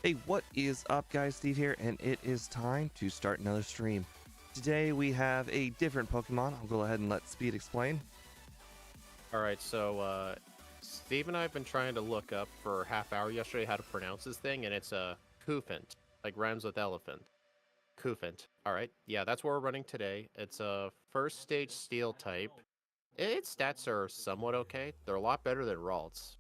Hey, what is up, guys? Steve here, and it is time to start another stream. Today we have a different Pokemon. I'll go ahead and let Speed explain. All right, so Steve and I have been trying to look up for a half hour yesterday how to pronounce this thing, and it's a Cufant, like rhymes with elephant. Cufant. All right, yeah, that's what we're running today. It's a first stage steel type. Its stats are somewhat okay. They're a lot better than Ralts.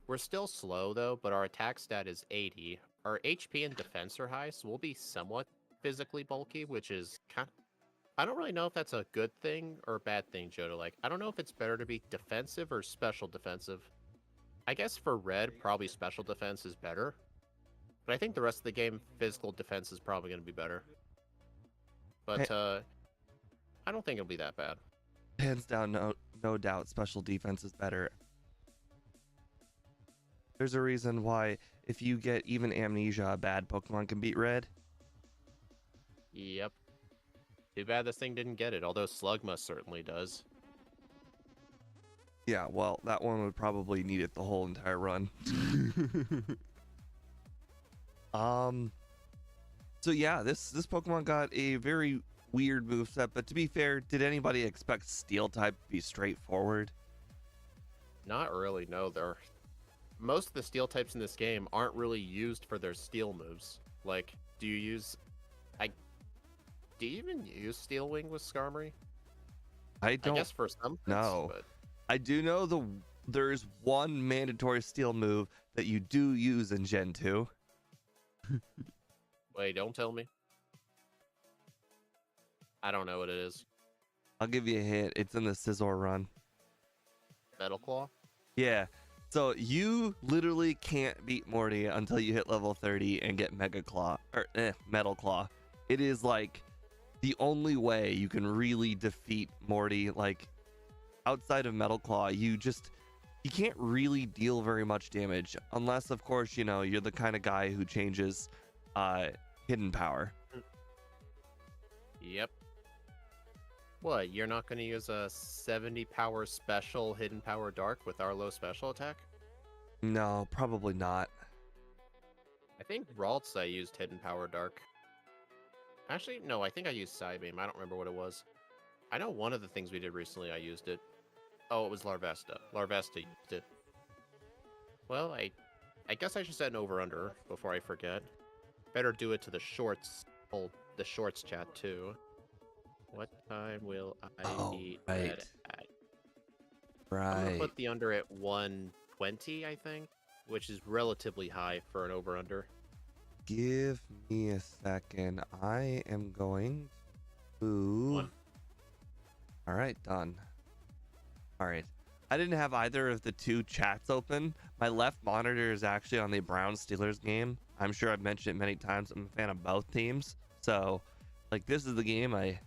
We're still slow though, but our attack stat is 80. Our HP and defense are high, so we'll be somewhat physically bulky, which is kind of, I don't really know if that's a good thing or a bad thing, Jodo. Like, I don't know if it's better to be defensive or special defensive. I guess for red, probably special defense is better. But I think the rest of the game, physical defense is probably going to be better. But, I don't think it'll be that bad. Hands down, no doubt, special defense is better. There's a reason why if you get even Amnesia, a bad Pokemon can beat red. Yep. Too bad this thing didn't get it, although Slugma certainly does. Yeah, well, that one would probably need it the whole entire run. So yeah, this Pokemon got a very weird moveset, but to be fair, did anybody expect Steel type to be straightforward? Not really, no. Most of the steel types in this game aren't really used for their steel moves. Like, do you even use Steel Wing with Skarmory? I don't. I guess for some things, know. But I do know there's one mandatory steel move that you do use in Gen 2. wait, don't tell me. I don't know what it is. I'll give you a hint. It's in the Scizor run. Metal Claw? Yeah. So you literally can't beat Morty until you hit level 30 and get Mega Claw or Metal Claw. It is like the only way you can really defeat Morty. Like outside of Metal Claw, you can't really deal very much damage unless, of course, you know, you're the kind of guy who changes hidden power. Yep. What, you're not going to use a 70 power special hidden power dark with our low special attack? No, probably not. I think Ralts I used hidden power dark. Actually, no, I think I used Psybeam. I don't remember what it was. I know one of the things we did recently I used it. Oh, it was Larvesta. Larvesta used it. Well, I guess I should set an over-under before I forget. Better do it to the shorts, the shorts chat too. What time will I be at? Right. I'm gonna put the under at 120, I think, which is relatively high for an over-under. Give me a second. I am going to... All right, done. All right. I didn't have either of the two chats open. My left monitor is actually on the Browns-Steelers game. I'm sure I've mentioned it many times. I'm a fan of both teams. So, like, this is the game I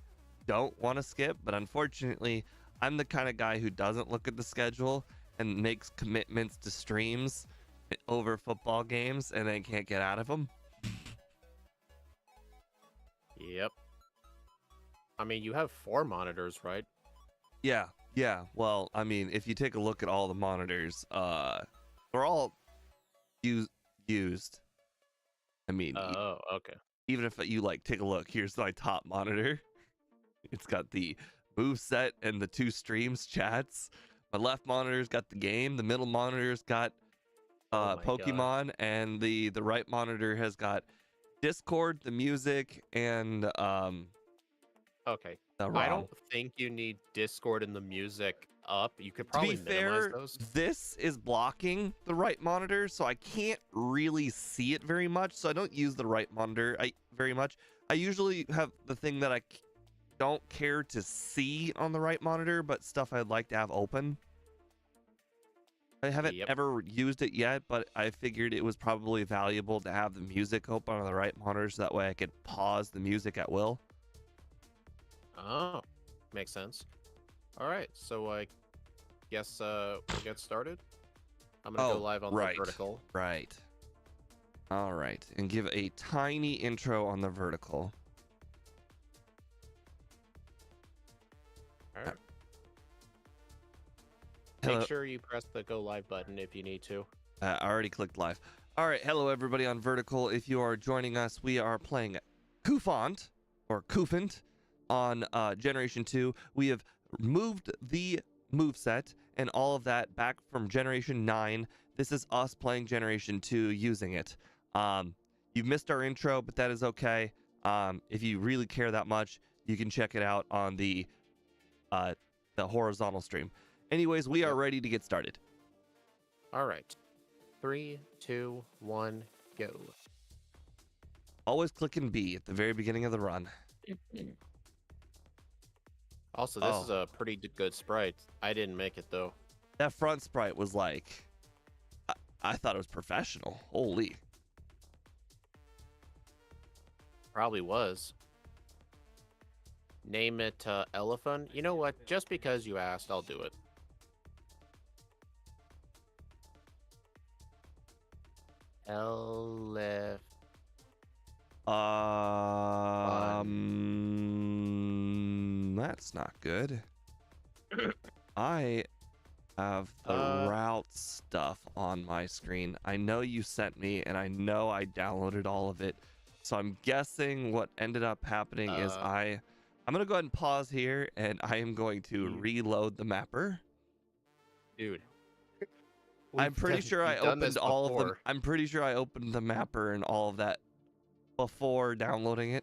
don't want to skip. But unfortunately, I'm the kind of guy who doesn't look at the schedule and makes commitments to streams over football games and then can't get out of them. Yep. I mean, you have 4 monitors, right? Yeah. Well, I mean, if you take a look at all the monitors, they're all used. I mean, oh, okay. even if you like take a look, here's my top monitor. It's got the move set and the 2 streams chats. My left monitor's got the game. The middle monitor's got Pokemon, and the right monitor has got Discord, the music, and okay. the ROM. I don't think you need Discord and the music up. You could probably minimize those. This is blocking the right monitor, so I can't really see it very much. So I don't use the right monitor very much. I usually have the thing that I don't care to see on the right monitor, but stuff I'd like to have open. I haven't ever used it yet, but I figured it was probably valuable to have the music open on the right monitor so that way I could pause the music at will. Oh, makes sense. All right, so I guess we'll get started. I'm gonna go live on the vertical. Right. All right, and give a tiny intro on the vertical. All right. Make sure you press the go live button if you need to. I already clicked live. All right, hello everybody on Vertical. If you are joining us, we are playing Cufant or Cufant on Generation 2. We have moved the moveset and all of that back from Generation 9. This is us playing Generation 2 using it. You've missed our intro, but that is okay. If you really care that much, you can check it out on the horizontal stream. Anyways, we are ready to get started. All right. 3, 2, 1, go. Always clicking B at the very beginning of the run. Also, this is a pretty good sprite. I didn't make it, though. That front sprite was like, I thought it was professional. Holy. Probably was. Name it Elephant. You know what? Just because you asked, I'll do it. That's not good. I have the route stuff on my screen. I know you sent me, and I know I downloaded all of it. So I'm guessing what ended up happening is I'm gonna go ahead and pause here, and I am going to reload the mapper. Dude. I'm pretty sure I opened all of them. I'm pretty sure I opened the mapper and all of that before downloading it.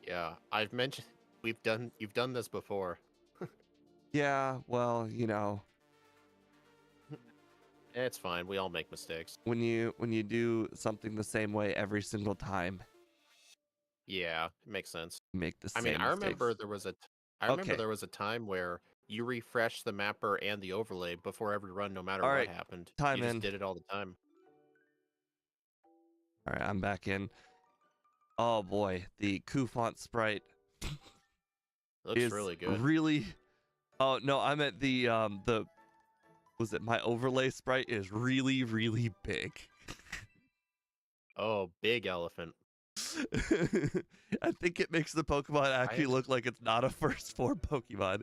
Yeah, I've mentioned you've done this before. Yeah, well, you know, it's fine. We all make mistakes. when you do something the same way every single time. Yeah, it makes sense. Make the same I remember mistakes. there was a time where you refreshed the mapper and the overlay before every run, no matter what happened. Time you in. just did it all the time. All right, I'm back in. Oh boy, the Cufant sprite Looks is really good. really. Oh no, I'm at the was it my overlay sprite is really big. Oh, big elephant. I think it makes the Pokemon actually look like it's not a first form Pokemon.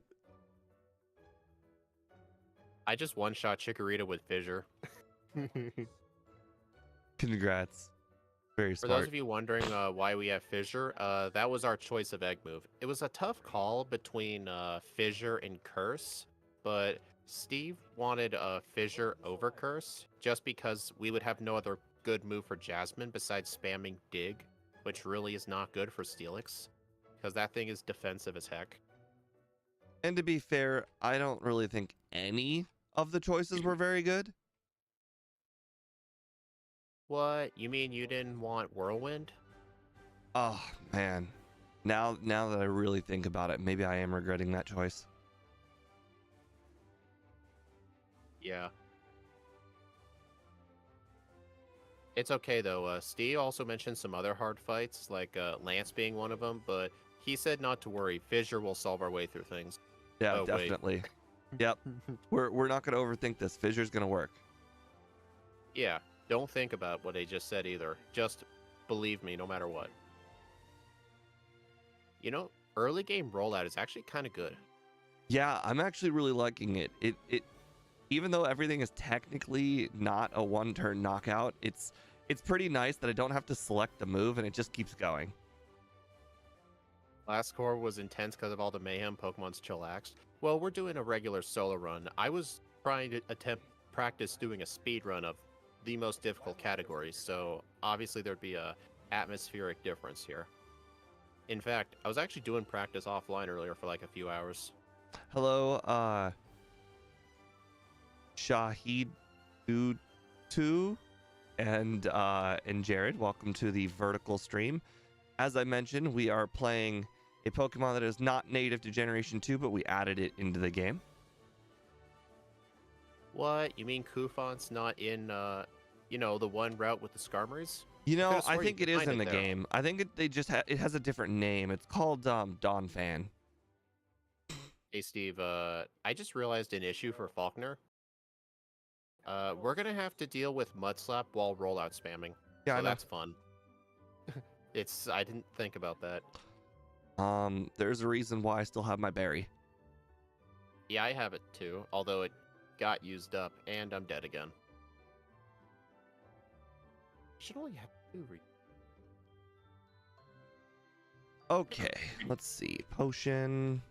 I just one-shot Chikorita with Fissure. Congrats. Very smart. For those of you wondering why we have Fissure, that was our choice of egg move. It was a tough call between Fissure and Curse, but Steve wanted Fissure over Curse just because we would have no other good move for Jasmine besides spamming Dig, which really is not good for Steelix, because that thing is defensive as heck. And to be fair, I don't really think any of the choices were very good. What? You mean you didn't want Whirlwind? Oh man. Now that I really think about it, maybe I am regretting that choice. Yeah. It's okay though. Steve also mentioned some other hard fights, like Lance being one of them, but he said not to worry. Fissure will solve our way through things. Yeah, Oh, definitely. Yep. We're not gonna overthink this. Fissure's gonna work. Yeah. Don't think about what they just said either. Just believe me, no matter what. You know, early game rollout is actually kind of good. Yeah, I'm actually really liking it. It even though everything is technically not a one-turn knockout, it's pretty nice that I don't have to select a move and it just keeps going. Last core was intense because of all the mayhem Pokemon's chillaxed. Well, we're doing a regular solo run. I was trying to practice doing a speed run of the most difficult categories, so obviously there'd be a atmospheric difference here. In fact, I was actually doing practice offline earlier for like a few hours. Hello, Shahid Dutu and Jared. Welcome to the Vertical stream. As I mentioned, we are playing a Pokemon that is not native to Generation 2, but we added it into the game. What? You mean Cufant's not in, the one route with the Skarmories? You know, I think it is in the game. I think it has a different name. It's called Donphan. Hey, Steve, I just realized an issue for Faulkner. We're gonna have to deal with Mudslap while rollout spamming. Yeah, so I know. That's fun. I didn't think about that. There's a reason why I still have my berry. Yeah, I have it too, although it got used up and I'm dead again. Should only have 2 Okay, let's see. Potion,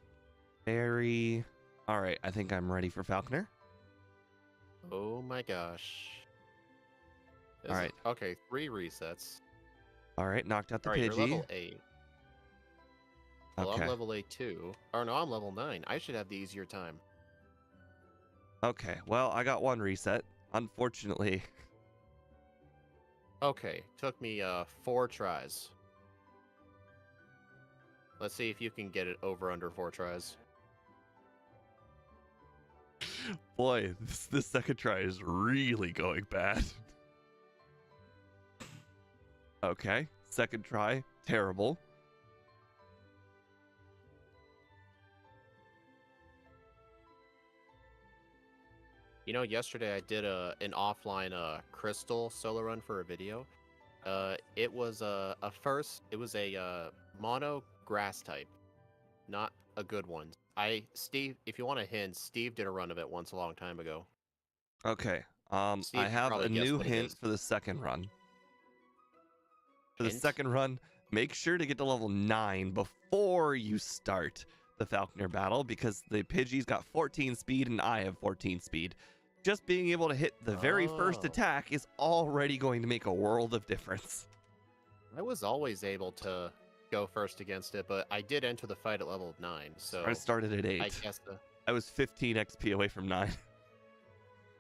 berry. All right, I think I'm ready for Falconer. Oh my gosh. All right. Okay, 3 resets. All right, knocked out the All right, you're Pidgey. level 8. Well, Okay. I'm level 8 too. Or no, I'm level 9. I should have the easier time. Okay, well, I got 1 reset. Unfortunately. Okay, took me 4 tries. Let's see if you can get it over under 4 tries. Boy, this second try is really going bad. Okay, second try, terrible. You know, yesterday I did an offline crystal solo run for a video. It was a mono grass type, not a good one. Steve, if you want a hint, Steve did a run of it once a long time ago. Okay, Steve I could have probably a guess new what it hint is. for the second run. For the Hint? second run, make sure to get to level 9 before you start the Falconer battle, because the Pidgey's got 14 speed and I have 14 speed. Just being able to hit the very first Oh. attack is already going to make a world of difference. I was always able to go first against it, but I did enter the fight at level 9, so I started at 8. I guess I was 15 XP away from 9.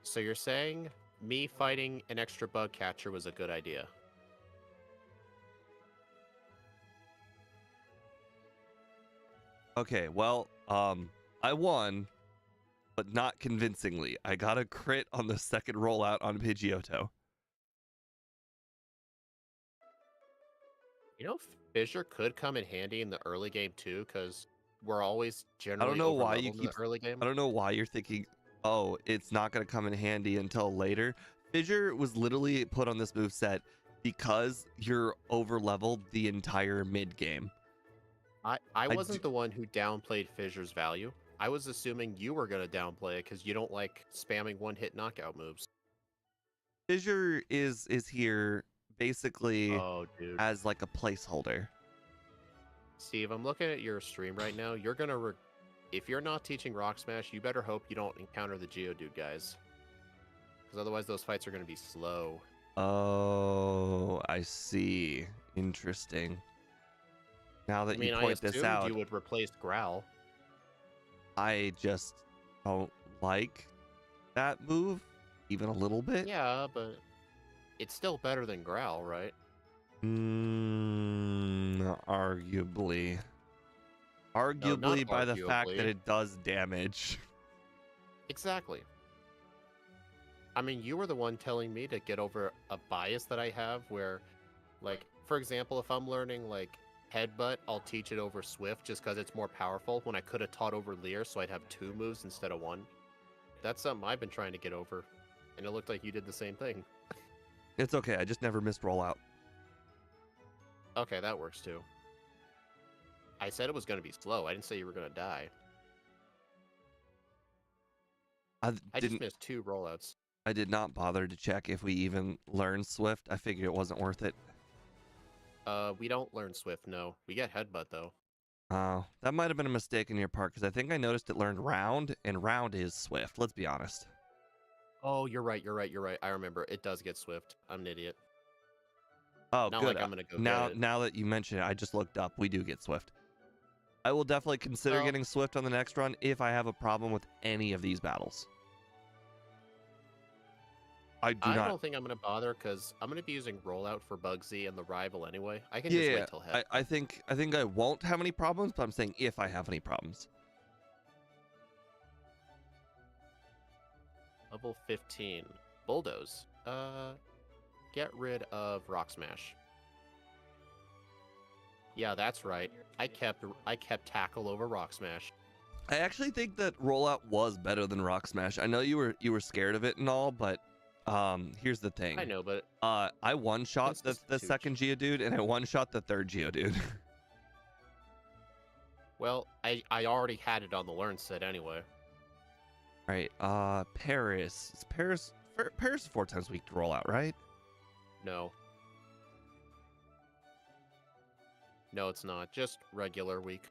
So you're saying me fighting an extra bug catcher was a good idea? Okay, well, I won, but not convincingly. I got a crit on the second rollout on Pidgeotto. You know, Fissure could come in handy in the early game too, because we're always I generally don't know why over you leveled in keep. the early game. I don't know why you're thinking, oh, it's not going to come in handy until later. Fissure was literally put on this move set because you're over leveled the entire mid game. I wasn't the one who downplayed Fissure's value. I was assuming you were going to downplay it because you don't like spamming one-hit knockout moves. Fissure is here basically Oh, dude. as like a placeholder. Steve, I'm looking at your stream right now. You're going to... If you're not teaching Rock Smash, you better hope you don't encounter the Geodude guys. Because otherwise those fights are going to be slow. Oh, I see. Interesting. Now that you point this out, you would replace Growl. I just don't like that move even a little bit. Yeah, but it's still better than Growl, right? Arguably. No, Arguably not by the fact that arguably. it does damage. Exactly. I mean, you were the one telling me to get over a bias that I have where, like, for example, if I'm learning, like, Headbutt, I'll teach it over Swift just because it's more powerful when I could have taught over Leer so I'd have 2 moves instead of 1. That's something I've been trying to get over, and it looked like you did the same thing. It's okay, I just never missed rollout. Okay, that works too. I said it was going to be slow. I didn't say you were going to die. I just missed 2 rollouts. I did not bother to check if we even learned Swift. I figured it wasn't worth it. We don't learn Swift, no. We get Headbutt, though. Oh, that might have been a mistake on your part, because I think I noticed it learned Round, and Round is Swift, let's be honest. Oh, you're right. I remember. It does get Swift. I'm an idiot. Oh, Not good. like I'm gonna go now, get it. now that you mention it, I just looked up. We do get Swift. I will definitely consider getting Swift on the next run if I have a problem with any of these battles. I don't think I'm going to bother because I'm going to be using Rollout for Bugsy and the rival anyway. I can just wait till Head. I think I won't have any problems, but I'm saying if I have any problems. Level 15. Bulldoze. Get rid of Rock Smash. Yeah, that's right. I kept Tackle over Rock Smash. I actually think that Rollout was better than Rock Smash. I know you were scared of it and all, but here's the thing. I know, but I one-shot the second Geodude, and I one-shot the third Geodude. Well, I already had it on the learn set anyway. Right, Paris. Paris is 4 times weak to Rollout, right? No. No, it's not. Just regular week.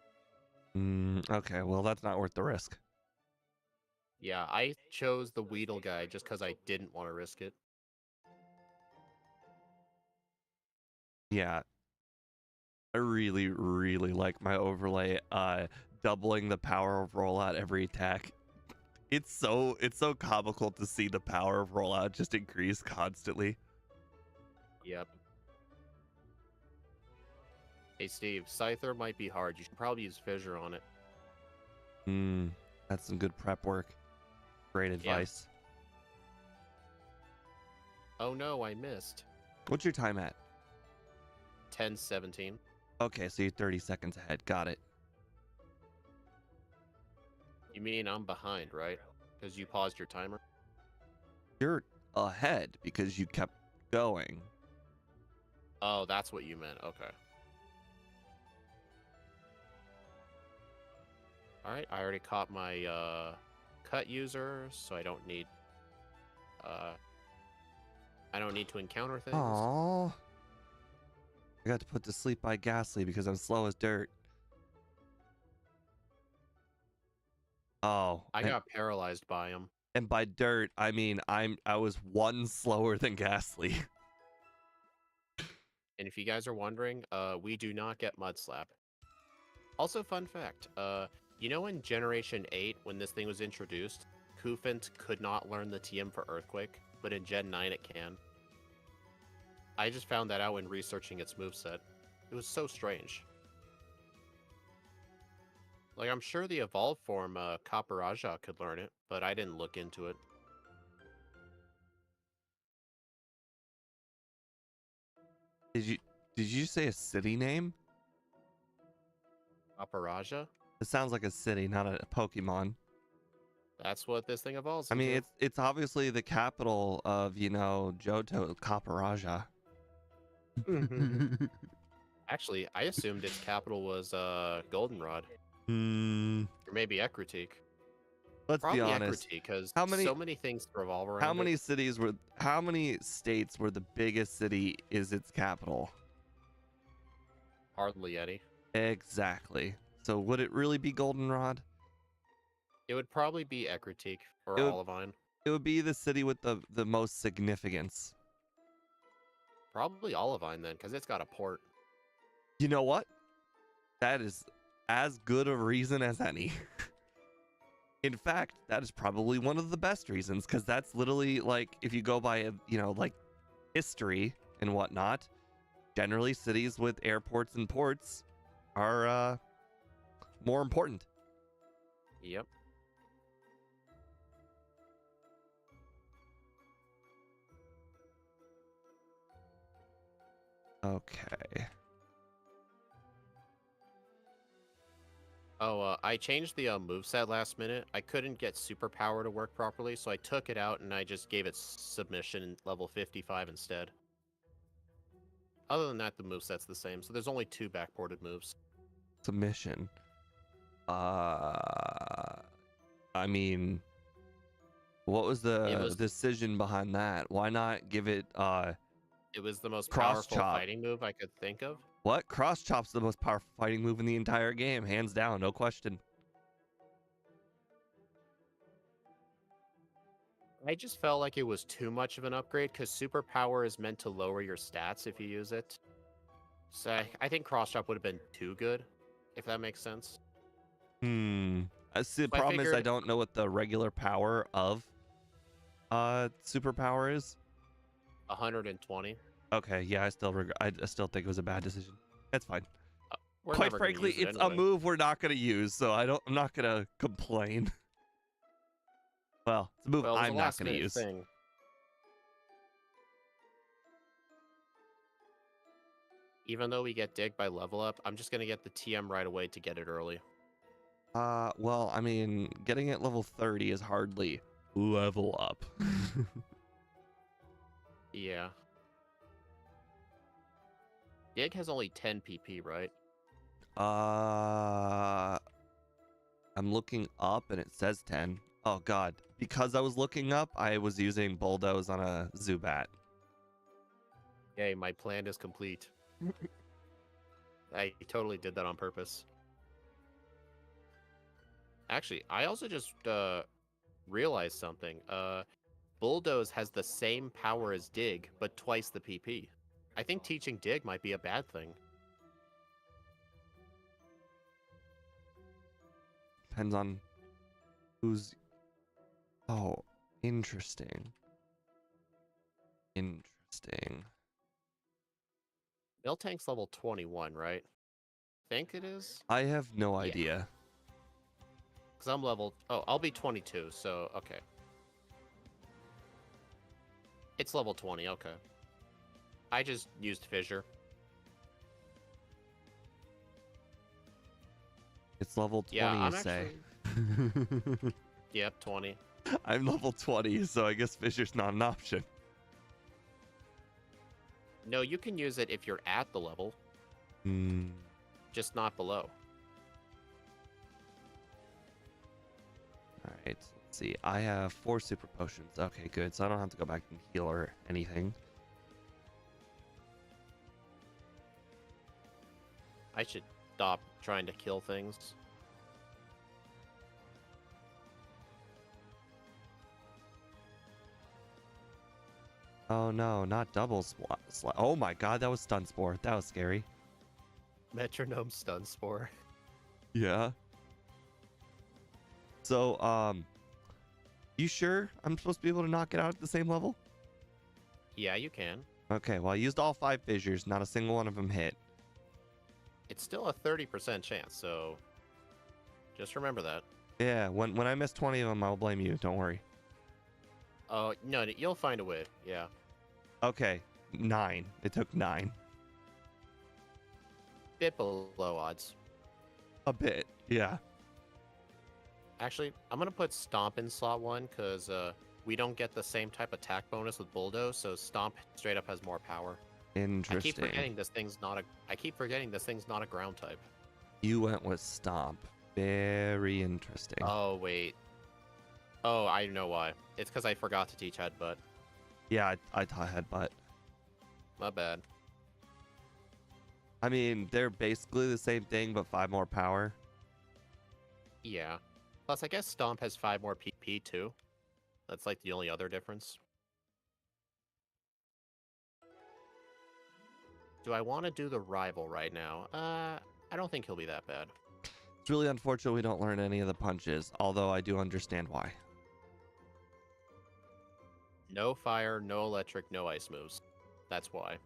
Okay, well, that's not worth the risk. Yeah, I chose the Weedle guy just because I didn't want to risk it. Yeah, I really, really like my overlay, doubling the power of rollout every attack. It's so comical to see the power of rollout just increase constantly. Yep. Hey, Steve, Scyther might be hard. You should probably use Fissure on it. That's some good prep work. Great advice. Oh no, I missed. What's your time at? 10:17. Okay, so you're 30 seconds ahead. Got it. You mean I'm behind, right? Because you paused your timer? You're ahead because you kept going. Oh, that's what you meant. Okay. Alright, I already caught my cut user, so I don't need to encounter things. Aww. I got to put to sleep by Ghastly because I'm slow as dirt. Oh. I got paralyzed by him. And by dirt, I mean I was one slower than Ghastly. And if you guys are wondering, we do not get Mud Slap. Also, fun fact, you know in Generation 8, when this thing was introduced, Cufant could not learn the TM for Earthquake, but in Gen 9 it can. I just found that out when researching its moveset. It was so strange. Like, I'm sure the evolved form, Kaparaja could learn it, but I didn't look into it. Did you say a city name? Kaparaja? It sounds like a city, not a Pokemon. That's what this thing evolves I mean, into. it's obviously the capital of, Johto, Kaparaja. Actually, I assumed its capital was Goldenrod. Or maybe Ekritik. Let's Probably be honest. because How many- so many things revolve around How many it. how many states were the biggest city is its capital? Hardly any. Exactly. So would it really be Goldenrod? It would probably be Ekritik or It would- Olivine. It would be the city with the most significance. Probably Olivine then, because it's got a port. You know what? That is as good a reason as any. In fact, that is probably one of the best reasons, because that's literally like, if you go by, like history and whatnot, generally cities with airports and ports are more important. Yep. Okay. Oh, I changed the moveset last minute. I couldn't get superpower to work properly, so I took it out and I just gave it submission level 55 instead. Other than that, the moveset's the same, so there's only 2 backported moves. Submission. I mean, what was the decision behind that? Why not give it It was the most Cross powerful chop. fighting move I could think of. What? Cross chop's the most powerful fighting move in the entire game, hands down, no question. I just felt like it was too much of an upgrade because superpower is meant to lower your stats if you use it. So I think cross chop would have been too good, if that makes sense. See, the problem is I don't know what the regular power of superpower is. 120. Okay, yeah, I still think it was a bad decision. That's fine. We're Quite never gonna frankly, use it it's anyway. a move we're not going to use, so I'm not going to complain. Well, it's a move I'm not going to use. Thing. Even though we get dig by level up, I'm just going to get the TM right away to get it early. Well, I mean, getting it level 30 is hardly level up. Yeah. Dig has only 10 PP, right? I'm looking up and it says 10. Oh god. Because I was looking up, I was using Bulldoze on a Zubat. Yay, my plan is complete. I totally did that on purpose. Actually, I also just realized something. Bulldoze has the same power as Dig, but twice the PP. I think teaching Dig might be a bad thing. Depends on who's... Oh, interesting. Interesting. Miltank's level 21, right? Think it is? I have no Yeah. idea. Because I'm level... Oh, I'll be 22, so okay. It's level 20, okay. I just used Fissure. It's level 20, Yeah, I'm you say. actually... Yep, 20. I'm level 20, so I guess Fissure's not an option. No, you can use it if you're at the level. Hmm. Just not below. Alright, let's see. I have 4 super potions. Okay, good. So I don't have to go back and heal or anything. I should stop trying to kill things. Oh no, not double oh my god, that was stun spore. That was scary. Metronome Stun Spore. Yeah. So, you sure I'm supposed to be able to knock it out at the same level? Yeah, you can. Okay, well I used all 5 fissures, not a single one of them hit. It's still a 30% chance, so just remember that. Yeah, when I miss 20 of them, I'll blame you. Don't worry. Oh, no, you'll find a way. Yeah. Okay, 9. It took 9. Bit below odds. A bit, yeah. Actually, I'm going to put Stomp in slot 1 because we don't get the same type of attack bonus with Bulldoze, so Stomp straight up has more power. Interesting. I keep forgetting this thing's not a ground type. You went with Stomp. Very interesting. Oh, wait. Oh, I know why. It's because I forgot to teach Headbutt. Yeah, I taught Headbutt. My bad. I mean, they're basically the same thing, but 5 more power. Yeah. Plus, I guess Stomp has 5 more PP, too. That's like the only other difference. Do I want to do the rival right now? I don't think he'll be that bad. It's really unfortunate we don't learn any of the punches, although I do understand why. No fire, no electric, no ice moves. That's why.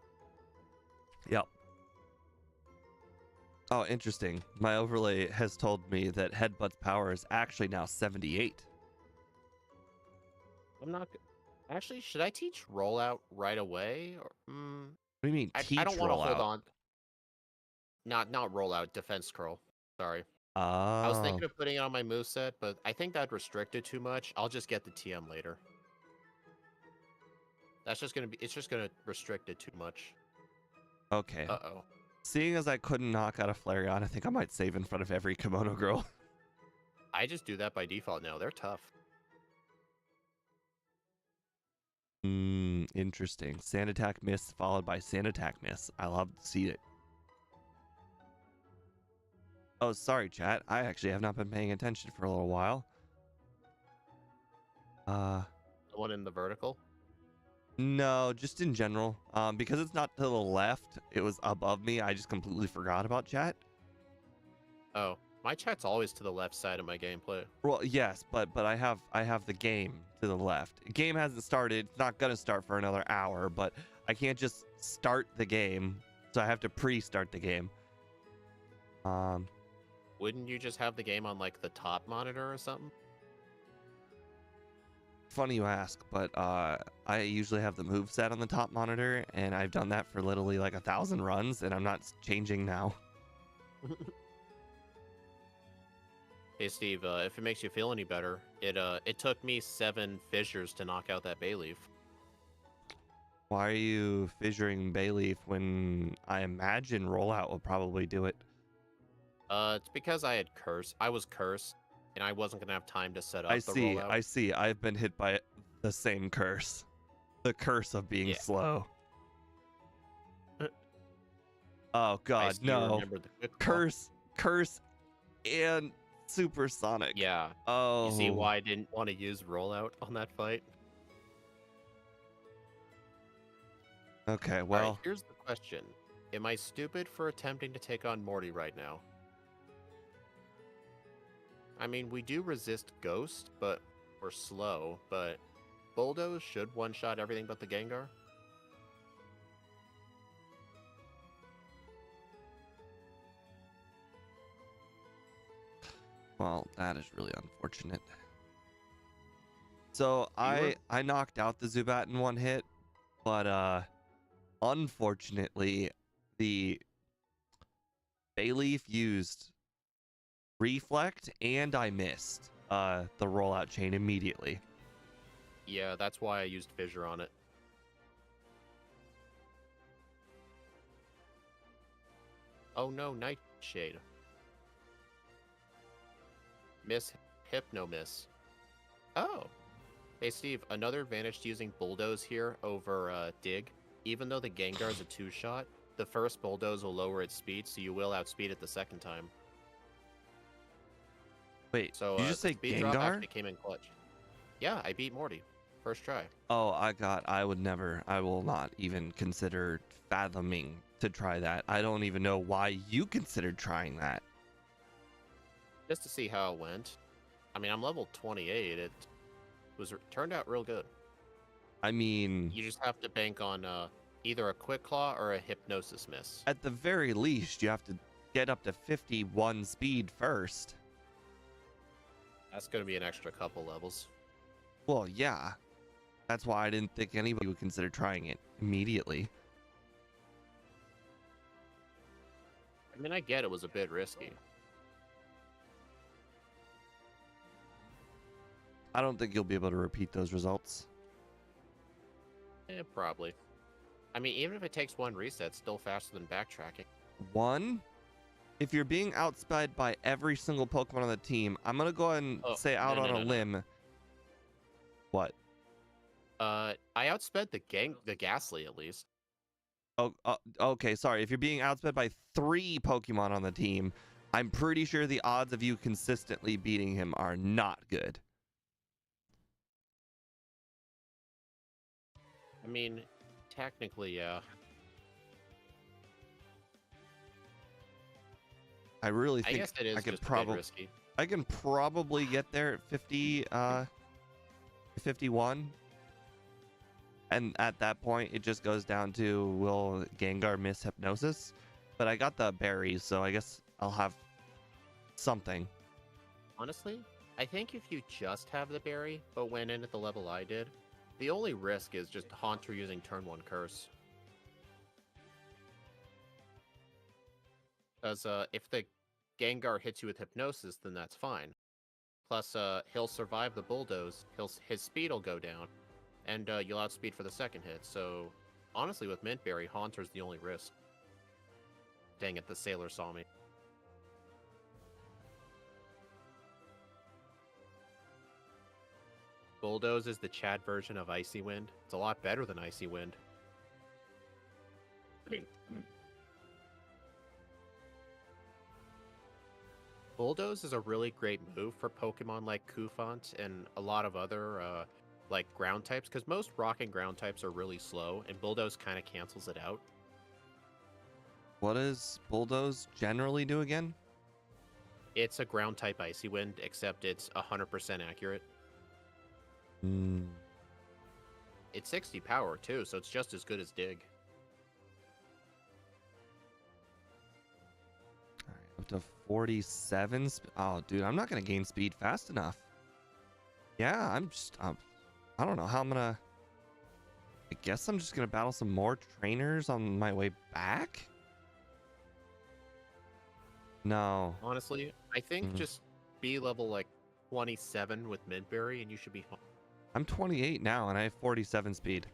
Yep. Oh, interesting. My overlay has told me that Headbutt's power is actually now 78. I'm not... Actually, should I teach rollout right away? Or, What do you mean, teach I don't want to hold rollout? on. Not rollout, defense curl. Sorry. Oh. I was thinking of putting it on my moveset, but I think that'd restrict it too much. I'll just get the TM later. That's just gonna be... It's just gonna restrict it too much. Okay. Uh-oh. Seeing as I couldn't knock out a Flareon, I think I might save in front of every kimono girl. I just do that by default now. They're tough. Interesting. Sand attack miss followed by sand attack miss. I love to see it. Oh, sorry, chat. I actually have not been paying attention for a little while. The one in the vertical? No, just in general. Because it's not to the left, it was above me. I just completely forgot about chat. Oh, my chat's always to the left side of my gameplay. Well, yes, but I have the game to the left. The game hasn't started. It's not gonna start for another hour, but I can't just start the game, so I have to pre-start the game. Wouldn't you just have the game on like the top monitor or something? Funny you ask, but I usually have the moveset on the top monitor, and I've done that for literally like 1,000 runs, and I'm not changing now. Hey Steve, if it makes you feel any better, it took me 7 fissures to knock out that Bayleaf. Why are you fissuring Bayleaf when I imagine rollout will probably do it? It's because I was cursed, and I wasn't gonna have time to set up the rollout. I see. I've been hit by the same curse. The curse of being slow. Oh God, You no. remember the quick claw? Curse, and supersonic. Yeah. Oh. You see why I didn't want to use rollout on that fight? Okay, All right, well. here's the question. Am I stupid for attempting to take on Morty right now? I mean, we do resist Ghost, but we're slow, but Bulldoze should one-shot everything but the Gengar. Well, that is really unfortunate. So You I knocked out the Zubat in one hit, but unfortunately the Bayleaf used Reflect and I missed the rollout chain immediately. Yeah, that's why I used Fissure on it. Oh no, Nightshade. Miss Hypno Miss. Oh. Hey Steve, another advantage to using Bulldoze here over Dig. Even though the Gengar is a two-shot, the first Bulldoze will lower its speed, so you will outspeed it the second time. Wait, So did you just the say speed drop Gengar? actually came in clutch. Yeah, I beat Morty. First try. Oh, I will not even consider fathoming to try that. I don't even know why you considered trying that. Just to see how it went. I mean, I'm level 28. It turned out real good. I mean, You just have to bank on either a Quick Claw or a Hypnosis Miss. at the very least, you have to get up to 51 speed first. That's going to be an extra couple levels. Well, yeah. That's why I didn't think anybody would consider trying it immediately. I mean, I get it was a bit risky. I don't think you'll be able to repeat those results. Probably. I mean, even if it takes one reset, it's still faster than backtracking. One, if you're being outsped by every single Pokemon on the team, I'm going to go ahead and say out on a limb. What? I outsped the Ghastly at least. Oh, okay, sorry. If you're being outsped by 3 Pokemon on the team, I'm pretty sure the odds of you consistently beating him are not good. I mean, technically, yeah. I really think I guess it is I could just a bit risky. I can probably get there at 51. And at that point, it just goes down to will Gengar miss Hypnosis? But I got the berries, so I guess I'll have something. Honestly, I think if you just have the berry, but went in at the level I did, the only risk is just Haunter using turn 1 Curse. Because if the Gengar hits you with Hypnosis, then that's fine. Plus, he'll survive the Bulldoze, his speed will go down, and you'll outspeed for the second hit. So, honestly, with Mintberry, Haunter's the only risk. Dang it, the Sailor saw me. Bulldoze is the Chad version of Icy Wind. It's a lot better than Icy Wind. Bulldoze is a really great move for Pokemon like Cufant and a lot of other like ground types, because most rock and ground types are really slow, and Bulldoze kind of cancels it out. What does Bulldoze generally do again? It's a ground type Icy Wind, except it's 100% accurate. It's 60 power too, so it's just as good as Dig. All right, up to 47. Oh, dude, I'm not gonna gain speed fast enough. Yeah, I don't know how I'm gonna. I guess I'm just gonna battle some more trainers on my way back. No. Honestly, I think just be level like 27 with Mintberry and you should be fine. I'm 28 now and I have 47 speed.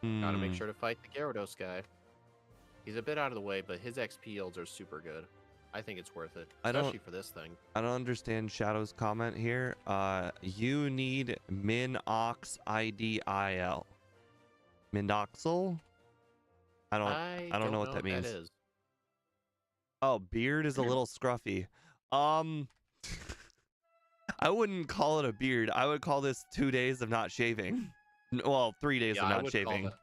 Gotta make sure to fight the Gyarados guy. He's a bit out of the way, but his XP yields are super good. I think it's worth it, especially for this thing. I don't understand Shadow's comment here. You need Min Ox IDIL. Minoxidil? I don't know what that means. is. Oh, beard is a little scruffy. I wouldn't call it a beard. I would call this 2 days of not shaving. Well, 3 days Yeah, of I not would call shaving. that.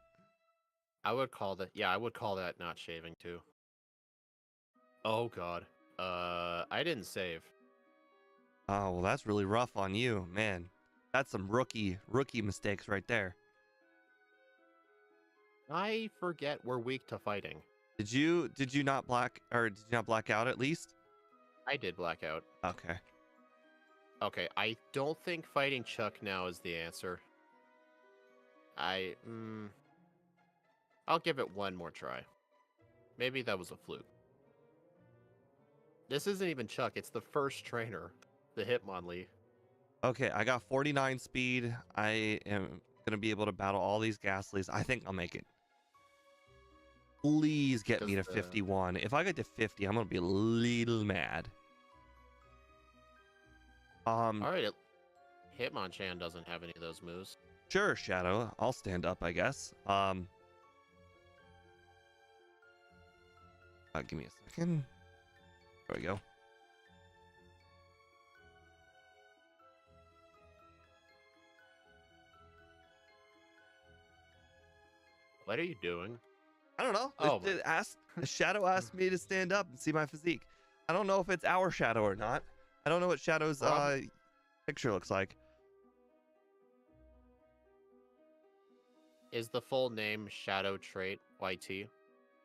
I would call that. Yeah, I would call that not shaving too. Oh God. I didn't save. Oh, well, that's really rough on you, man. That's some rookie mistakes right there. I forget we're weak to fighting. Did you not black out at least? I did blackout. Okay. Okay, I don't think fighting Chuck now is the answer. I'll give it one more try. Maybe that was a fluke. This isn't even Chuck, it's the first trainer, the Hitmonlee. Okay, I got 49 speed. I am gonna be able to battle all these Ghastlies. I think I'll make it. Please get me to 51. If I get to 50, I'm gonna be a little mad. Alright, Hitmonchan doesn't have any of those moves. Sure, Shadow. I'll stand up, I guess. Give me a second. There we go. What are you doing? I don't know. Oh, The Shadow asked me to stand up and see my physique. I don't know if it's our Shadow or not. I don't know what Shadow's picture looks like. Is the full name Shadow Trait YT?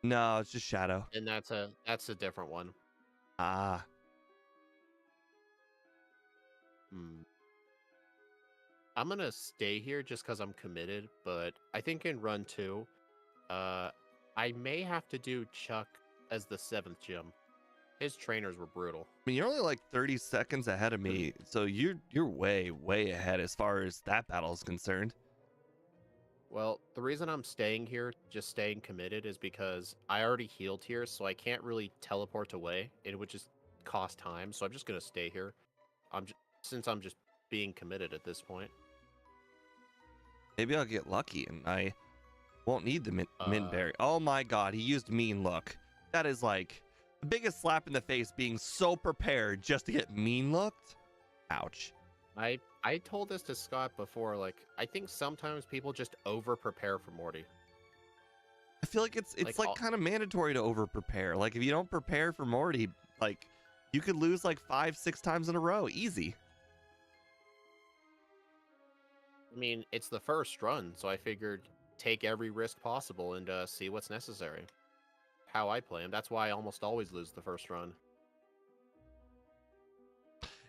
No, it's just Shadow. And that's a different one. Ah. I'm gonna stay here just because I'm committed, but I think in run 2, I may have to do Chuck as the 7th gym. His trainers were brutal. I mean, you're only like 30 seconds ahead of me, so you're way ahead as far as that battle is concerned. Well, the reason I'm staying here, just staying committed, is because I already healed here, so I can't really teleport away. It would just cost time, so I'm just gonna stay here. Since I'm just being committed at this point. Maybe I'll get lucky and I won't need the min berry. Oh my God, he used mean look. That is like the biggest slap in the face, being so prepared just to get mean looked. Ouch. I told this to Scott before, like, I think sometimes people just over prepare for Morty. I feel like it's like kind of mandatory to over prepare. Like if you don't prepare for Morty, like you could lose like 5-6 times in a row, easy. I mean, it's the first run, so I figured take every risk possible and see what's necessary. How I play him. That's why I almost always lose the first run.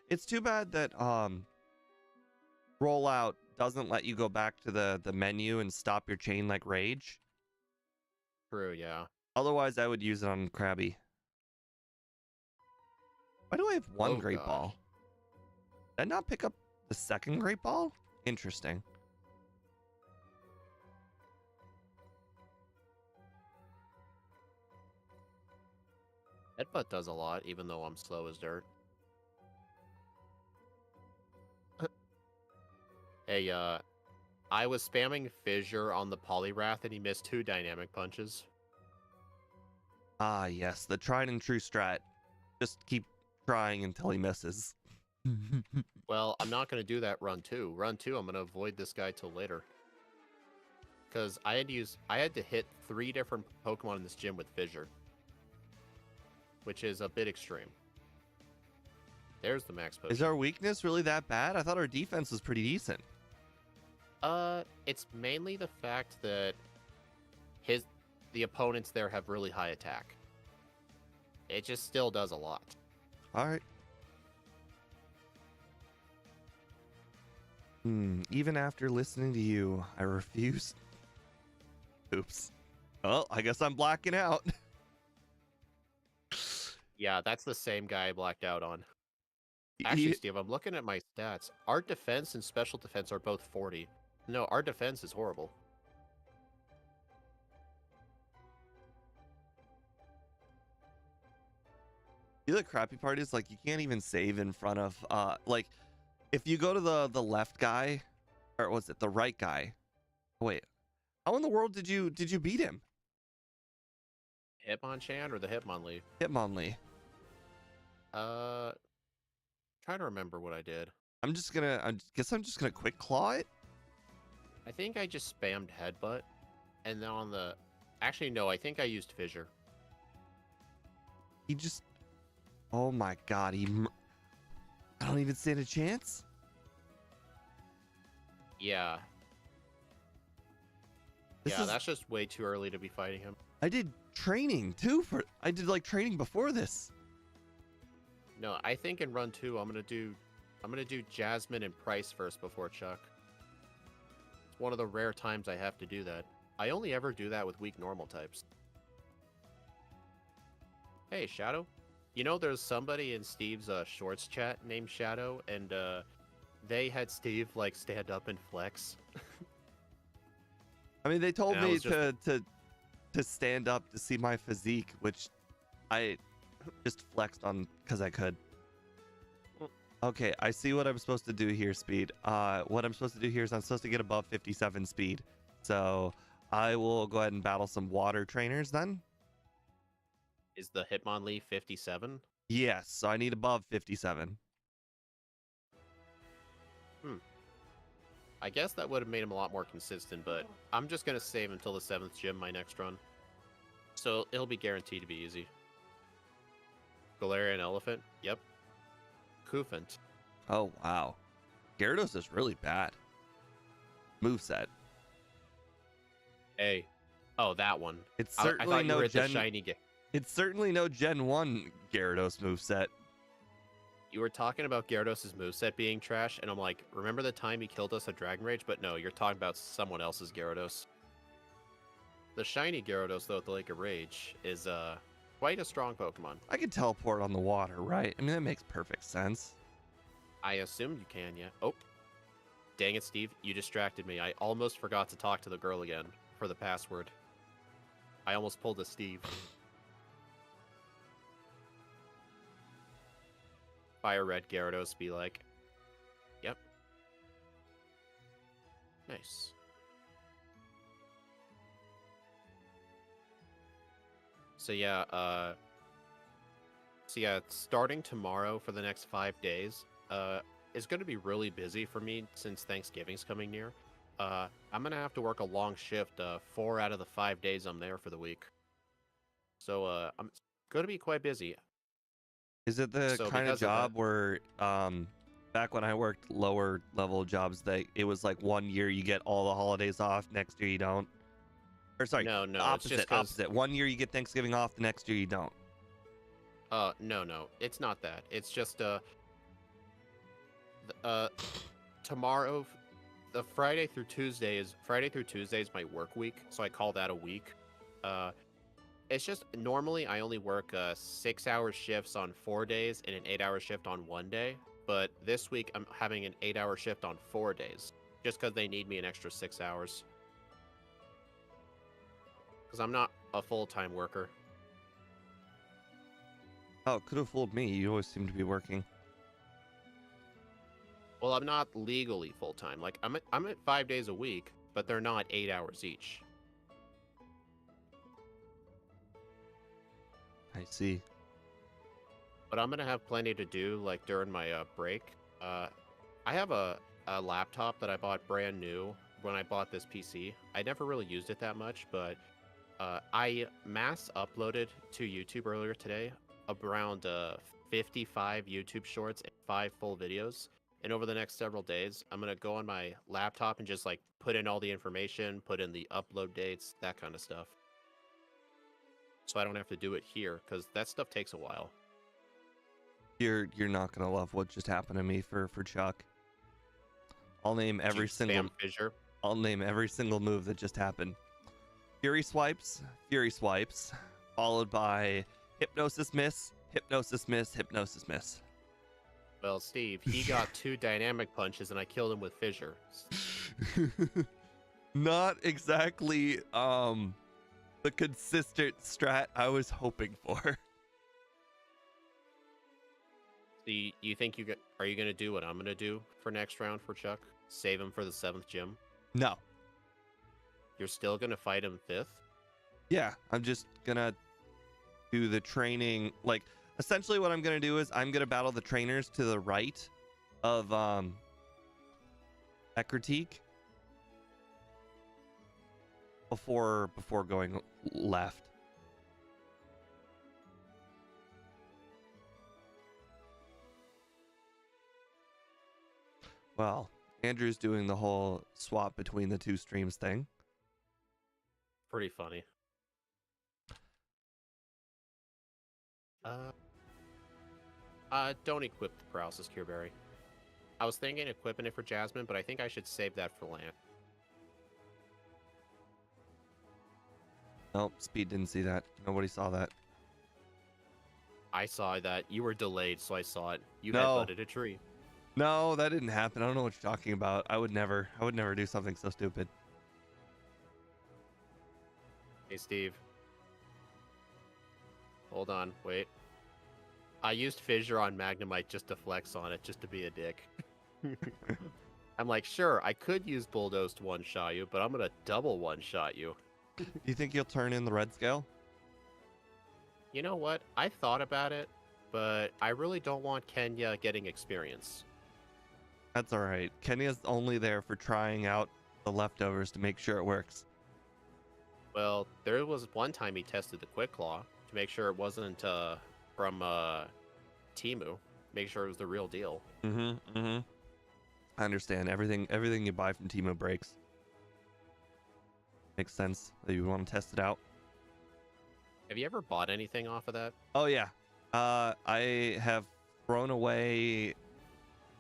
It's too bad that rollout doesn't let you go back to the menu and stop your chain like Rage. True, yeah. Otherwise, I would use it on Krabby. Why do I have one Great Ball? Did I not pick up the second Great Ball? Interesting. Headbutt does a lot, even though I'm slow as dirt. Hey, I was spamming Fissure on the Poliwrath and he missed 2 dynamic punches. Ah, yes, the tried and true strat. Just keep trying until he misses. Well, I'm not going to do that run 2. Run 2, I'm going to avoid this guy till later. Because I had to hit 3 different Pokemon in this gym with Fissure. Which is a bit extreme. There's the max potion. Is our weakness really that bad? I thought our defense was pretty decent. It's mainly the fact that the opponents there have really high attack. It just still does a lot. All right. Even after listening to you, I refuse. Oops. Well, I guess I'm blacking out. Yeah, that's the same guy I blacked out on. Actually, Steve, I'm looking at my stats. Our defense and special defense are both 40. No, our defense is horrible. The crappy part is, like, you can't even save in front of, like, if you go to the left guy, or was it the right guy? Wait, How in the world did you beat him? Hitmonchan or the Hitmonlee? Hitmonlee. Trying to remember what I did. I guess I'm just gonna quick claw it. I think I just spammed Headbutt, and then on the... Actually, no, I think I used Fissure. He just... Oh my god, I don't even stand a chance? Yeah. That's just way too early to be fighting him. I did training, too, I did, like, training before this. No, I think in run 2, I'm gonna do Jasmine and Price first before Chuck. It's one of the rare times I have to do that. I only ever do that with weak normal types. Hey, Shadow. You know, there's somebody in Steve's shorts chat named Shadow, and they had Steve like stand up and flex. I mean, they told me to stand up to see my physique, which I just flexed on because I could. Okay, I see what I'm supposed to do here, Speed. What I'm supposed to do here is I'm supposed to get above 57 speed. So I will go ahead and battle some water trainers then. Is the Hitmonlee 57? Yes, so I need above 57. I guess that would have made him a lot more consistent, but I'm just going to save until the 7th gym my next run. So it'll be guaranteed to be easy. Galarian Elephant? Yep. Cufant. Oh, wow. Gyarados is really bad. Moveset. Hey. Oh, that one. It's I certainly thought you no were at the Gen... shiny game. It's certainly no Gen 1 Gyarados moveset. You were talking about Gyarados' moveset being trash, and I'm like, remember the time he killed us at Dragon Rage? But no, you're talking about someone else's Gyarados. The shiny Gyarados, though, at the Lake of Rage, is quite a strong Pokemon. I can teleport on the water, right? I mean, that makes perfect sense. I assume you can, yeah. Oh. Dang it, Steve. You distracted me. I almost forgot to talk to the girl again for the password. I almost pulled a Steve. Fire Red Gyarados be like, yep. Nice. So yeah, starting tomorrow for the next 5 days, is going to be really busy for me since Thanksgiving's coming near. I'm going to have to work a long shift, 4 out of the 5 days I'm there for the week. So, I'm going to be quite busy. Is it the kind of job where, back when I worked lower level jobs, it was like 1 year you get all the holidays off, next year you don't? Or sorry, no, opposite. 1 year you get Thanksgiving off, the next year you don't. No, it's not that. It's just, tomorrow, the Friday through Tuesday is my work week, so I call that a week. It's just normally I only work 6-hour shifts on 4 days and an 8-hour shift on 1 day, but this week I'm having an 8-hour shift on 4 days just because they need me an extra 6 hours. Because I'm not a full-time worker. Oh, could have fooled me. You always seem to be working. Well, I'm not legally full-time. Like, I'm at 5 days a week, but they're not 8 hours each. I see. But I'm going to have plenty to do, like, during my break. I have a laptop that I bought brand new when I bought this PC. I never really used it that much, but I mass uploaded to YouTube earlier today around 55 YouTube shorts and 5 full videos. And over the next several days, I'm going to go on my laptop and just, like, put in all the information, put in the upload dates, that kind of stuff. So I don't have to do it here, because that stuff takes a while. You're not gonna love what just happened to me for Chuck. I'll name every single move that just happened. Fury swipes, followed by hypnosis miss, hypnosis miss, hypnosis miss. Well, Steve, he got 2 dynamic punches and I killed him with fissure. Not exactly the consistent strat I was hoping for. So you think are you going to do what I'm going to do for next round for Chuck? Save him for the 7th gym? No. You're still gonna fight him 5th? Yeah, I'm just gonna do the training. Like, essentially what I'm gonna do is I'm gonna battle the trainers to the right of Ekritique before going left. Well, Andrew's doing the whole swap between the two streams thing. Pretty funny. Don't equip the paralysis cure berry. I was thinking equipping it for Jasmine, but I think I should save that for Lance. Nope, Speed didn't see that. Nobody saw that. I saw that. You were delayed, so I saw it. You No. headbutted a tree. No, that didn't happen. I don't know what you're talking about. I would never do something so stupid. Hey, Steve. Hold on, wait. I used Fissure on Magnemite just to flex on it, just to be a dick. I'm like, sure, I could use Bulldoze to one-shot you, but I'm gonna double one-shot you. Do you think you'll turn in the red scale? You know what? I thought about it, but I really don't want Kenya getting experience. That's all right. Kenya's only there for trying out the leftovers to make sure it works. Well, there was one time he tested the Quick Claw to make sure it wasn't from Temu. Make sure it was the real deal. I understand. Everything you buy from Temu breaks. Makes sense that you want to test it out. Have you ever bought anything off of that? Oh yeah. I have thrown away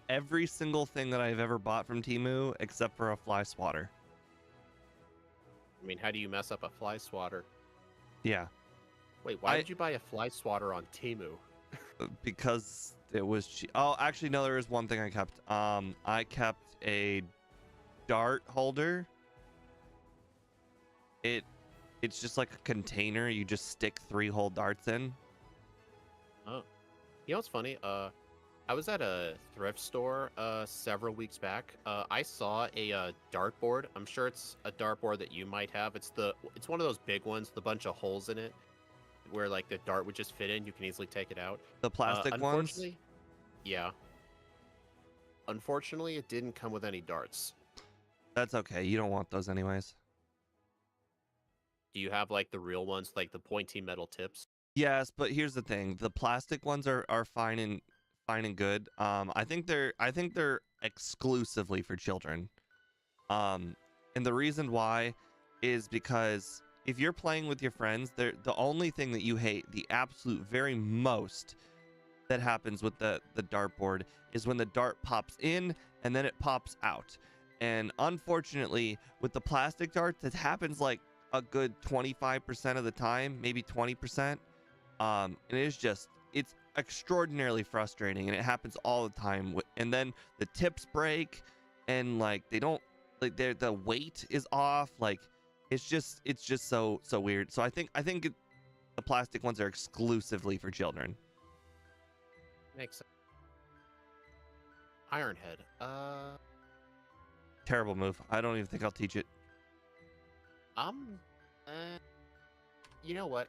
every single thing that I've ever bought from Temu except for a fly swatter. I mean, how do you mess up a fly swatter? Yeah. Wait, why did you buy a fly swatter on Temu? Because it was cheap. Oh, actually, no, there is one thing I kept. I kept a dart holder. It's just like a container. You just stick 3 whole darts in. Oh. You know what's funny? I was at a thrift store several weeks back. I saw a dartboard. I'm sure it's a dartboard that you might have. It's one of those big ones with a bunch of holes in it, where like the dart would just fit in. You can easily take it out. The plastic ones? Yeah. Unfortunately, it didn't come with any darts. That's okay. You don't want those anyways. Do you have like the real ones, like the pointy metal tips? Yes, but here's the thing: the plastic ones are fine and good. I think they're exclusively for children. And the reason why is because if you're playing with your friends, the only thing that you hate, the absolute very most that happens with the dartboard is when the dart pops in and then it pops out. And unfortunately, with the plastic darts, it happens like a good 25% of the time, maybe 20%. And it's extraordinarily frustrating, and it happens all the time. And then the tips break, and like they don't, like the weight is off. Like it's just so weird. So I think the plastic ones are exclusively for children. Makes sense. Ironhead. Terrible move. I don't even think I'll teach it. You know what?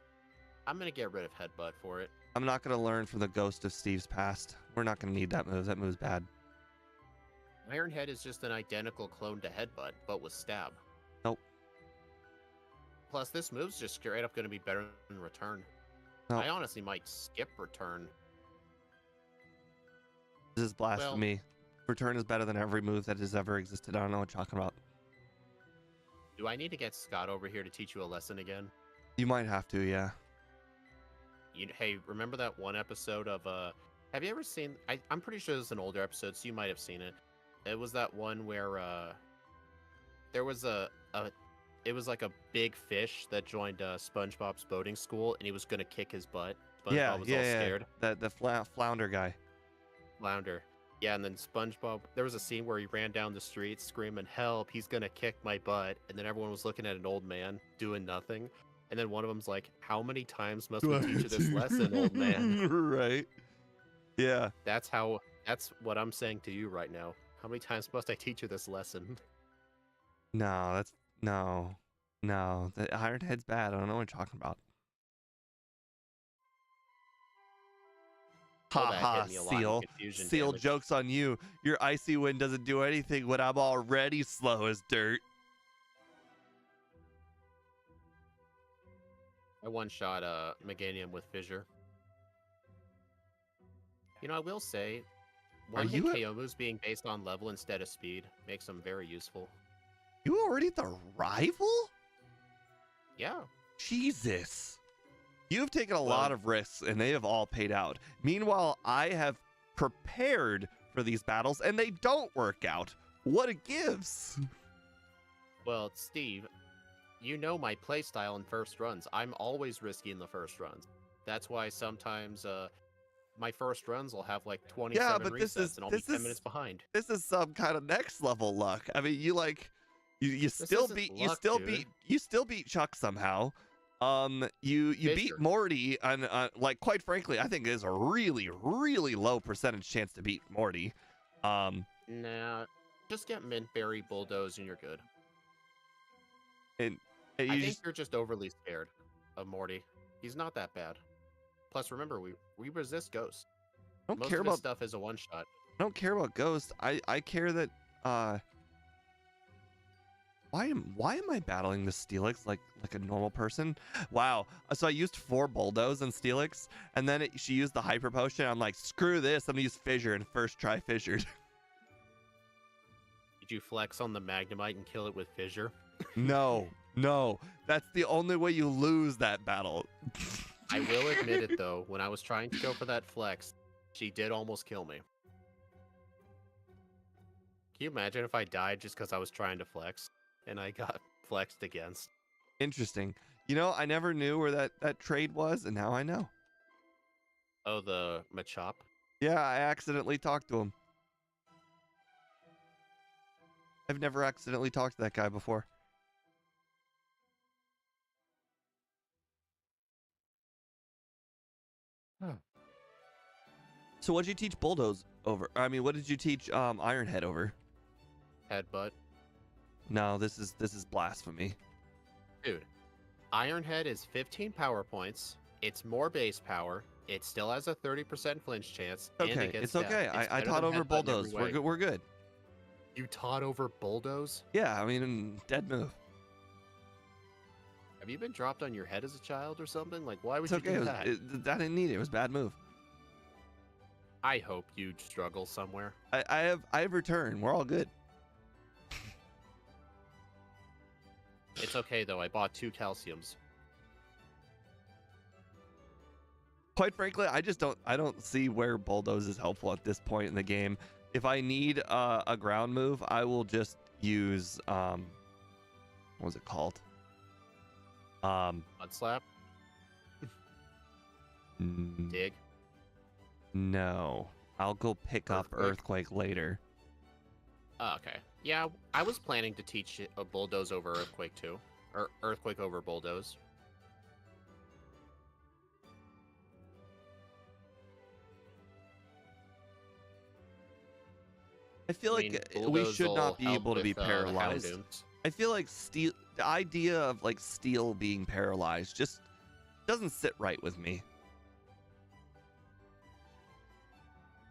I'm gonna get rid of Headbutt for it. I'm not gonna learn from the ghost of Steve's past. We're not gonna need that move. That move's bad. Ironhead is just an identical clone to Headbutt, but with Stab. Nope. Plus, this move's just straight up gonna be better than Return. Nope. I honestly might skip Return. This is blasphemy. Return is better than every move that has ever existed. I don't know what you're talking about. Do I need to get Scott over here to teach you a lesson again? You might have to, yeah. Hey, remember that one episode of have you ever seen? I'm pretty sure this is an older episode, so you might have seen it. It was that one where there was it was like a big fish that joined SpongeBob's boating school, and he was gonna kick his butt. SpongeBob was all scared. The flounder guy. Flounder. Yeah, and then SpongeBob, there was a scene where he ran down the street screaming, "Help, he's gonna kick my butt." And then everyone was looking at an old man doing nothing. And then one of them's like, "How many times must we teach you this lesson, old man?" Right. Yeah. That's what I'm saying to you right now. How many times must I teach you this lesson? No. No, the Iron Head's bad. I don't know what you're talking about. Well, Ha that ha, hit me a lot in Seal. confusion Seal, damage. joke's on you. Your Icy Wind doesn't do anything when I'm already slow as dirt. I one-shot Meganium with Fissure. You know, I will say, one-hit you KO moves being based on level instead of speed makes them very useful. You already the rival? Yeah. Jesus. You've taken a lot of risks, and they have all paid out. Meanwhile, I have prepared for these battles, and they don't work out. What it gives. Well, Steve, you know my playstyle in first runs. I'm always risky in the first runs. That's why sometimes my first runs will have like 27 resets, and I'll be 10 minutes behind. This is some kind of next level luck. I mean, you still beat Chuck somehow. You beat Morty, and like, quite frankly, I think there's a really low percentage chance to beat Morty. Nah, just get Mint Berry Bulldoze and you're good. And I think you're just overly scared of Morty. He's not that bad. Plus, remember, we resist Ghost. Most of his stuff is a one-shot. I don't care about Ghost. I care that why am I battling the Steelix like a normal person? Wow. So I used 4 Bulldoze and Steelix, and then she used the Hyper Potion. I'm like, screw this. I'm gonna use Fissure and first try Fissured. Did you flex on the Magnemite and kill it with Fissure? No. That's the only way you lose that battle. I will admit it though. When I was trying to go for that flex, she did almost kill me. Can you imagine if I died just because I was trying to flex? And I got flexed against. Interesting. You know, I never knew where that trade was, and now I know. Oh, the Machop? Yeah, I accidentally talked to him. I've never accidentally talked to that guy before. Huh. So what did you teach Bulldoze over? I mean, what did you teach Ironhead over? Headbutt. No, this is blasphemy. Dude, Ironhead is 15 power points. It's more base power. It still has a 30% flinch chance. Okay, and it gets it's okay. I taught over Bulldoze. We're good. You taught over Bulldoze? Yeah, I mean, dead move. Have you been dropped on your head as a child or something? Like, why would It's you do that? I didn't need it. It was a bad move. I hope you struggle somewhere. I have return. We're all good. It's okay though. I bought 2 calciums. Quite frankly, I don't see where Bulldoze is helpful at this point in the game. If I need a ground move, I will just use what was it called? Mud Slap? Dig? No. I'll go pick up Earthquake later. Oh, okay. Yeah, I was planning to teach a Bulldoze over Earthquake too. Or Earthquake over Bulldoze. I feel like we should not be able to be paralyzed. I feel like the idea of like Steel being paralyzed just doesn't sit right with me.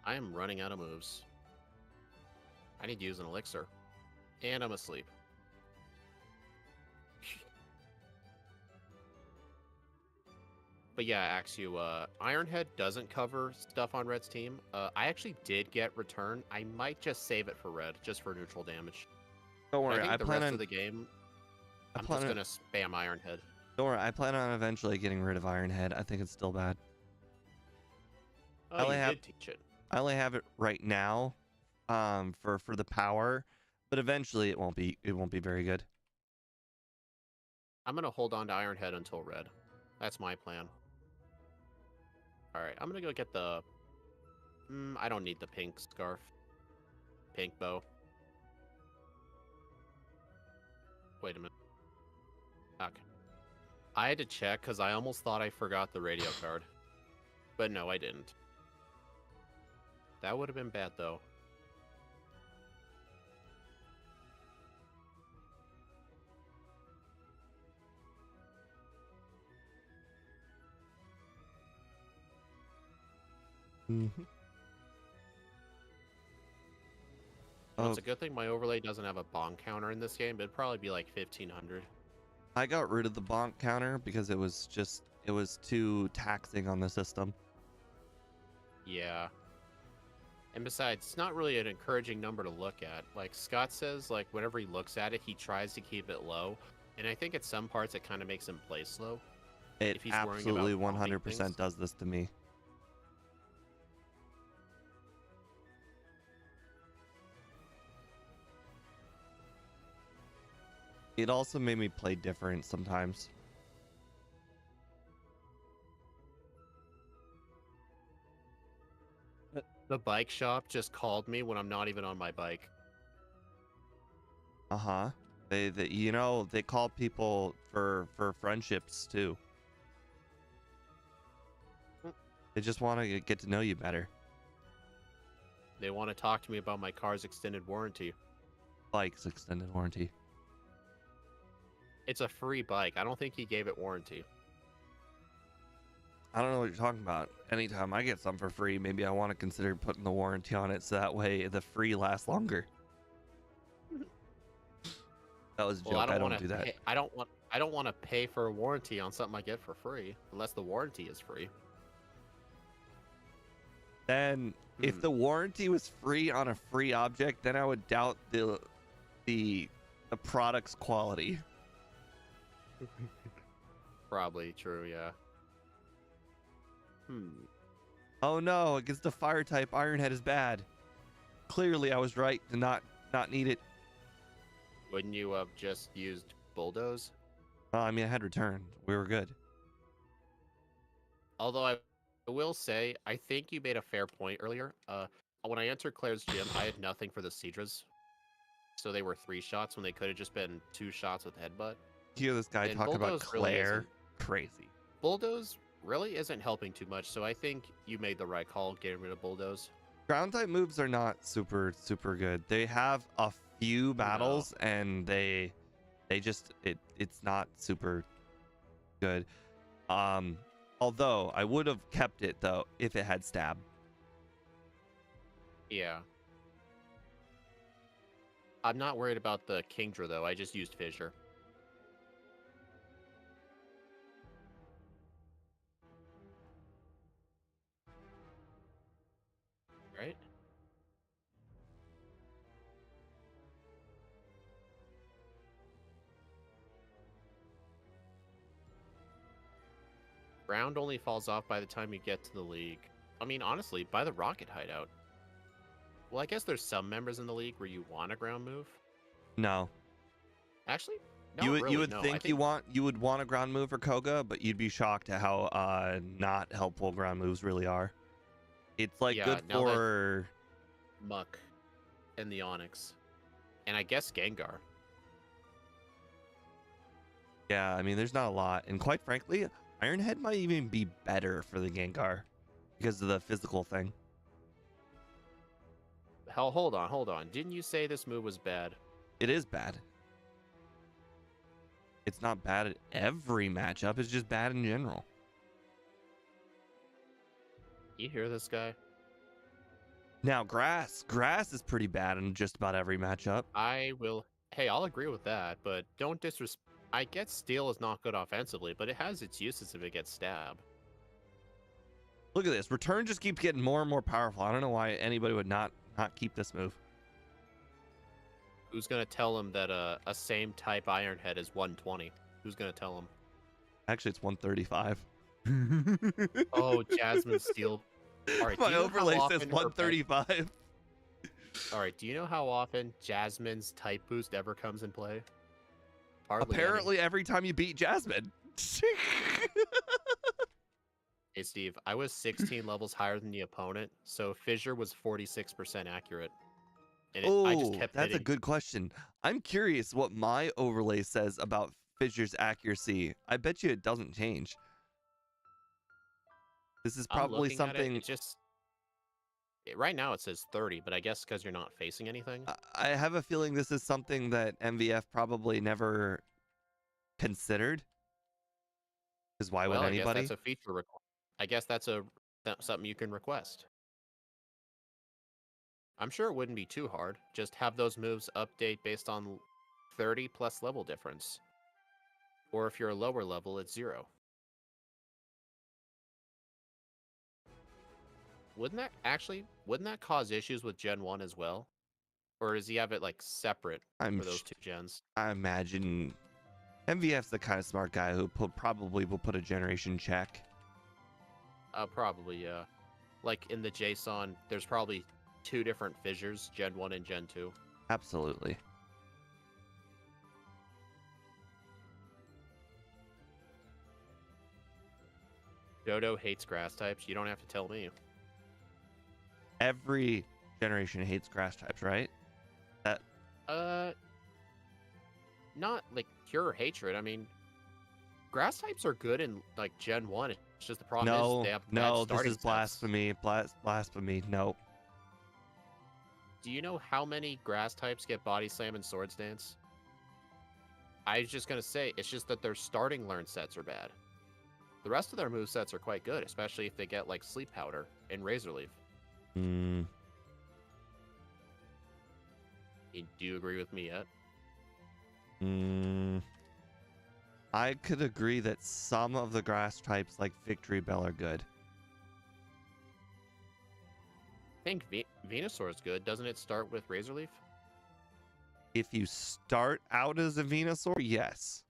I am running out of moves. I need to use an elixir. And I'm asleep. But yeah, Axew, Ironhead doesn't cover stuff on Red's team. I actually did get return. I might just save it for Red, just for neutral damage. Don't worry, I think the rest of the game, I'm just gonna spam Ironhead. Don't worry, I plan on eventually getting rid of Ironhead. I think it's still bad. Oh, you did teach it. I only have it right now, for the power, but eventually it won't be very good. I'm gonna hold on to Ironhead until Red. That's my plan. All right, I'm gonna go get the. I don't need the pink scarf. Pink bow. Wait a minute. Okay. I had to check because I almost thought I forgot the radio card. But no, I didn't. That would have been bad, though. Mhm. Well, Oh, it's a good thing my overlay doesn't have a bonk counter in this game, but it'd probably be like 1500. I got rid of the bonk counter because it was too taxing on the system. Yeah. And besides, it's not really an encouraging number to look at. Like Scott says, like whenever he looks at it, he tries to keep it low. And I think at some parts it kind of makes him play slow It if he's worrying about absolutely bombing 100% things. does this to me. It also made me play different sometimes. The bike shop just called me when I'm not even on my bike. Uh-huh. They call people for friendships too. Mm. They just want to get to know you better. They want to talk to me about my car's extended warranty. Bike's extended warranty. It's a free bike. I don't think he gave it warranty. I don't know what you're talking about. Anytime I get something for free, maybe I want to consider putting the warranty on it so that way the free lasts longer. That was a Well, joke. I don't do that. I don't want to pay for a warranty on something I get for free unless the warranty is free. Then if the warranty was free on a free object, then I would doubt the product's quality. Probably true, yeah. Oh no, against the fire type, Ironhead is bad. Clearly I was right to not need it. Wouldn't you have just used bulldoze? I mean, I had returned. We were good. Although I will say, I think you made a fair point earlier. When I entered Claire's gym, I had nothing for the Cedras. So they were 3 shots when they could have just been 2 shots with headbutt. Hear this guy And talk about Bulldoze really Claire. isn't. Crazy. Bulldoze really isn't helping too much, so I think you made the right call getting rid of Bulldoze. Ground type moves are not super good. They have a few battles and they just it's not super good. Although I would have kept it though if it had stab. Yeah. I'm not worried about the Kingdra though. I just used Fissure. Right? Ground only falls off by the time you get to the league. I mean, honestly, by the Rocket Hideout. Well, I guess there's some members in the league where you want a ground move. No. Actually, no, You really, would no. think you would want a ground move for Koga, but you'd be shocked at how not helpful ground moves really are. It's like good for Muck and the Onyx. And I guess Gengar. Yeah, I mean there's not a lot. And quite frankly, Ironhead might even be better for the Gengar because of the physical thing. Hell, hold on. Didn't you say this move was bad? It is bad. It's not bad at every matchup, it's just bad in general. You hear this guy? Now, Grass is pretty bad in just about every matchup. Hey, I'll agree with that, but don't disrespect. I get Steel is not good offensively, but it has its uses if it gets stabbed. Look at this. Return just keeps getting more and more powerful. I don't know why anybody would not keep this move. Who's going to tell him that a same type Ironhead is 120? Who's going to tell him? Actually, it's 135. Oh, Jasmine Steel. All right, my overlay says 135. All right, do you know how often Jasmine's type boost ever comes in play? Hardly Apparently, every time you beat Jasmine. Hey, Steve, I was 16 levels higher than the opponent, so Fissure was 46% accurate. And I just kept that's hitting. a good question. I'm curious what my overlay says about Fissure's accuracy. I bet you it doesn't change. This is probably something. Right now it says 30, but I guess because you're not facing anything. I have a feeling this is something that MVF probably never considered. Because why would anybody? I guess that's a feature I guess that's something you can request. I'm sure it wouldn't be too hard. Just have those moves update based on 30 plus level difference. Or if you're a lower level, it's 0. Wouldn't that cause issues with Gen 1 as well? Or does he have it like separate I'm for those sh- 2 gens? I imagine MVF's the kind of smart guy who probably will put a generation check. Probably, yeah. Like in the JSON, there's probably 2 different fissures, Gen 1 and Gen 2. Absolutely. Dodo hates grass types. You don't have to tell me. Every generation hates grass types, right? That Not like pure hatred. I mean, grass types are good in like Gen 1. It's just the problem is they have bad this starting is sets. blasphemy. Blasphemy. No. Do you know how many grass types get body slam and swords dance? I was just gonna say, it's just that their starting learn sets are bad. The rest of their move sets are quite good, especially if they get like sleep powder and razor leaf. Hmm. Do you agree with me yet? I could agree that some of the grass types, like Victory Bell, are good. I think Venusaur is good. Doesn't it start with razor leaf? If you start out as a Venusaur, yes.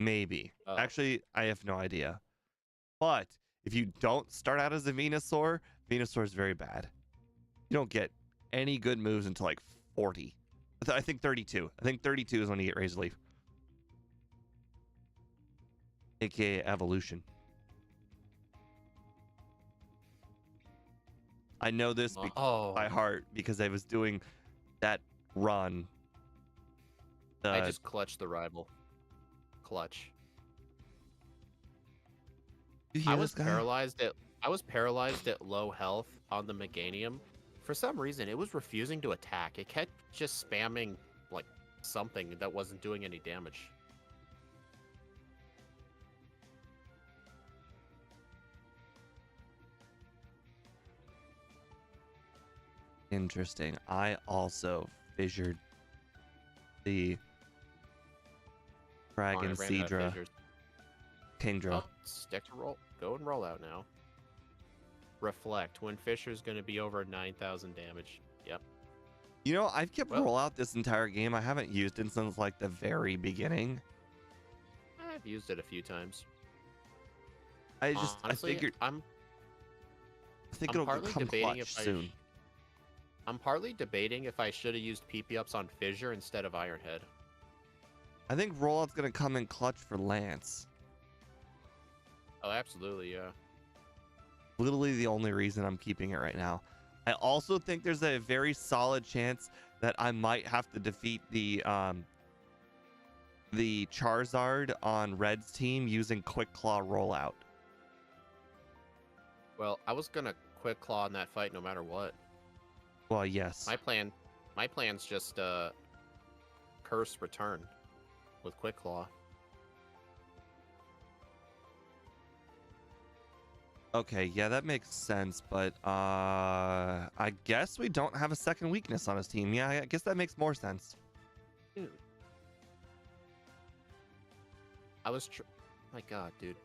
Maybe. Oh. Actually, I have no idea. But if you don't start out as a Venusaur, Venusaur is very bad. You don't get any good moves until like 40. I think 32. I think 32 is when you get Razor Leaf. AKA Evolution. I know this by heart because I was doing that run. I just clutched the rival. Clutch. I was paralyzed at low health on the Meganium. For some reason, it was refusing to attack. It kept just spamming like something that wasn't doing any damage. Interesting. I also fissured the Dragon Seadra. Kingdra. Oh, stick to roll. Go and roll out now. Reflect. When Fisher's going to be over 9,000 damage. Yep. You know, I've kept roll out this entire game. I haven't used it since like the very beginning. I've used it a few times. Honestly, I think it'll come clutch soon. I'm partly debating if I should have used PP ups on Fissure instead of Ironhead. I think rollout's gonna come in clutch for Lance. Oh, absolutely, yeah. Literally the only reason I'm keeping it right now. I also think there's a very solid chance that I might have to defeat the Charizard on Red's team using Quick Claw rollout. Well, I was gonna Quick Claw in that fight no matter what. Well, yes. My plan's just Curse Return with Quick Claw. Okay, yeah, that makes sense, but I guess we don't have a second weakness on his team. Yeah, I guess that makes more sense. My god, dude.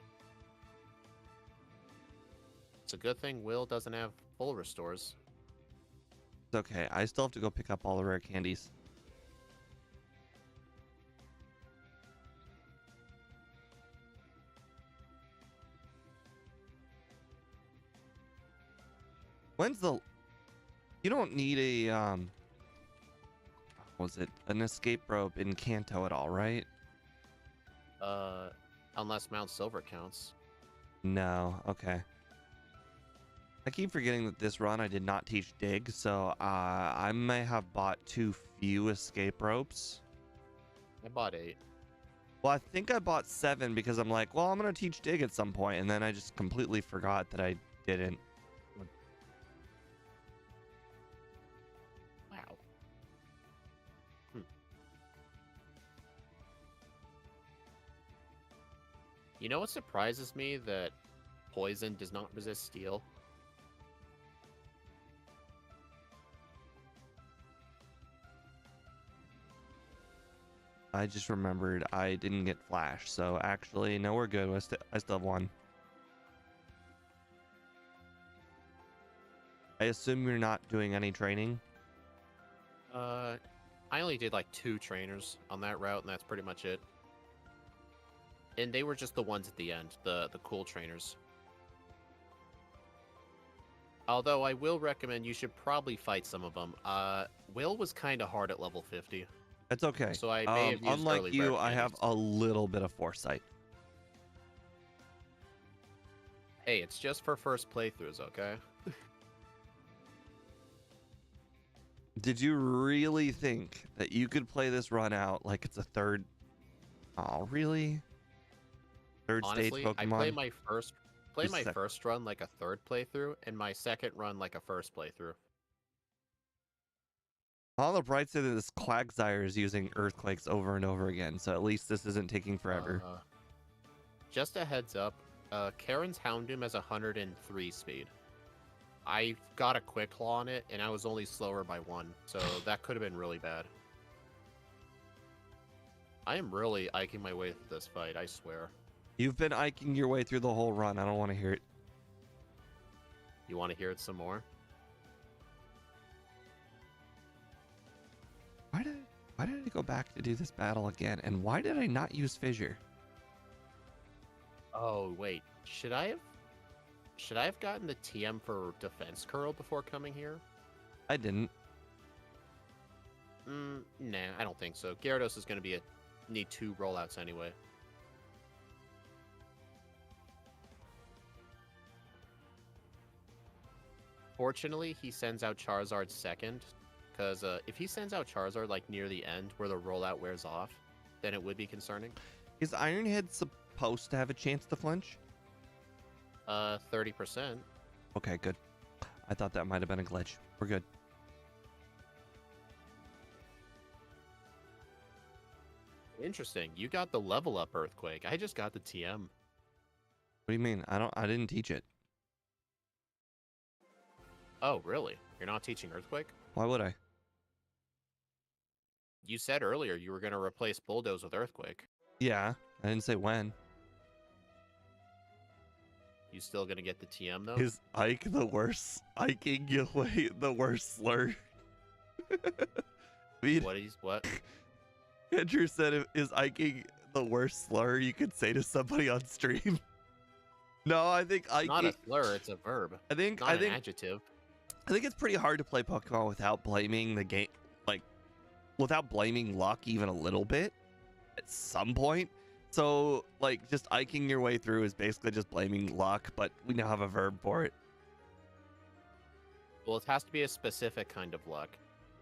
It's a good thing Will doesn't have full restores. It's okay. I still have to go pick up all the rare candies. You don't need a an escape rope in Kanto at all, right? Unless Mount Silver counts. No, okay. I keep forgetting that this run I did not teach dig, so I may have bought too few escape ropes. I bought 8. Well, I think I bought 7 because I'm like, well, I'm gonna teach dig at some point, and then I just completely forgot that I didn't. Wow. You know what surprises me? That poison does not resist steel. I just remembered I didn't get flash. So actually, no, we're good. I still have one. I assume you're not doing any training? I only did like 2 trainers on that route, and that's pretty much it. And they were just the ones at the end, the cool trainers. Although I will recommend you should probably fight some of them. Will was kind of hard at level 50. It's okay. So I may have used unlike early you, rare I have candies. a little bit of foresight. Hey, it's just for first playthroughs, okay? Did you really think that you could play this run out like it's a third? Oh, really? Third Honestly, stage Pokemon? I play my Just first run like a third playthrough, and my second run like a first playthrough. On the bright side, this Quagsire is using earthquakes over and over again, so at least this isn't taking forever. Just a heads up, Karen's Houndoom has 103 speed. I got a quick claw on it, and I was only slower by 1, so that could have been really bad. I am really iking my way through this fight, I swear. You've been iking your way through the whole run. I don't want to hear it. You want to hear it some more? Why did I go back to do this battle again? And why did I not use Fissure? Oh, wait. Should I have gotten the TM for Defense Curl before coming here? I didn't. Nah, I don't think so. Gyarados is going to need 2 rollouts anyway. Fortunately, he sends out Charizard second, because if he sends out Charizard like near the end where the rollout wears off, then it would be concerning. Is Ironhead supposed to have a chance to flinch? 30%. Okay, good. I thought that might have been a glitch. We're good. Interesting. You got the level up Earthquake. I just got the TM. What do you mean? I didn't teach it. Oh, really? You're not teaching Earthquake? Why would I? You said earlier you were going to replace Bulldoze with Earthquake. Yeah, I didn't say when. You still going to get the TM, though? Is Ike the worst? Iking away the worst slur? What? Andrew said, is Iking the worst slur you could say to somebody on stream? No, I think Iking... Not a slur, it's a verb. I think an adjective. I think it's pretty hard to play Pokemon without blaming the game, like, without blaming luck even a little bit at some point. So, like, just iking your way through is basically just blaming luck, but we now have a verb for it. Well, it has to be a specific kind of luck.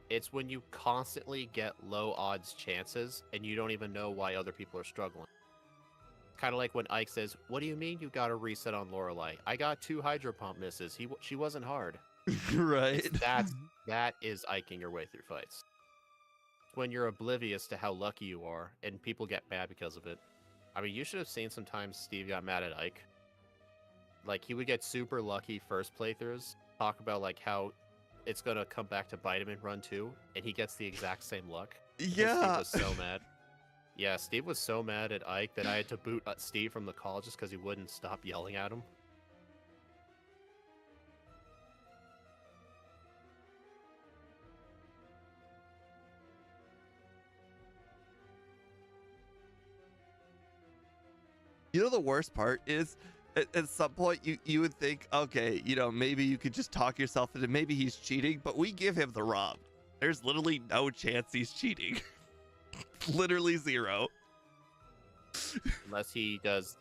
It's when you constantly get low odds chances and you don't even know why other people are struggling. Kind of like when Ike says, "What do you mean you got a reset on Lorelei? I got 2 Hydro Pump misses. She wasn't hard." Right. That is iking your way through fights. When you're oblivious to how lucky you are and people get mad because of it. I mean, you should have seen sometimes Steve got mad at Ike. Like, he would get super lucky first playthroughs, talk about like how it's gonna come back to bite him in run 2, and he gets the exact same luck. Yeah. And Steve was so mad. Yeah, Steve was so mad at Ike that I had to boot Steve from the call just because he wouldn't stop yelling at him. You know, the worst part is at some point you would think, okay, you know, maybe you could just talk yourself into maybe he's cheating, but we give him the ROM. There's literally no chance he's cheating. Literally 0. Unless he does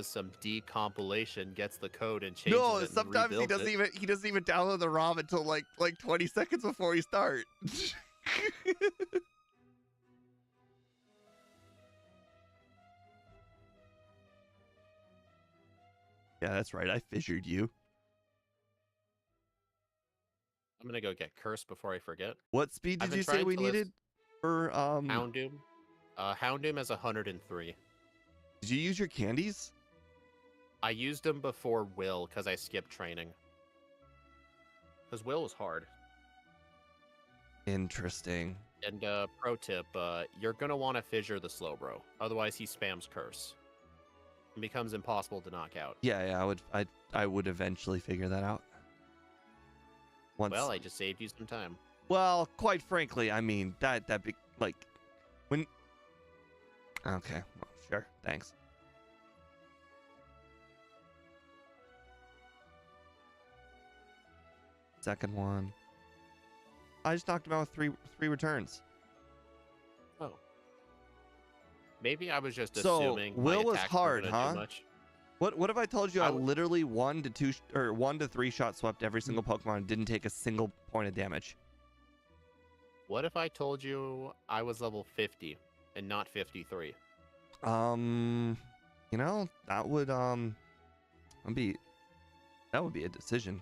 some decompilation, gets the code and changes No, it. sometimes he doesn't even download the ROM until like 20 seconds before we start. Yeah, that's right. I fissured you. I'm gonna go get cursed before I forget. What speed did you say we needed for Houndoom? Houndoom has 103. Did you use your candies? I used them before Will because I skipped training. Because Will was hard. Interesting. And pro tip, you're gonna want to fissure the Slowbro, otherwise he spams curse. It becomes impossible to knock out. Yeah, I would eventually figure that out. Well, I just saved you some time. Well, quite frankly, I mean that be like when. Okay, well, sure, thanks. Second one. I just knocked him out with three returns. Oh. Maybe I was just So, assuming Will my was attacks hard, were gonna huh? do much. What if I told you I literally 1 to 3 shot swept every single Pokemon and didn't take a single point of damage? What if I told you I was level 50 and not 53? You know, that would be a decision.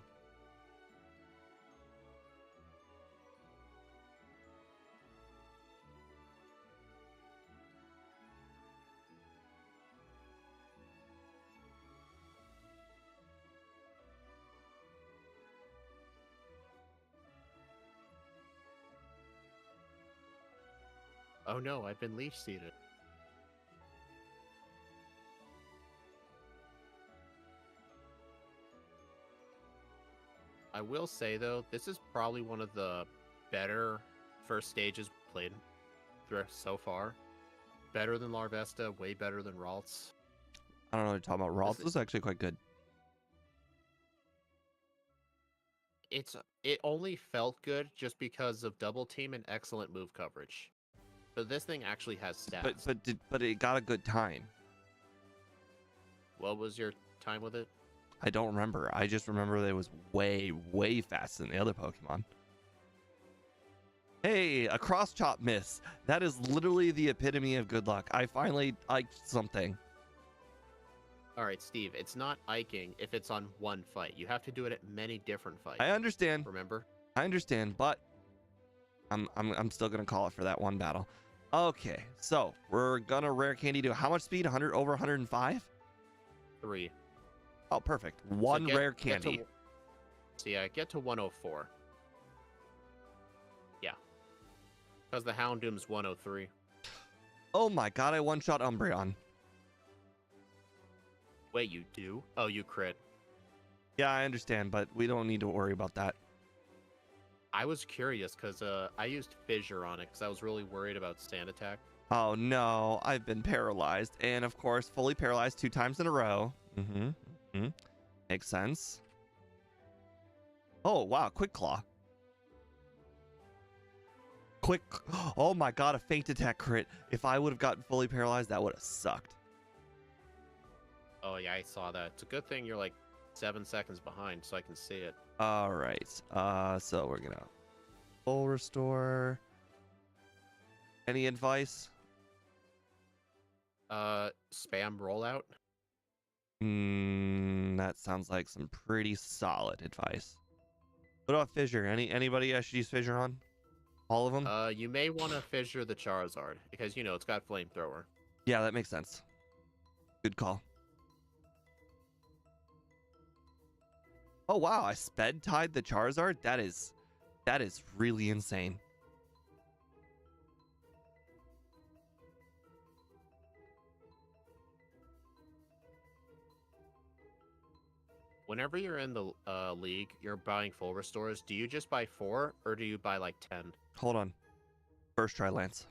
Oh no, I've been leech seeded. I will say though, this is probably one of the better first stages played through so far. Better than Larvesta, way better than Ralts. I don't know what you're talking about. Ralts is actually quite good. It only felt good just because of double team and excellent move coverage. But this thing actually has stats. But it got a good time. What was your time with it? I don't remember. I just remember that it was way faster than the other Pokemon. Hey, a cross chop miss. That is literally the epitome of good luck. I finally liked something. All right, Steve, it's not iking if it's on one fight. You have to do it at many different fights. I understand. Remember? I understand, but I'm still gonna call it for that one battle. Okay, so we're gonna rare candy to how much speed? 100 over 105? 3. Oh, perfect. One rare candy. Get to 104. Yeah. Because the Houndoom's 103. Oh my god, I one-shot Umbreon. Wait, you do? Oh, you crit. Yeah, I understand, but we don't need to worry about that. I was curious because I used Fissure on it because I was really worried about Stand Attack. Oh no, I've been paralyzed. And of course, fully paralyzed 2 times in a row. Makes sense. Oh, wow, Quick Claw. Oh my god, a Feint Attack crit. If I would have gotten fully paralyzed, that would have sucked. Oh yeah, I saw that. It's a good thing you're like 7 seconds behind so I can see it. All right. So we're gonna full restore. Any advice? Spam rollout. That sounds like some pretty solid advice. What about Fissure? Anybody I should use Fissure on? All of them? You may want to Fissure the Charizard because you know it's got Flamethrower. Yeah, that makes sense. Good call. Oh wow, I sped tied the Charizard? That is really insane. Whenever you're in the league, you're buying full restores. Do you just buy 4 or do you buy like 10? Hold on. First try, Lance.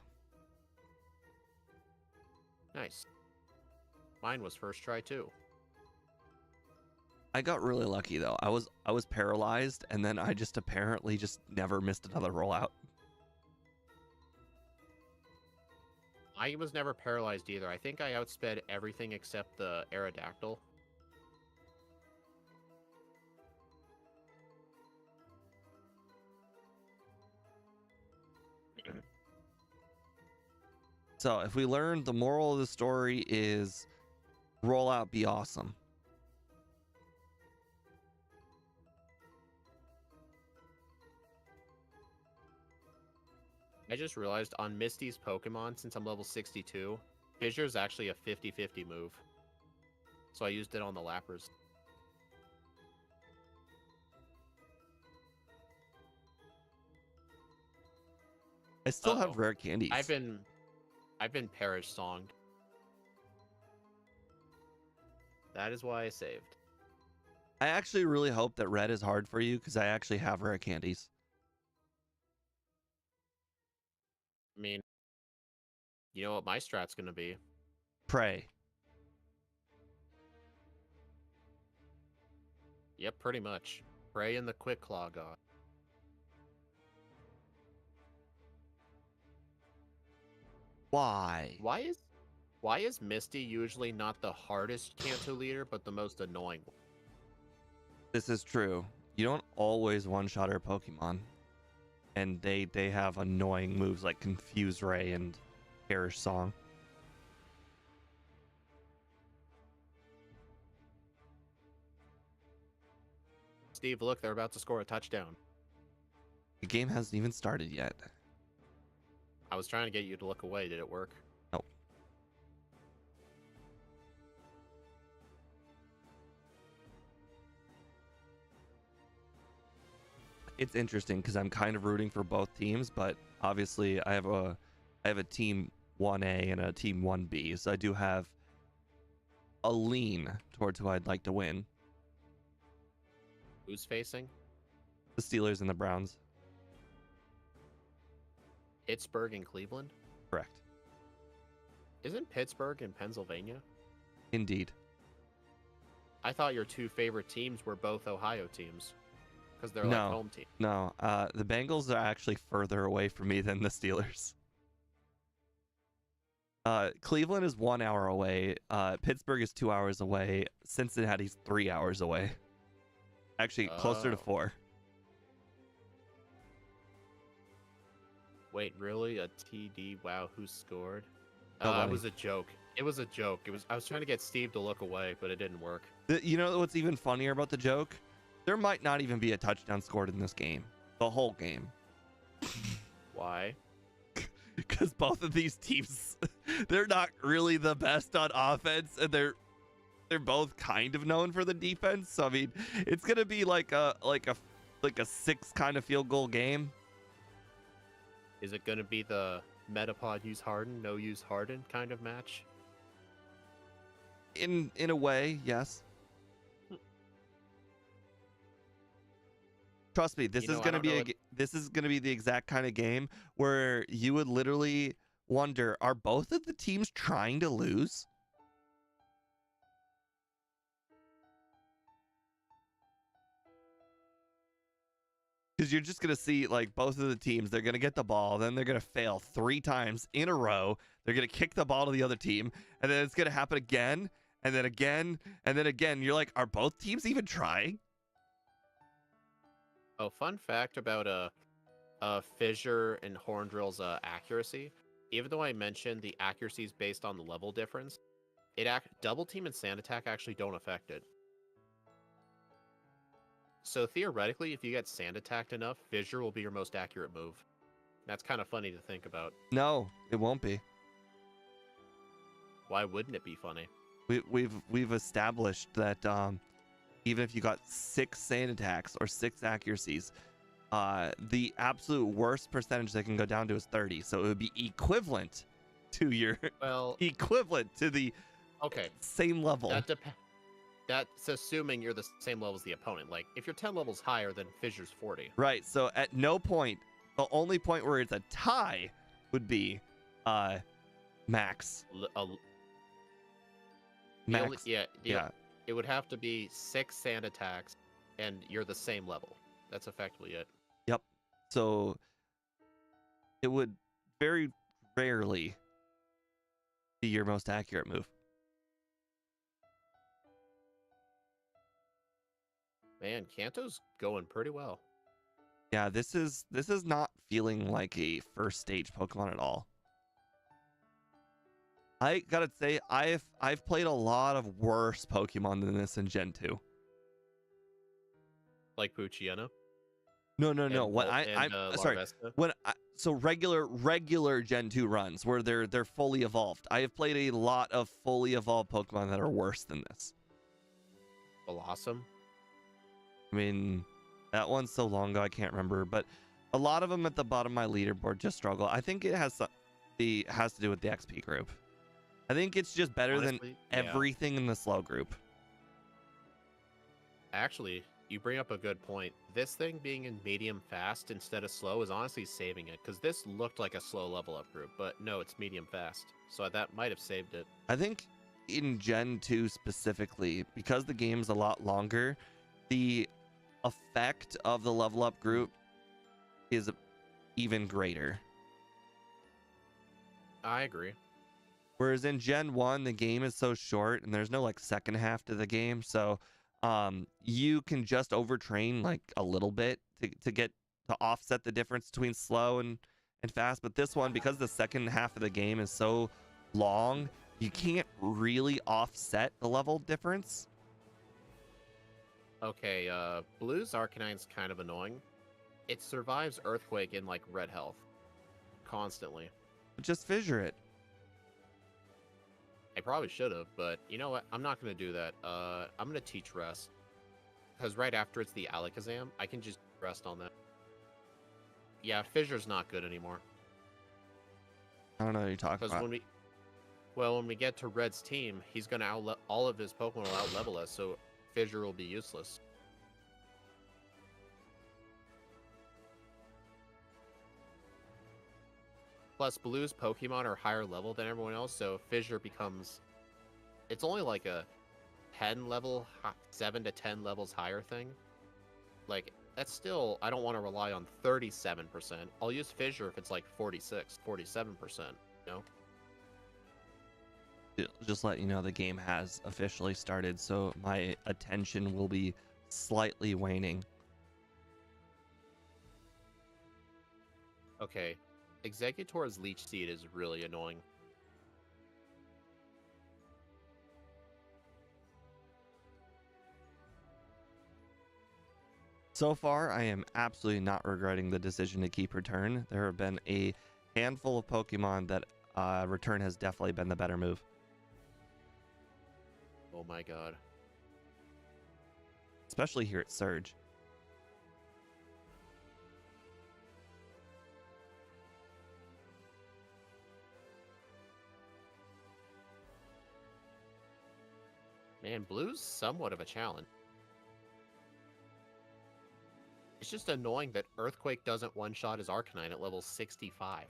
Nice. Mine was first try too. I got really lucky though. I was paralyzed and then I just apparently just never missed another rollout. I was never paralyzed either. I think I outsped everything except the Aerodactyl. So if we learn, the moral of the story is rollout be awesome. I just realized on Misty's Pokemon, since I'm level 62, Fissure is actually a 50-50 move. So I used it on the Lappers. I still have rare candies. I've been perish songed. That is why I saved. I actually really hope that red is hard for you because I actually have rare candies. I mean, you know what my strat's gonna be? Pray. Yep, pretty much. Pray in the quick claw god. Why? Why is Misty usually not the hardest Kanto leader, but the most annoying one? This is true. You don't always one-shot our Pokemon. And they have annoying moves like Confuse Ray and Perish Song. Steve, look, they're about to score a touchdown. The game hasn't even started yet. I was trying to get you to look away. Did it work? Nope. It's interesting because I'm kind of rooting for both teams, but obviously I have a team 1A and a team 1B, so I do have a lean towards who I'd like to win. Who's facing? The Steelers and the Browns. Pittsburgh and Cleveland? Correct. Isn't Pittsburgh in Pennsylvania? Indeed. I thought your two favorite teams were both Ohio teams. Because they're like home team. No, the Bengals are actually further away from me than the Steelers. Cleveland is 1 hour away. Pittsburgh is 2 hours away. Cincinnati's 3 hours away. Actually, closer to 4. Wait, really? A TD? Wow, who scored? Nobody. It was a joke. It was a joke. I was trying to get Steve to look away, but it didn't work. You know what's even funnier about the joke? There might not even be a touchdown scored in this game. The whole game. Why? Because both of these teams, they're not really the best on offense, and they're both kind of known for the defense. So I mean, it's gonna be like a 6 kind of field goal game. Is it gonna be the Metapod use Harden, no use Harden kind of match? In a way, yes. Trust me, this is gonna be the exact kind of game where you would literally wonder, are both of the teams trying to lose? Because you're just gonna see like both of the teams, they're gonna get the ball, then they're gonna fail 3 times in a row. They're gonna kick the ball to the other team, and then it's gonna happen again, and then again, and then again. You're like, are both teams even trying? Oh, fun fact about Fissure and Horndrill's accuracy. Even though I mentioned the accuracy is based on the level difference, Double Team and Sand Attack actually don't affect it. So theoretically, if you get Sand Attacked enough, Fissure will be your most accurate move. That's kind of funny to think about. No, it won't be. Why wouldn't it be funny? We've established that even if you got 6 Sand Attacks or 6 accuracies, the absolute worst percentage that can go down to is 30. So it would be equivalent to your equivalent to the same level. That's assuming you're the same level as the opponent. Like, if you're 10 levels higher, then Fissure's 40. Right, so at no point, the only point where it's a tie would be max. Max. It would have to be 6 Sand Attacks, and you're the same level. That's effectively it. Yep. So it would very rarely be your most accurate move. Man, Kanto's going pretty well. Yeah, this is not feeling like a first stage Pokemon at all. I gotta say, I've played a lot of worse Pokemon than this in Gen 2. Like Poochyena? No. So regular Gen 2 runs where they're fully evolved. I have played a lot of fully evolved Pokemon that are worse than this. Blossom? I mean, that one's so long ago I can't remember, but A lot of them at the bottom of my leaderboard just struggle. I think it has to do with the XP group. I think it's just better Honestly, than everything in the slow group. Actually, you bring up a good point. This thing being in medium fast instead of slow is honestly saving it, because this looked like a slow level up group, but no, it's medium fast. So that might have saved it. I think in Gen 2 specifically, because the game's a lot longer, the effect of the level up group is even greater. I agree. Whereas in Gen 1, the game is so short and there's no like second half to the game. So you can just overtrain like a little bit to get to offset the difference between slow and fast. But this one, because the second half of the game is so long, you can't really offset the level difference. Okay, Blue's Arcanine's kind of annoying. It survives Earthquake in like red health constantly. Just fissure it. I probably should have, but you know what? I'm not going to do that. I'm going to teach Rest. Because right after it's the Alakazam, I can just rest on that. Yeah, Fissure's not good anymore. I don't know what you're talking about. When we get to Red's team, he's going to all of his Pokemon will out-level us, so Fissure will be useless. Plus, Blue's Pokemon are higher level than everyone else, so Fissure becomes... It's only like a 7 to 10 levels higher thing. Like, that's still... I don't want to rely on 37%. I'll use Fissure if it's like 46, 47%, you know? Just let you know the game has officially started, so my attention will be slightly waning. Okay. Executor's Leech Seed is really annoying. So far, I am absolutely not regretting the decision to keep Return. There have been a handful of Pokemon that Return has definitely been the better move. Oh my god. Especially here at Surge. Man, Blue's somewhat of a challenge. It's just annoying that Earthquake doesn't one-shot his Arcanine at level 65.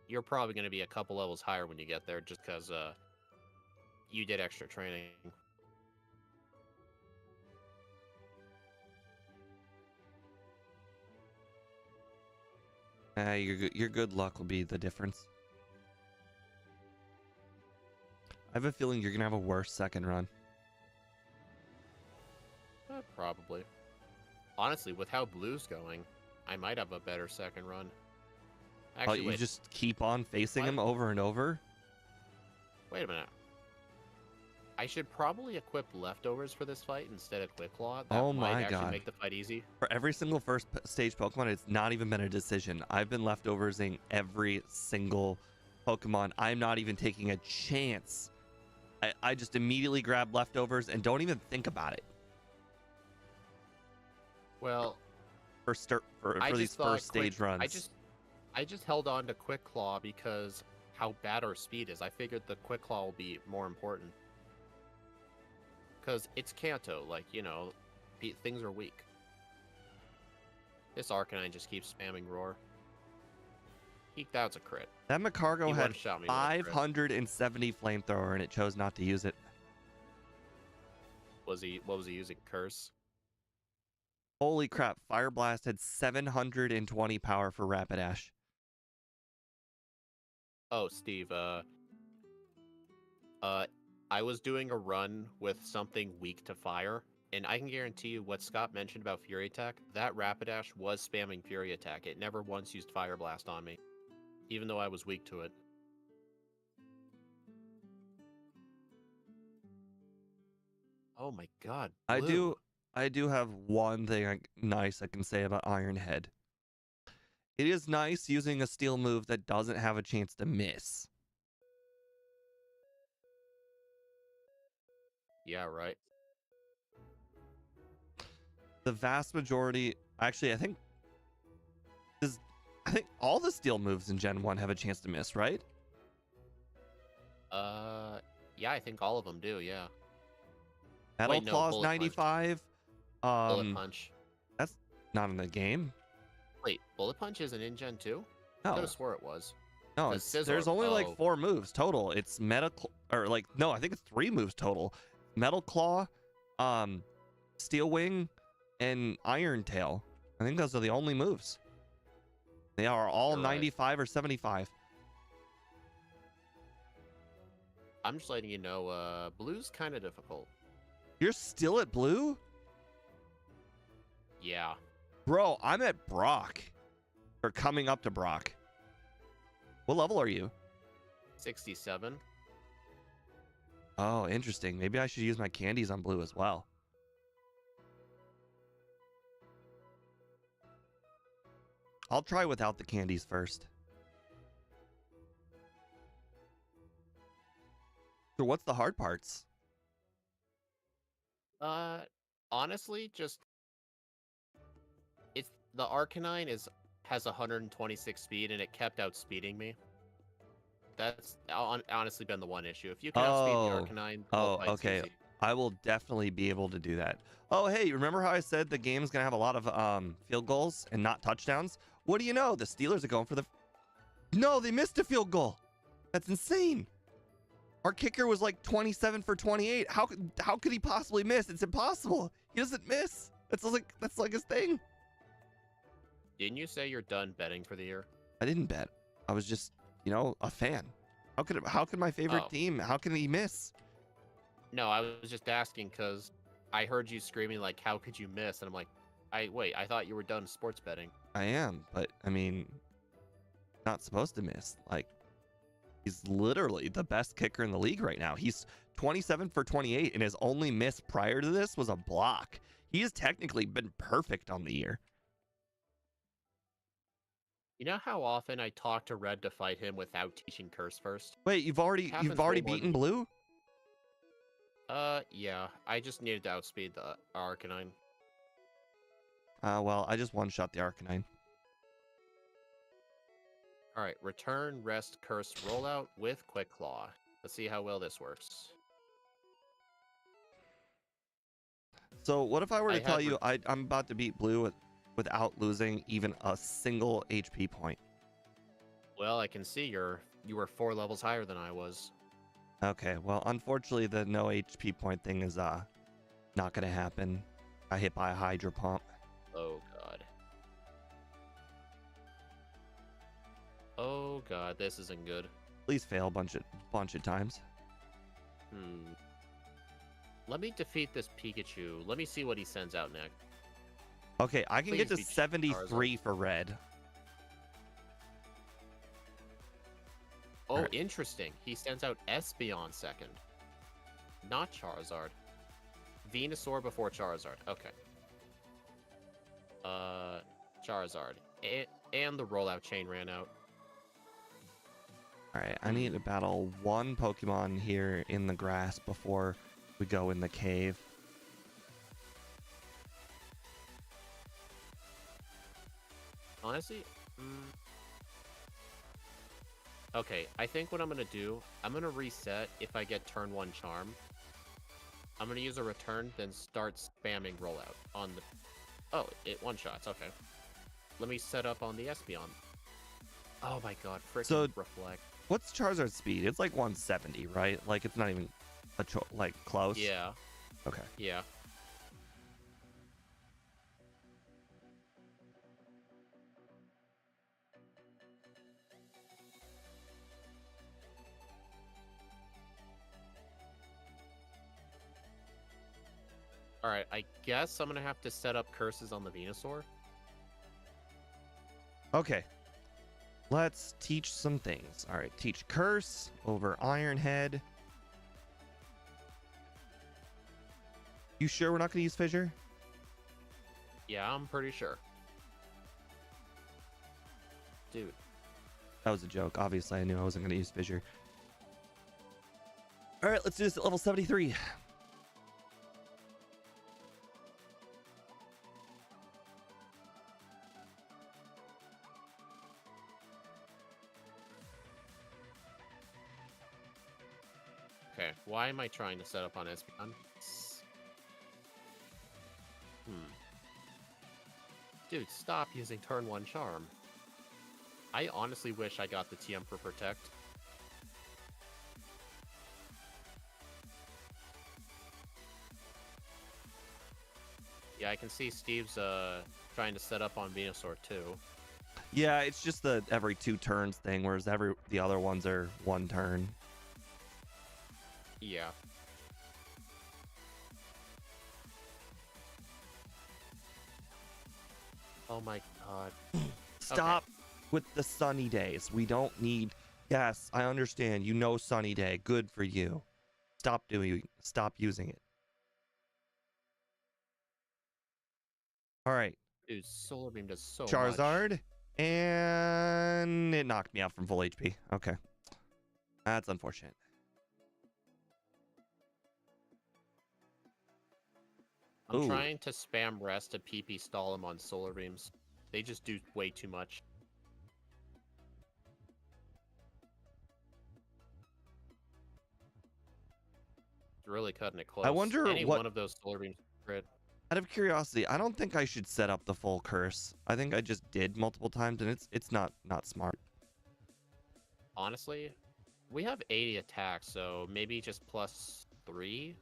You're probably going to be a couple levels higher when you get there, just because you did extra training. Your good luck will be the difference. I have a feeling you're going to have a worse second run. Probably. Honestly, with how Blue's going, I might have a better second run. Actually, you just keep on facing him over and over? Wait a minute. I should probably equip Leftovers for this fight instead of Quick Claw. That might actually make the fight easy. For every single first stage Pokemon, it's not even been a decision. I've been Leftoversing every single Pokemon. I'm not even taking a chance. I just immediately grab Leftovers and don't even think about it. Well, for these first stage runs. I just held on to Quick Claw because how bad our speed is. I figured the Quick Claw will be more important. Because it's Kanto, like, you know, things are weak. This Arcanine just keeps spamming Roar. That was a crit. That Macargo had 570 Flamethrower and it chose not to use it. What was he using? Curse? Holy crap, Fire Blast had 720 power for Rapidash. Oh, Steve, I was doing a run with something weak to fire, and I can guarantee you what Scott mentioned about Fury Attack, that Rapidash was spamming Fury Attack. It never once used Fire Blast on me, even though I was weak to it. Oh my god, Blue. I do have one thing nice I can say about Iron Head. It is nice using a steel move that doesn't have a chance to miss. Yeah, right. the vast majority. Actually, I think all the steel moves in Gen 1 have a chance to miss, right? Yeah, I think all of them do. Yeah. Metal Wait, no, Claw's bullet punch. 95. Bullet punch. That's not in the game. Wait, bullet punch isn't in Gen 2? I No, could have swore it was. no, The there's Scizor- only like oh. 4 moves total. It's or like no, I think it's 3 moves total. Metal Claw, Steel Wing, and Iron Tail. I think those are the only moves. They are all You're right. 95 or 75. I'm just letting you know, blue's kind of difficult. You're still at blue? Yeah. Bro, I'm at Brock. Or coming up to Brock. What level are you? 67. Oh, interesting. Maybe I should use my candies on blue as well. I'll try without the candies first. So what's the hard parts? Honestly, just it's the Arcanine has 126 speed and it kept outspeeding me. That's honestly been the one issue. If you can outspeed the Arcanine, okay. easy. I will definitely be able to do that. Oh, hey, remember how I said the game's gonna have a lot of field goals and not touchdowns? What do you know? The Steelers are going for the. No, they missed a field goal. That's insane. Our kicker was like 27 for 28. How could he possibly miss? It's impossible. He doesn't miss. That's like his thing. Didn't you say you're done betting for the year? I didn't bet. I was just, a fan. How could my favorite team? How can he miss? No, I was just asking because I heard you screaming like, "How could you miss?" And I'm like, I thought you were done sports betting. I am, but I mean, not supposed to miss. Like, he's literally the best kicker in the league right now. He's 27 for 28, and his only miss prior to this was a block. He has technically been perfect on the year. You know how often I talk to Red to fight him without teaching Curse first? Wait, you've already beaten Blue? Yeah. I just needed to outspeed the Arcanine. Well, I just one-shot the Arcanine. Alright, return, rest, curse, rollout with Quick Claw. Let's see how well this works. So what if I were to tell you I'm about to beat Blue without losing even a single HP point? Well, I can see you were 4 levels higher than I was. Okay, well, unfortunately, the no HP point thing is not gonna happen. I hit by a Hydro Pump. Oh god. Oh god, this isn't good. Please fail a bunch of times. Let me defeat this Pikachu. Let me see what he sends out next. Okay, I can Please get to be 73 for red. Oh, Alright. interesting. He sends out Espeon second. Not Charizard. Venusaur before Charizard. Okay. Charizard. And the rollout chain ran out. Alright, I need to battle one Pokemon here in the grass before we go in the cave. Honestly, okay, I think what I'm going to do, I'm going to reset if I get turn 1 Charm. I'm going to use a return, then start spamming rollout on the... Oh, it one-shots, okay. Let me set up on the Espeon. Oh my god, freaking Reflect. What's Charizard's speed? It's like 170, right? Like, it's not even, close? Yeah. Okay. Yeah. Alright, I guess I'm gonna have to set up curses on the Venusaur. Okay. Let's teach some things. All right, teach Curse over Iron Head. You sure we're not going to use Fissure? Yeah, I'm pretty sure. Dude. That was a joke. Obviously, I knew I wasn't going to use Fissure. All right, let's do this at level 73. Okay, why am I trying to set up on Espeon? Dude, stop using turn 1 charm. I honestly wish I got the TM for Protect. Yeah, I can see Steve's trying to set up on Venusaur too. Yeah, it's just the every 2 turns thing, whereas the other ones are 1 turn. Yeah. Oh my god. Stop with the sunny days. We don't need. Yes, I understand. You know, sunny day. Good for you. Stop using it. All right. Dude, Solar Beam does so much. Charizard. And it knocked me out from full HP. Okay. That's unfortunate. I'm trying to spam rest to PP stall him on Solar Beams. They just do way too much. It's really cutting it close. I wonder Any what... one of those Solar Beams crit. Out of curiosity, I don't think I should set up the full curse. I think I just did multiple times, and it's not smart. Honestly, we have 80 attacks, so maybe just +3.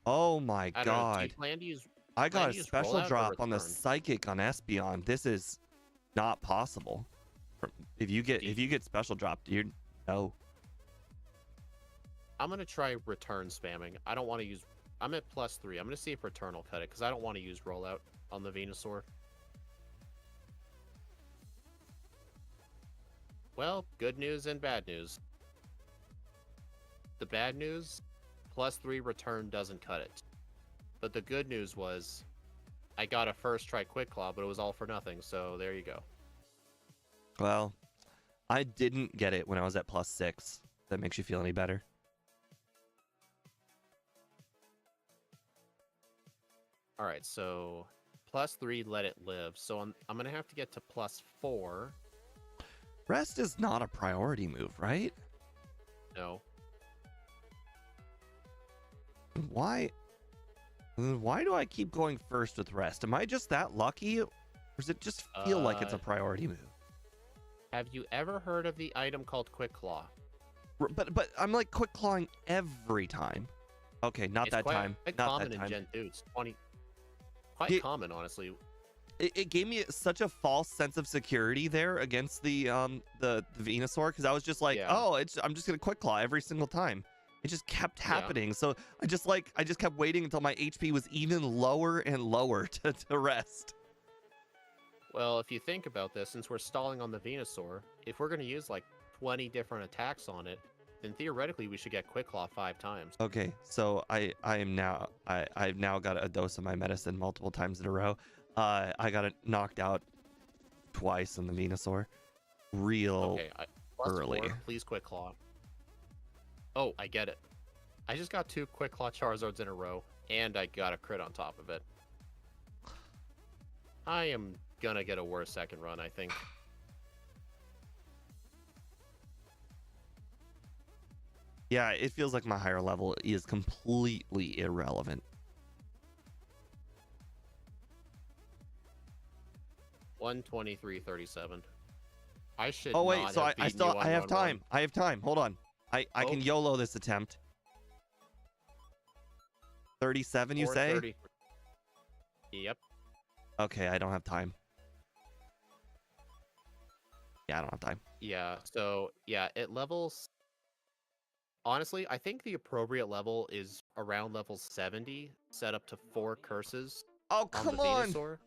Oh my god! Know, do you plan to use? I got a special drop on the psychic on Espeon. This is not possible. If you get special dropped, you no. I'm gonna try return spamming. I don't want to use. I'm at +3. I'm gonna see if return will cut it because I don't want to use rollout on the Venusaur. Well, good news and bad news. The bad news, +3 return doesn't cut it. But the good news was, I got a first try Quick Claw, but it was all for nothing, so there you go. Well, I didn't get it when I was at +6. If that makes you feel any better. Alright, so +3 let it live. So I'm going to have to get to +4. Rest is not a priority move, right? No. Why do I keep going first with rest? Am I just that lucky? Or does it just feel like it's a priority move? Have you ever heard of the item called Quick Claw? But I'm like quick clawing every time. Okay, not it's that quite, time. Quite not common that time. in Gen 2. It's quite common, honestly. It gave me such a false sense of security there against the Venusaur, because I was just like, oh, I'm just gonna quick claw every single time. It just kept happening. Yeah. So I just kept waiting until my HP was even lower and lower to rest. Well, if you think about this, since we're stalling on the Venusaur, if we're gonna use like 20 different attacks on it, then theoretically we should get Quick Claw 5 times. Okay, so I've now got a dose of my medicine multiple times in a row. I got it knocked out twice on the Venusaur. Early. +4, please Quick Claw. Oh, I get it. I just got 2 Quick Claw Charizards in a row, and I got a crit on top of it. I am gonna get a worse second run, I think. Yeah, it feels like my higher level is completely irrelevant. 123.37. I should. Oh wait, so I have time. I have time. Hold on. I can YOLO this attempt. 37, you say? 30. Yep. Okay, I don't have time. Yeah, I don't have time. Yeah, so yeah, it levels. Honestly, I think the appropriate level is around level 70, set up to 4 curses. Oh, come on!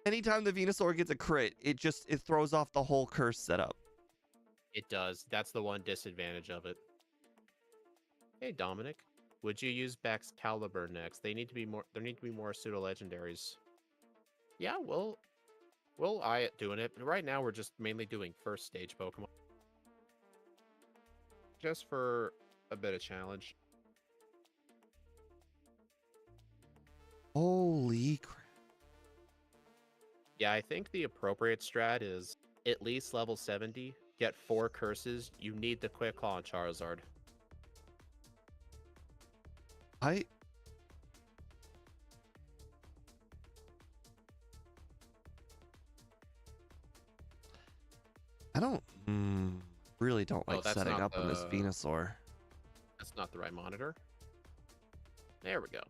Anytime the Venusaur gets a crit, it throws off the whole curse setup. It does. That's the one disadvantage of it. Hey, Dominic, would you use Excalibur next? There need to be more pseudo legendaries. Yeah, we'll eye it doing it. Right now, we're just mainly doing first stage Pokemon, just for a bit of challenge. Holy crap! Yeah, I think the appropriate strat is at least level 70. Get 4 curses. You need the Quick Claw on Charizard. I don't really don't Oh, like that's setting not up on this the Venusaur. that's not the right monitor. There we go.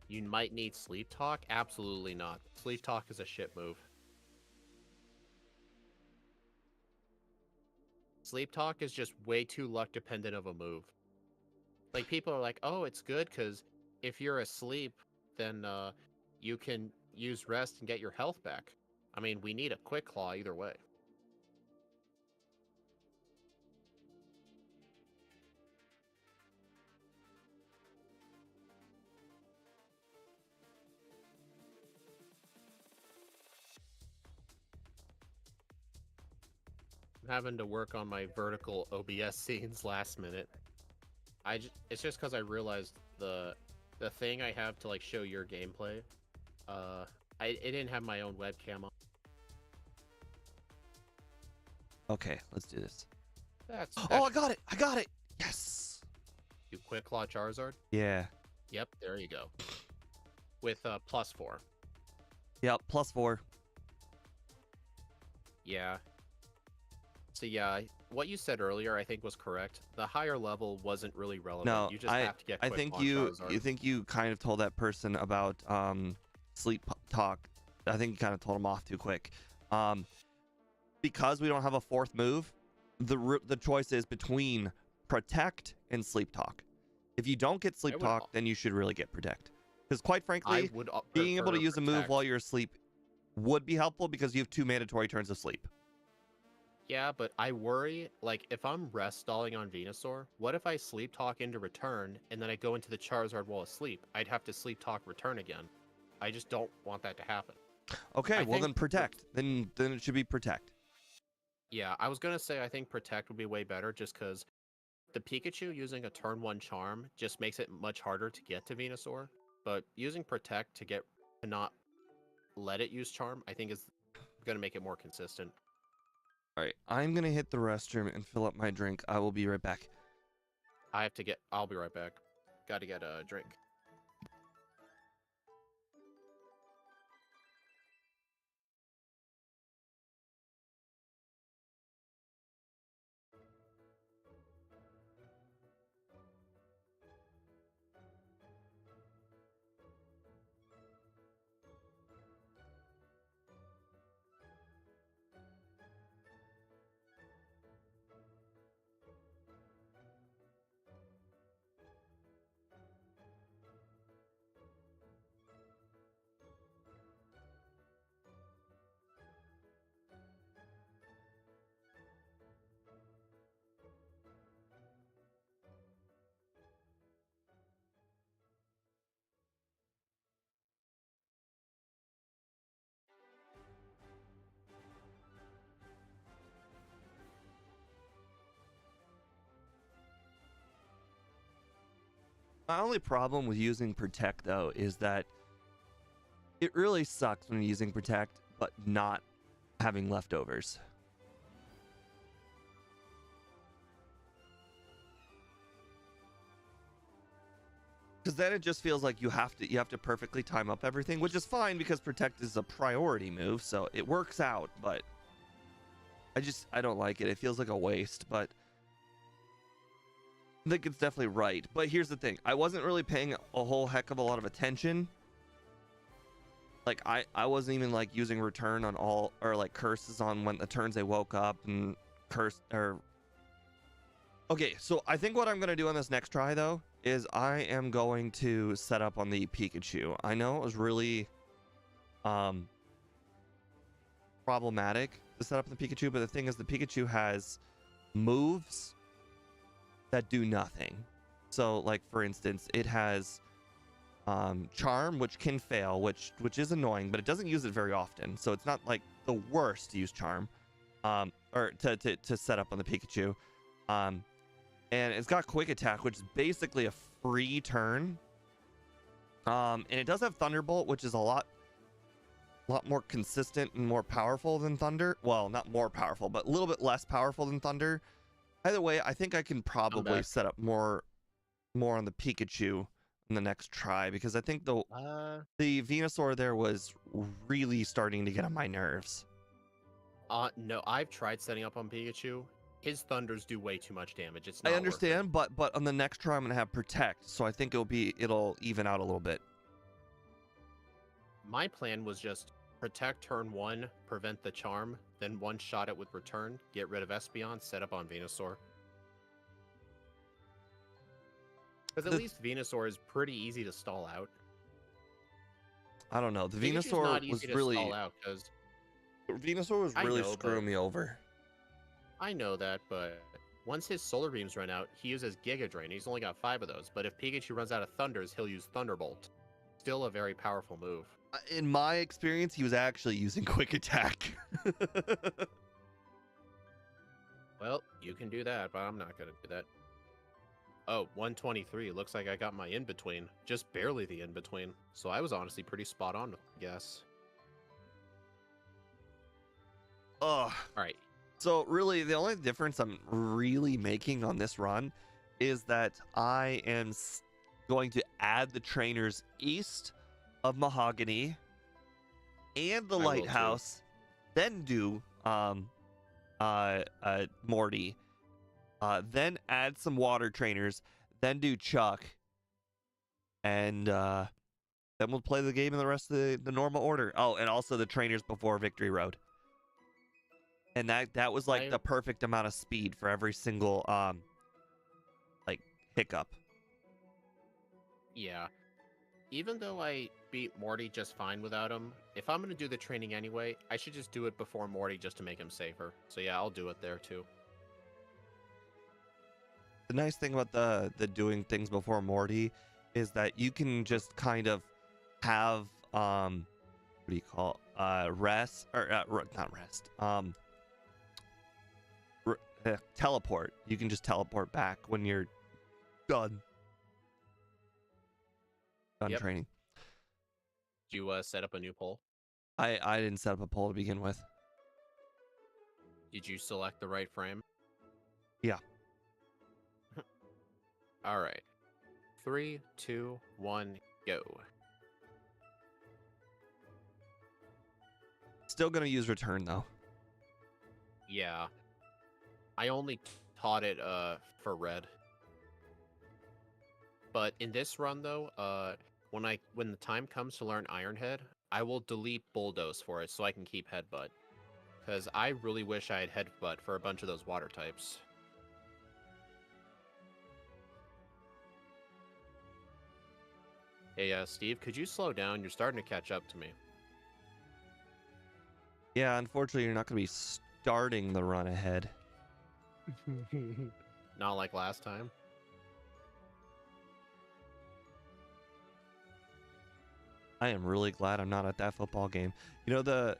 You might need sleep talk. Absolutely not. Sleep talk is a shit move. Sleep talk is just way too luck dependent of a move. Like people are like, "Oh, it's good because if you're asleep, then you can use rest and get your health back." I mean, we need a quick claw either way. I'm having to work on my vertical OBS scenes last minute. It's just because I realized the thing I have to like show your gameplay. It didn't have my own webcam on. Okay, let's do this. That's Oh, I got it. I got it. Yes. you quick claw Charizard. Yeah. Yep, there you go. With +4. Yep. +4. Yeah. So yeah, what you said earlier, I think was correct. The higher level wasn't really relevant. No, You just have to get I quick think claw you Charizard. think you kind of told that person about sleep talk. I think you kind of told him off too quick. Because we don't have a fourth move, the choice is between protect and sleep talk. If you don't get sleep talk, then you should really get protect. Because quite I frankly, would being able to prefer use a move protect. while you're asleep would be helpful because you have 2 mandatory turns of sleep. Yeah, but I worry, like, if I'm rest stalling on Venusaur, what if I sleep talk into return, and then I go into the Charizard while asleep? I'd have to sleep talk return again. I just don't want that to happen. Okay, I well then think protect. Then it should be protect. Yeah, I was gonna say I think Protect would be way better just because the Pikachu using a turn 1 Charm just makes it much harder to get to Venusaur. But using Protect to not let it use Charm, I think is gonna make it more consistent. All right, I'm gonna hit the restroom and fill up my drink. I will be right back. I'll be right back. Gotta get a drink. My only problem with using protect though is that it really sucks when you're using protect but not having leftovers. Because then it just feels like you have to perfectly time up everything, which is fine because protect is a priority move, so it works out, but I don't like it. It feels like a waste, but I think it's definitely right. But here's the thing. I wasn't really paying a whole heck of a lot of attention. Like I wasn't even like using return on all or like curses on when the turns they woke up and curse or okay, so I think what I'm gonna do on this next try though is I am going to set up on the Pikachu. I know it was really problematic to set up the Pikachu, but the thing is the Pikachu has moves that do nothing. So like for instance, it has charm, which can fail, which is annoying, but it doesn't use it very often, so it's not like the worst to use charm or to set up on the Pikachu. And it's got quick attack, which is basically a free turn, and it does have Thunderbolt, which is a lot a lot more consistent and more powerful than Thunder. Well, not more powerful, but a little bit less powerful than Thunder. Either way, I think I can probably set up more on the Pikachu in the next try, because I think the Venusaur there was really starting to get on my nerves. No, I've tried setting up on Pikachu. His Thunders do way too much damage. It's not I understand, but on the next try I'm gonna have Protect, so I think it'll even out a little bit. My plan was just Protect turn 1, prevent the Charm, then one-shot it with Return, get rid of Espeon, set up on Venusaur. Because at least Venusaur is pretty easy to stall out. I don't know. The Pikachu's Venusaur not easy was to really stall out because Venusaur was really screwing me over. I know that, but once his Solar Beams run out, he uses Giga Drain. He's only got 5 of those. But if Pikachu runs out of Thunders, he'll use Thunderbolt. Still a very powerful move. In my experience, he was actually using Quick Attack. Well, you can do that, but I'm not going to do that. Oh, 123. Looks like I got my in-between. Just barely the in-between. So I was honestly pretty spot on, I guess. Ugh. Alright. So really, the only difference I'm really making on this run is that I am going to add the trainers east of Mahogany and the Lighthouse, then do Morty, then add some water trainers, then do Chuck, and then we'll play the game in the rest of the normal order. Oh, and also the trainers before Victory Road. And that was like the perfect amount of speed for every single like hiccup. Yeah. Even though I beat Morty just fine without him, if I'm going to do the training anyway, I should just do it before Morty just to make him safer. So yeah, I'll do it there too. The nice thing about the doing things before Morty is that you can just kind of have what do you call rest, or not rest, teleport. You can just teleport back when you're done training. Did you set up a new poll? I didn't set up a poll to begin with. Did you select the right frame? Yeah. All right. 3, 2, 1, go. Still gonna use Return though. Yeah. I only taught it for red. But in this run though, when the time comes to learn Iron Head, I will delete Bulldoze for it so I can keep Headbutt. Because I really wish I had Headbutt for a bunch of those water types. Hey, Steve, could you slow down? You're starting to catch up to me. Yeah, unfortunately, you're not going to be starting the run ahead. Not like last time. I am really glad I'm not at that football game. You know the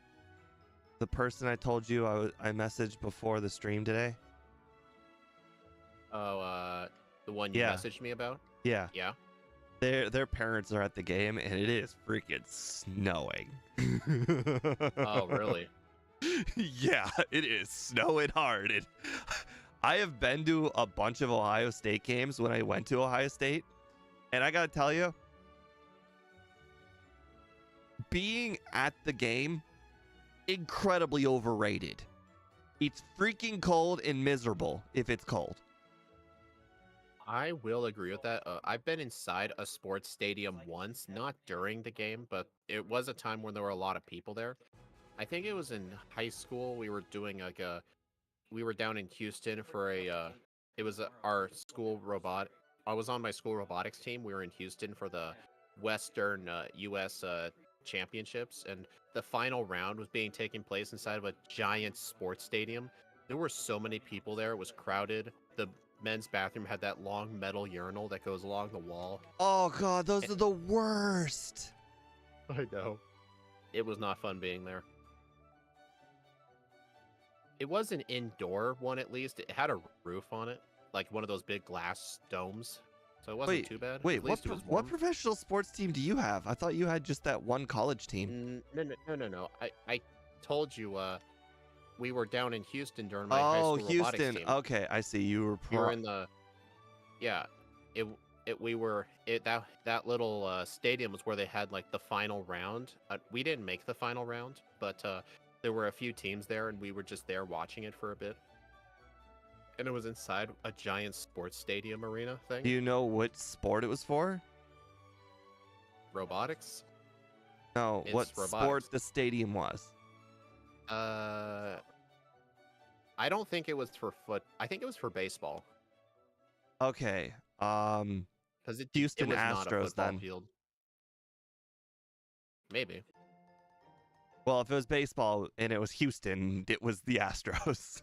person I told you I messaged before the stream today? Oh, the one you messaged me about? Yeah. Yeah. Their parents are at the game, and it is freaking snowing. Oh, really? Yeah, it is snowing hard. I have been to a bunch of Ohio State games when I went to Ohio State, and I gotta tell you, being at the game, incredibly overrated. It's freaking cold and miserable if it's cold. I will agree with that. I've been inside a sports stadium once, not during the game, but it was a time when there were a lot of people there. I think it was in high school. We were doing we were down in Houston for it was our school robot. I was on my school robotics team. We were in Houston for the Western U.S. Championships, and the final round was being taken place inside of a giant sports stadium. There were so many people there. It was crowded. The men's bathroom had that long metal urinal that goes along the wall. Oh god, those are the worst. I know. It was not fun being there. It was an indoor one, at least. It had a roof on it, like one of those big glass domes. so it wasn't too bad. Wait, At least it was what warm. professional sports team do you have? I thought you had just that one college team. No. I told you we were down in Houston during my high Oh, school robotics Houston. team. Okay, I see. You were We were in the that little stadium was where they had like the final round. We didn't make the final round, but there were a few teams there, and we were just there watching it for a bit. And it was inside a giant sports stadium arena thing. Do you know what sport it was for? Robotics? No, It's what robotics. sport the stadium was. I don't think it was for I think it was for baseball. Okay. Because Houston it was not a Astros football then. field. Maybe. Well, if it was baseball and it was Houston, it was the Astros.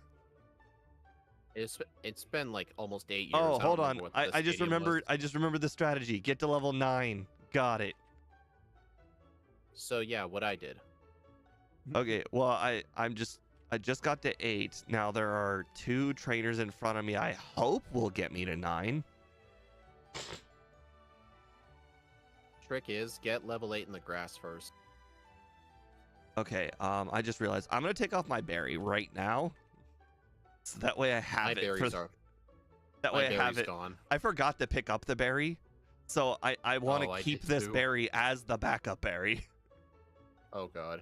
It's been like almost 8 years. Oh, I don't hold on. remember what the I just stadium remembered. was. I just remembered the strategy. Get to level 9. Got it. So yeah, what I did. Okay. Well, I just got to 8. Now there are 2 trainers in front of me. I hope will get me to 9. Trick is get level 8 in the grass first. Okay. I just realized I'm gonna take off my berry right now, so that way I have My it. berries are. That My way I have berry's it. gone. I forgot to pick up the berry, so I want Oh, to I keep did this too. berry as the backup berry. Oh god.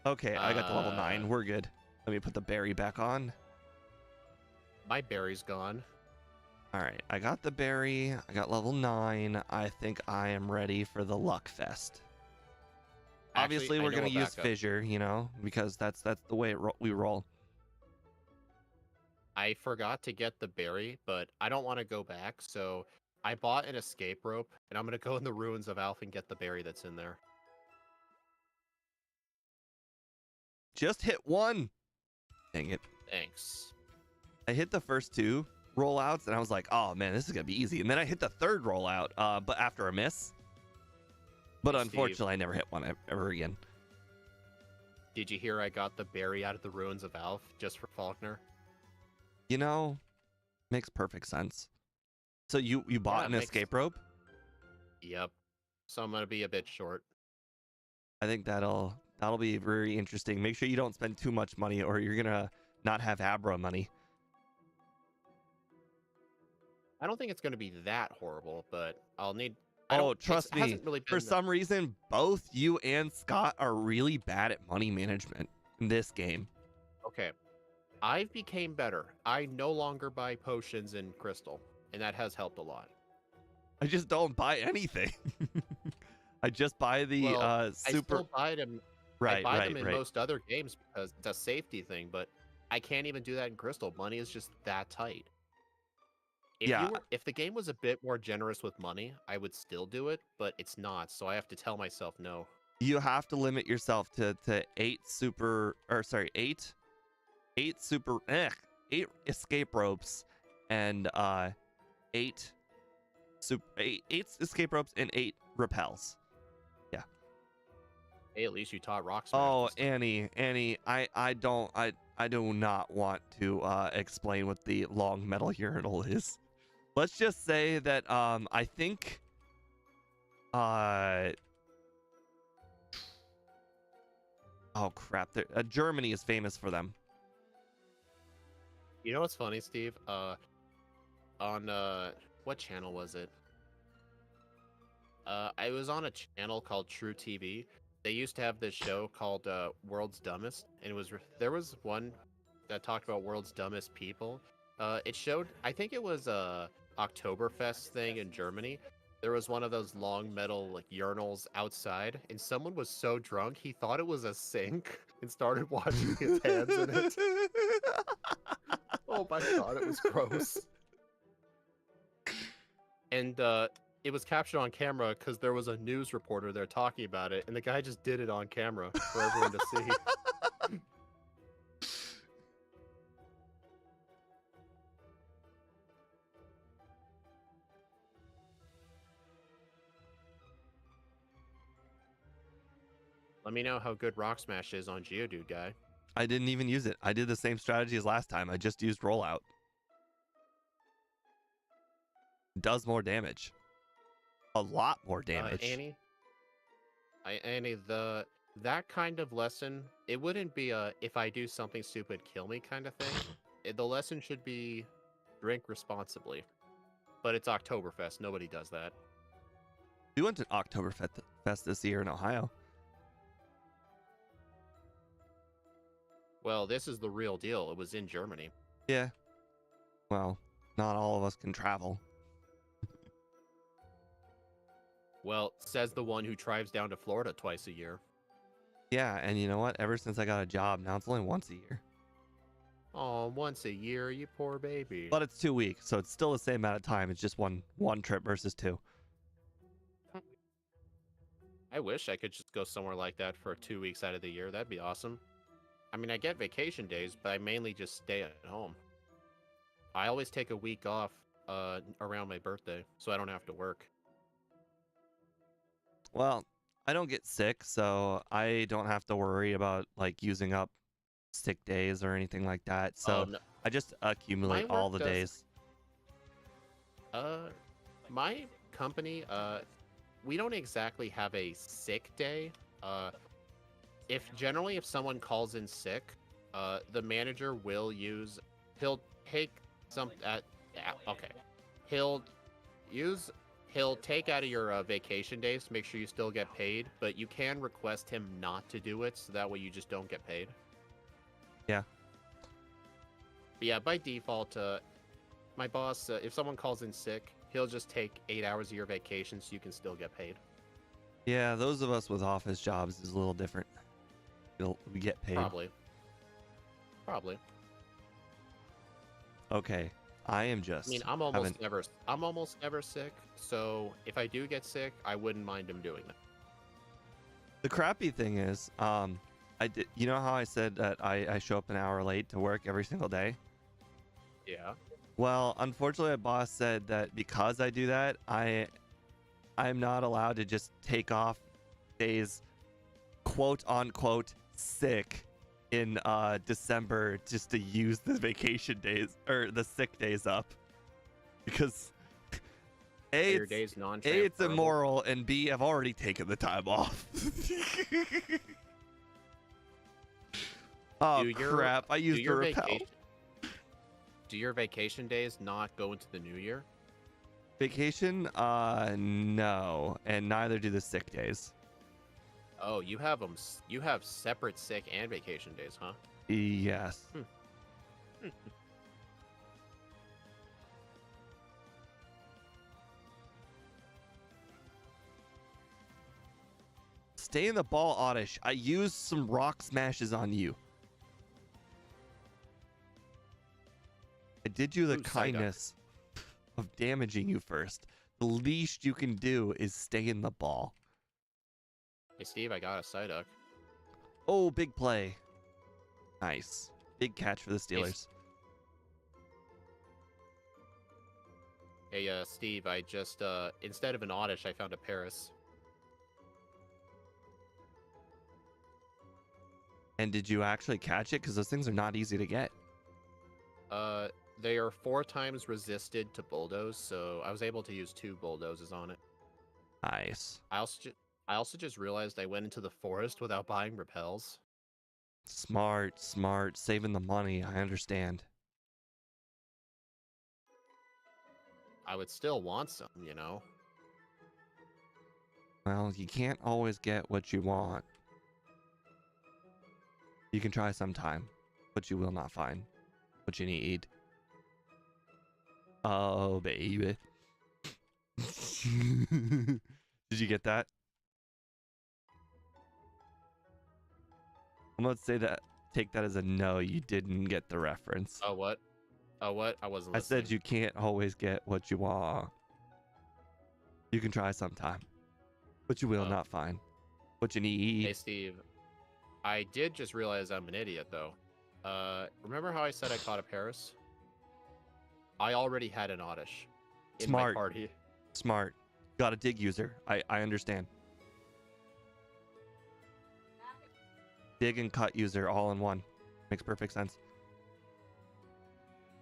Okay, I got to level 9. We're good. Let me put the berry back on. My berry's gone. All right, I got the berry. I got level 9. I think I am ready for the luck fest. Obviously, we're gonna use fissure, you know, because that's the way we roll. I forgot to get the berry, but I don't want to go back, so I bought an escape rope, and I'm gonna go in the ruins of Alph and get the berry that's in there. Just hit 1. Dang it. Thanks. I hit the first 2 rollouts, and I was like, oh man, this is gonna be easy. And then I hit the 3rd rollout, but after a miss. But Hey, unfortunately, Steve, I never hit one ever again. did you hear I got the berry out of the ruins of Alph just for Faulkner? You know, makes perfect sense. So you bought an escape rope? Yep. So I'm gonna be a bit short. I think that'll be very interesting. Make sure you don't spend too much money, or you're gonna not have Abra money. I don't think it's gonna be that horrible, but I'll need. Oh, trust me. Hasn't really been For some reason, both you and Scott are really bad at money management in this game. Okay. I became better. I no longer buy potions in Crystal, and that has helped a lot. I just don't buy anything. I just buy the super. I still buy them. Right, I buy right, them in right. most other games because it's a safety thing, but I can't even do that in Crystal. Money is just that tight. If the game was a bit more generous with money, I would still do it, but it's not, so I have to tell myself no. You have to limit yourself to 8 escape ropes and 8 escape ropes and 8 repels. Yeah. Hey, at least you taught Rock Smash. Oh, Annie, I do not want to explain what the long metal urinal is. Let's just say that I think oh crap, Germany is famous for them. You know what's funny, Steve? On what channel was it? I was on a channel called True TV. They used to have this show called World's Dumbest, and there was one that talked about World's Dumbest People. It showed, I think it was a Oktoberfest thing in Germany. There was one of those long metal like urinals outside, and someone was so drunk he thought it was a sink and started washing his hands in it. Oh my god, it was gross. And it was captured on camera because there was a news reporter there talking about it, and the guy just did it on camera for everyone to see. Let me know how good Rock Smash is on Geodude, guy. I didn't even use it. I did the same strategy as last time. I just used rollout. does more damage. A lot more damage. Annie, that kind of lesson, it wouldn't be a if I do something stupid, kill me kind of thing. The lesson should be drink responsibly. But it's Oktoberfest. Nobody does that. We went to Oktoberfest this year in Ohio. Well, this is the real deal. It was in Germany. Yeah. Well, not all of us can travel. Well, says the one who drives down to Florida twice a year. Yeah, and you know what? Ever since I got a job, now it's only once a year. Oh, once a year, you poor baby. But it's 2 weeks, so it's still the same amount of time. It's just one trip versus 2. I wish I could just go somewhere like that for 2 weeks out of the year. That'd be awesome. I mean, I get vacation days, but I mainly just stay at home. I always take a week off around my birthday, so I don't have to work. Well, I don't get sick, so I don't have to worry about like using up sick days or anything like that. So No. I just accumulate all the days. My company, we don't exactly have a sick day. If someone calls in sick, the manager he'll take some he'll take out of your vacation days to make sure you still get paid, but you can request him not to do it, so that way you just don't get paid. Yeah. But yeah, by default, my boss, if someone calls in sick, he'll just take 8 hours of your vacation so you can still get paid. Yeah, those of us with office jobs is a little different. We get paid. Probably. Okay. I mean, I'm almost never sick, so if I do get sick, I wouldn't mind him doing that. The crappy thing is, you know how I said that I show up an hour late to work every single day? Yeah. Well, unfortunately, my boss said that because I do that, I'm not allowed to just take off days, quote unquote, sick in December just to use the vacation days or the sick days up, because it's immoral, and B, I've already taken the time off. Oh crap! I used the repel. Do your vacation days not go into the new year? Vacation? No, and neither do the sick days. Oh, you have them. You have separate sick and vacation days, huh? Yes. Stay in the ball, Oddish. I used some rock smashes on you. I did you the kindness of damaging you first. The least you can do is stay in the ball. Hey, Steve, I got a Psyduck. Oh, big play. Nice. Big catch for the Steelers. Hey, Steve, I just, instead of an Oddish, I found a Paris. And did you actually catch it? Because those things are not easy to get. They are 4 times resisted to bulldoze, so I was able to use 2 bulldozes on it. Nice. I also just realized I went into the forest without buying repels. Smart, saving the money. I understand. I would still want some, you know. Well, you can't always get what you want. You can try sometime, but you will not find what you need. Oh, baby. Did you get that? I'm going to say that. Take that as a no, you didn't get the reference. Oh, what? I wasn't listening. I said you can't always get what you want. You can try sometime, but you will not find what you need. Hey, Steve. I did just realize I'm an idiot, though. Remember how I said I caught a Paris? I already had an Oddish in my party. Smart. Got a dig user. I understand. Dig and cut user all in one. Makes perfect sense.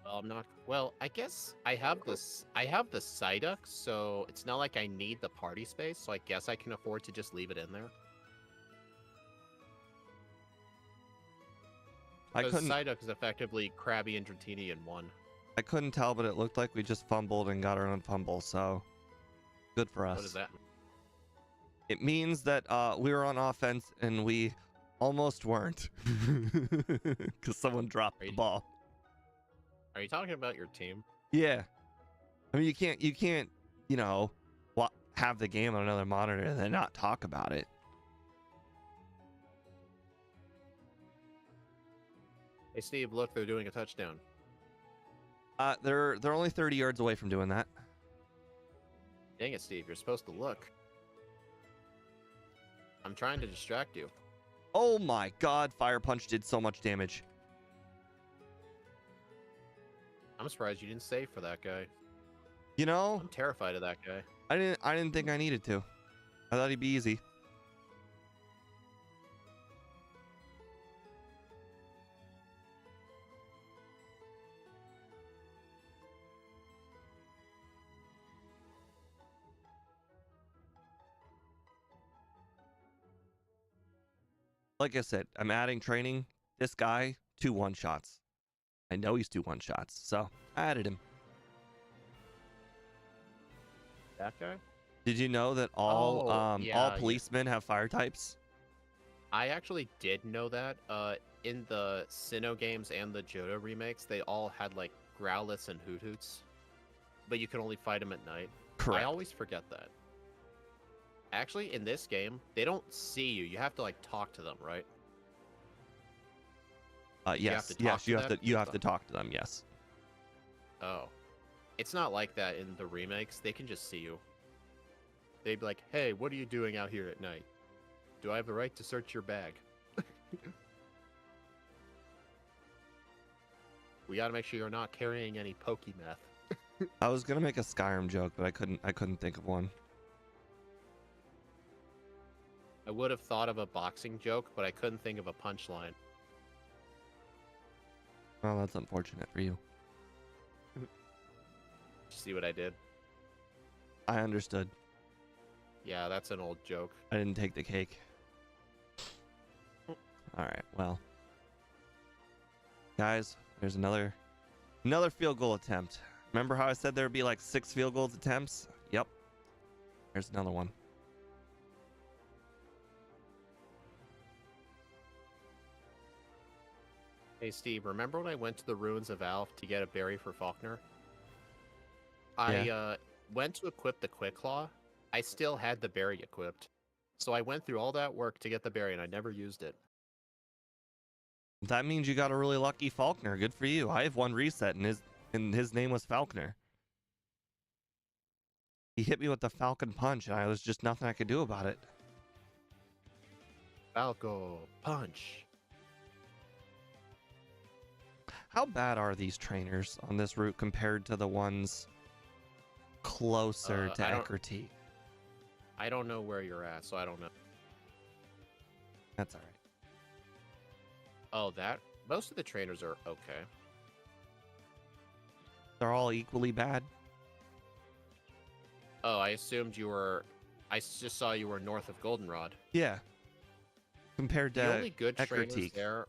Well, I'm not. Well, I guess I have this. I have the Psyduck, so it's not like I need the party space. So I guess I can afford to just leave it in there. I Because couldn't Psyduck is effectively Krabby and Dratini in one. I couldn't tell, but it looked like we just fumbled and got our own fumble, so good for What does us. that mean? It means that we were on offense and we almost weren't because someone dropped the ball. Are you talking about your team? Yeah, I mean you can't you know have the game on another monitor and then not talk about it. Hey, Steve, look, they're doing a touchdown. They're only 30 yards away from doing that. Dang it, Steve, you're supposed to look. I'm trying to distract you. Oh my God! Fire Punch did so much damage. I'm surprised you didn't save for that guy. You know, I'm terrified of that guy. I didn't think I needed to. I thought he'd be easy. Like I said, I'm adding training. This guy, 2 1-shots. I know he's 2 1-shots, so I added him. That guy? Did you know that all all policemen have fire types? I actually did know that. In the Sinnoh games and the Johto remakes, they all had like Growlithe and Hoot Hoots, but you can only fight them at night. Correct. I always forget that. Actually, in this game, they don't see you. You have to like talk to them, right? Yes, you have to talk to them. Yes. Oh, it's not like that in the remakes. They can just see you. They'd be like, "Hey, what are you doing out here at night? Do I have the right to search your bag?" We gotta make sure you're not carrying any Pokemeth. I was gonna make a Skyrim joke, but I couldn't think of one. I would have thought of a boxing joke, but I couldn't think of a punchline. Well, that's unfortunate for you. See what I did? I understood. Yeah, that's an old joke. I didn't take the cake. All right, well, guys, there's another field goal attempt. Remember how I said there would be like 6 field goal attempts? Yep. There's another one. Hey, Steve, remember when I went to the ruins of Alph to get a berry for Faulkner? I went to equip the Quick Claw. I still had the berry equipped. So I went through all that work to get the berry, and I never used it. That means you got a really lucky Faulkner. Good for you. I have one reset, and his name was Falconer. He hit me with the Falcon Punch, and I was just nothing I could do about it. Falco Punch. How bad are these trainers on this route compared to the ones closer to Eckerty? I don't know where you're at, so I don't know. That's all right. Oh, most of the trainers are okay. They're all equally bad? Oh, I assumed you were... I just saw you were north of Goldenrod. Yeah. Compared to the only good trainers Eckerty. there...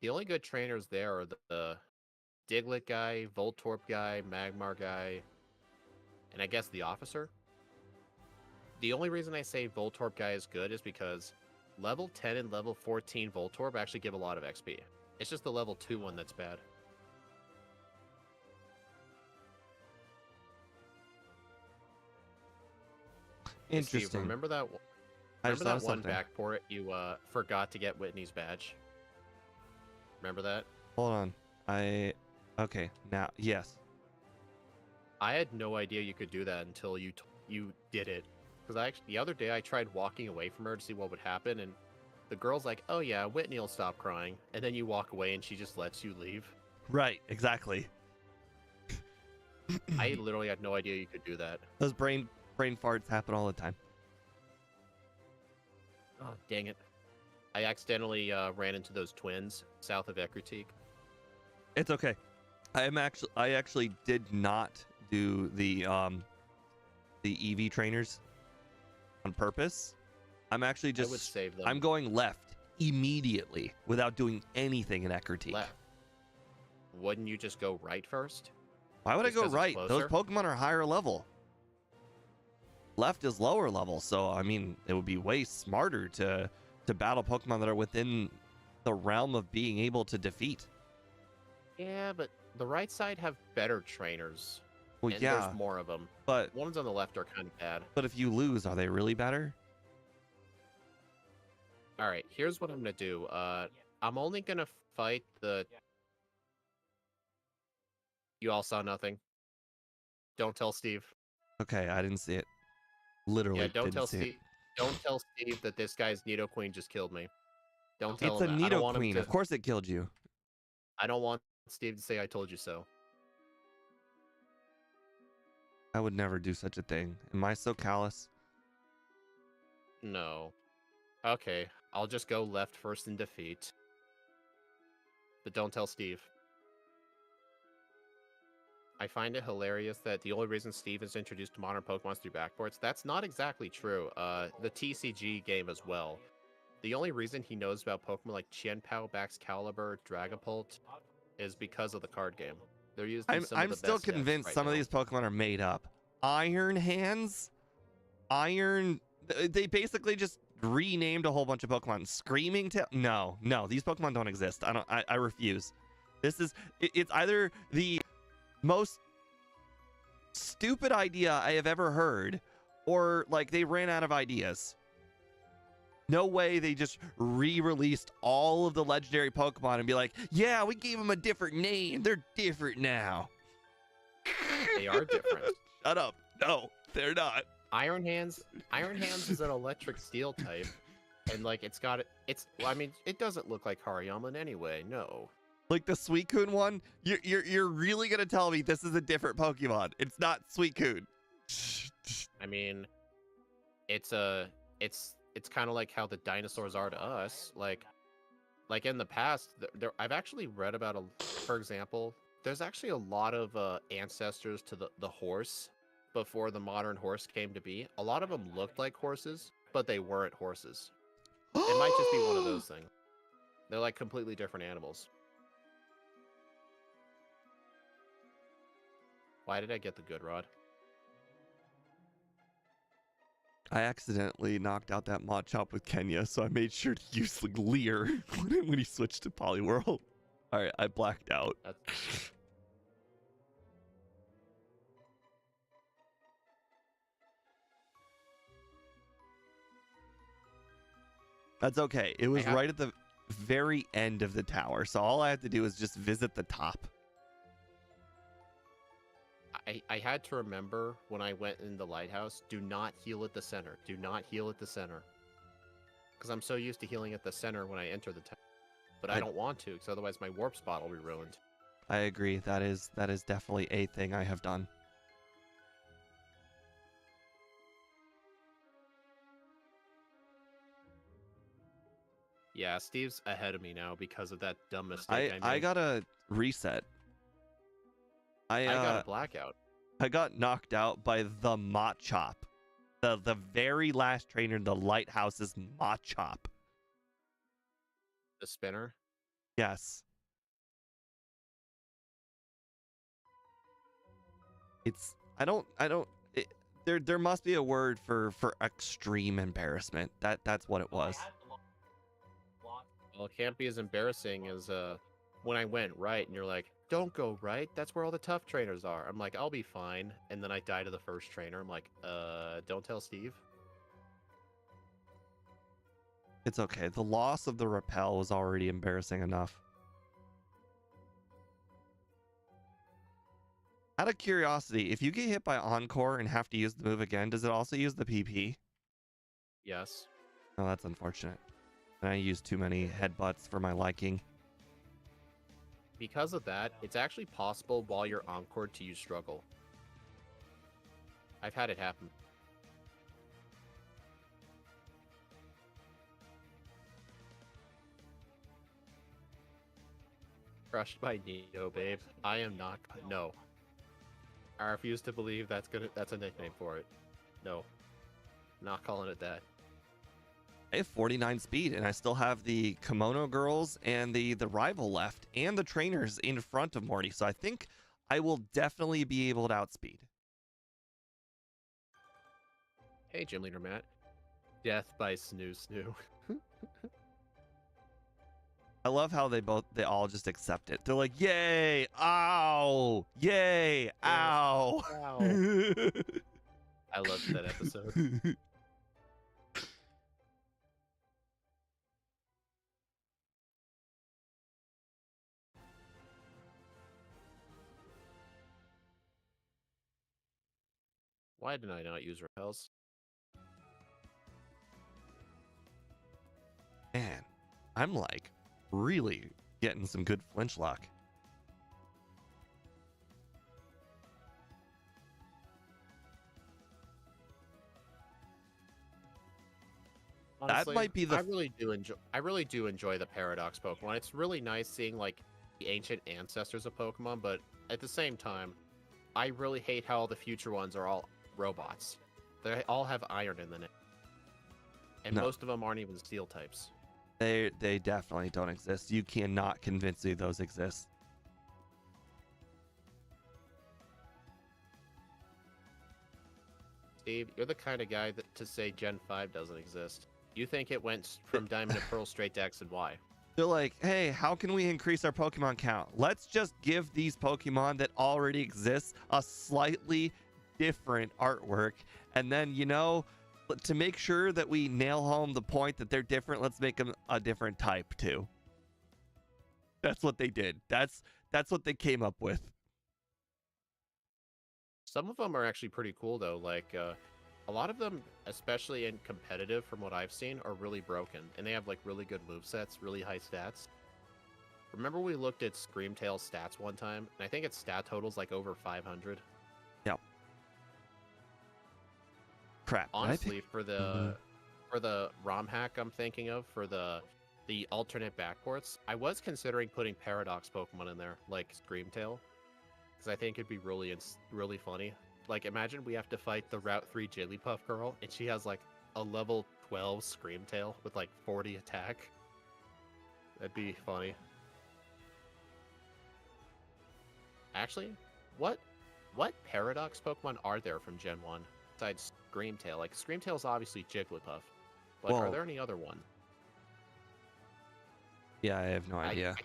The only good trainers there are the Diglett guy, Voltorb guy, Magmar guy, and I guess the Officer. The only reason I say Voltorb guy is good is because level 10 and level 14 Voltorb actually give a lot of XP. It's just the level 2 one that's bad. Interesting. Steve, remember that one backport you forgot to get Whitney's badge? Remember that? Hold on. Okay, now, yes. I had no idea you could do that until you did it. Because the other day I tried walking away from her to see what would happen, and the girl's like, "Oh yeah, Whitney will stop crying," and then you walk away and she just lets you leave. Right, exactly. I literally had no idea you could do that. Those brain farts happen all the time. Oh, dang it. I accidentally ran into those twins south of Eckerty. It's okay. I actually did not do the EV trainers on purpose. I'm actually I would just save them. I'm going left immediately without doing anything in Eckertique. Left. Wouldn't you just go right first? Why would I Just go 'cause it's right? Those closer? Pokemon are higher level. Left is lower level, so I mean it would be way smarter to battle Pokemon that are within the realm of being able to defeat. Yeah, but the right side have better trainers. Well, And yeah, there's more of them. but Ones on the left are kind of bad. if you lose, are they really better? Alright, here's what I'm gonna do. I'm only gonna fight the... You all saw nothing. Don't tell Steve. Okay, I didn't see it. Literally Yeah, don't didn't tell see it. Steve. Don't tell Steve that this guy's Nidoqueen just killed me. Don't tell It's a him that. I don't want him Nidoqueen. to... Of course it killed you. I don't want Steve to say I told you so. I would never do such a thing. Am I so callous? No. Okay, I'll just go left first in defeat. But don't tell Steve. I find it hilarious that the only reason Steve is introduced to modern Pokemon is through backports. That's not exactly true. The TCG game as well. The only reason he knows about Pokemon like Chien-Pao, Baxcalibur, Dragapult is because of the card game. They're used in some of I'm the still best decks convinced right some of now. these Pokemon are made up. Iron Hands, they basically just renamed a whole bunch of Pokemon. Screaming Tail, no, these Pokemon don't exist. I refuse. It's either the most stupid idea I have ever heard, or like they ran out of ideas. No way they just re-released all of the legendary Pokemon and be like, yeah, we gave them a different name. They're different now. They are different. Shut up. No, they're not. Iron Hands is an electric steel type, and like I mean, it doesn't look like Hariyama anyway. No. Like the Suicune one, you're really gonna tell me this is a different Pokemon? It's not Suicune. I mean, it's kind of like how the dinosaurs are to us. Like in the past, I've actually read about for example, there's actually a lot of ancestors to the horse before the modern horse came to be. A lot of them looked like horses, but they weren't horses. It might just be one of those things. They're like completely different animals. Why did I get the good rod? I accidentally knocked out that Machop with Kenya, so I made sure to use like Leer when he switched to Poliwhirl. All right, I blacked out. That's okay. It was right at the very end of the tower, so all I had to do was just visit the top. I had to remember when I went in the lighthouse, do not heal at the center. Do not heal at the center. Because I'm so used to healing at the center when I enter the tower. But I don't want to, because otherwise my warp spot will be ruined. I agree. That is definitely a thing I have done. Yeah, Steve's ahead of me now because of that dumb mistake I made. I got a reset. I got a blackout. I got knocked out by the Machop. The very last trainer in the lighthouse's Machop. The spinner? Yes. It's there must be a word for extreme embarrassment. That's what it was. Well, it can't be as embarrassing as when I went right and you're like, don't go right, that's where all the tough trainers are. I'm like, I'll be fine. And then I die to the first trainer. I'm like, don't tell Steve. It's okay. The loss of the repel was already embarrassing enough. Out of curiosity, if you get hit by Encore and have to use the move again, does it also use the PP? Yes. Oh, that's unfortunate. And I used too many headbutts for my liking. Because of that, it's actually possible while you're encored to use struggle. I've had it happen. Crushed by Neo, babe. I am not. No. I refuse to believe that's a nickname for it. No. Not calling it that. I have 49 speed, and I still have the kimono girls and the rival left, and the trainers in front of Morty. So I think I will definitely be able to outspeed. Hey, Gym Leader Matt. Death by Snoo Snoo. I love how they all just accept it. They're like, "Yay! Ow! Yay! Ow!" Wow. I loved that episode. Why did I not use repels? Man, I'm like really getting some good flinch luck. Honestly, That might be the. I really do enjoy the Paradox Pokemon. It's really nice seeing like the ancient ancestors of Pokemon, but at the same time, I really hate how all the future ones are all robots. They all have iron in the name, and No. most of them aren't even steel types. They definitely don't exist. You cannot convince me those exist. Steve, you're the kind of guy to say Gen 5 doesn't exist. You think it went from Diamond and Pearl straight to X and Y. They're like, hey, how can we increase our Pokemon count? Let's just give these Pokemon that already exist a slightly different artwork. And then, to make sure that we nail home the point that they're different, let's make them a different type too. That's what they did. That's what they came up with. Some of them are actually pretty cool, though. Like, a lot of them, especially in competitive, from what I've seen, are really broken. And they have, like, really good movesets, really high stats. Remember we looked at Screamtail's stats one time? And I think its stat total's, like, over 500. Yep. Crap. Honestly, for the ROM hack I'm thinking of, for the alternate backports, I was considering putting Paradox Pokemon in there, like Screamtail. Because I think it'd be really funny. Like, imagine we have to fight the Route 3 Jigglypuff girl, and she has, like, a level 12 Screamtail with, like, 40 attack. That'd be funny. Actually, what Paradox Pokemon are there from Gen 1 besides Screamtail? Like, Screamtail's obviously Jigglypuff. But are there any other ones? Yeah, I have no idea. I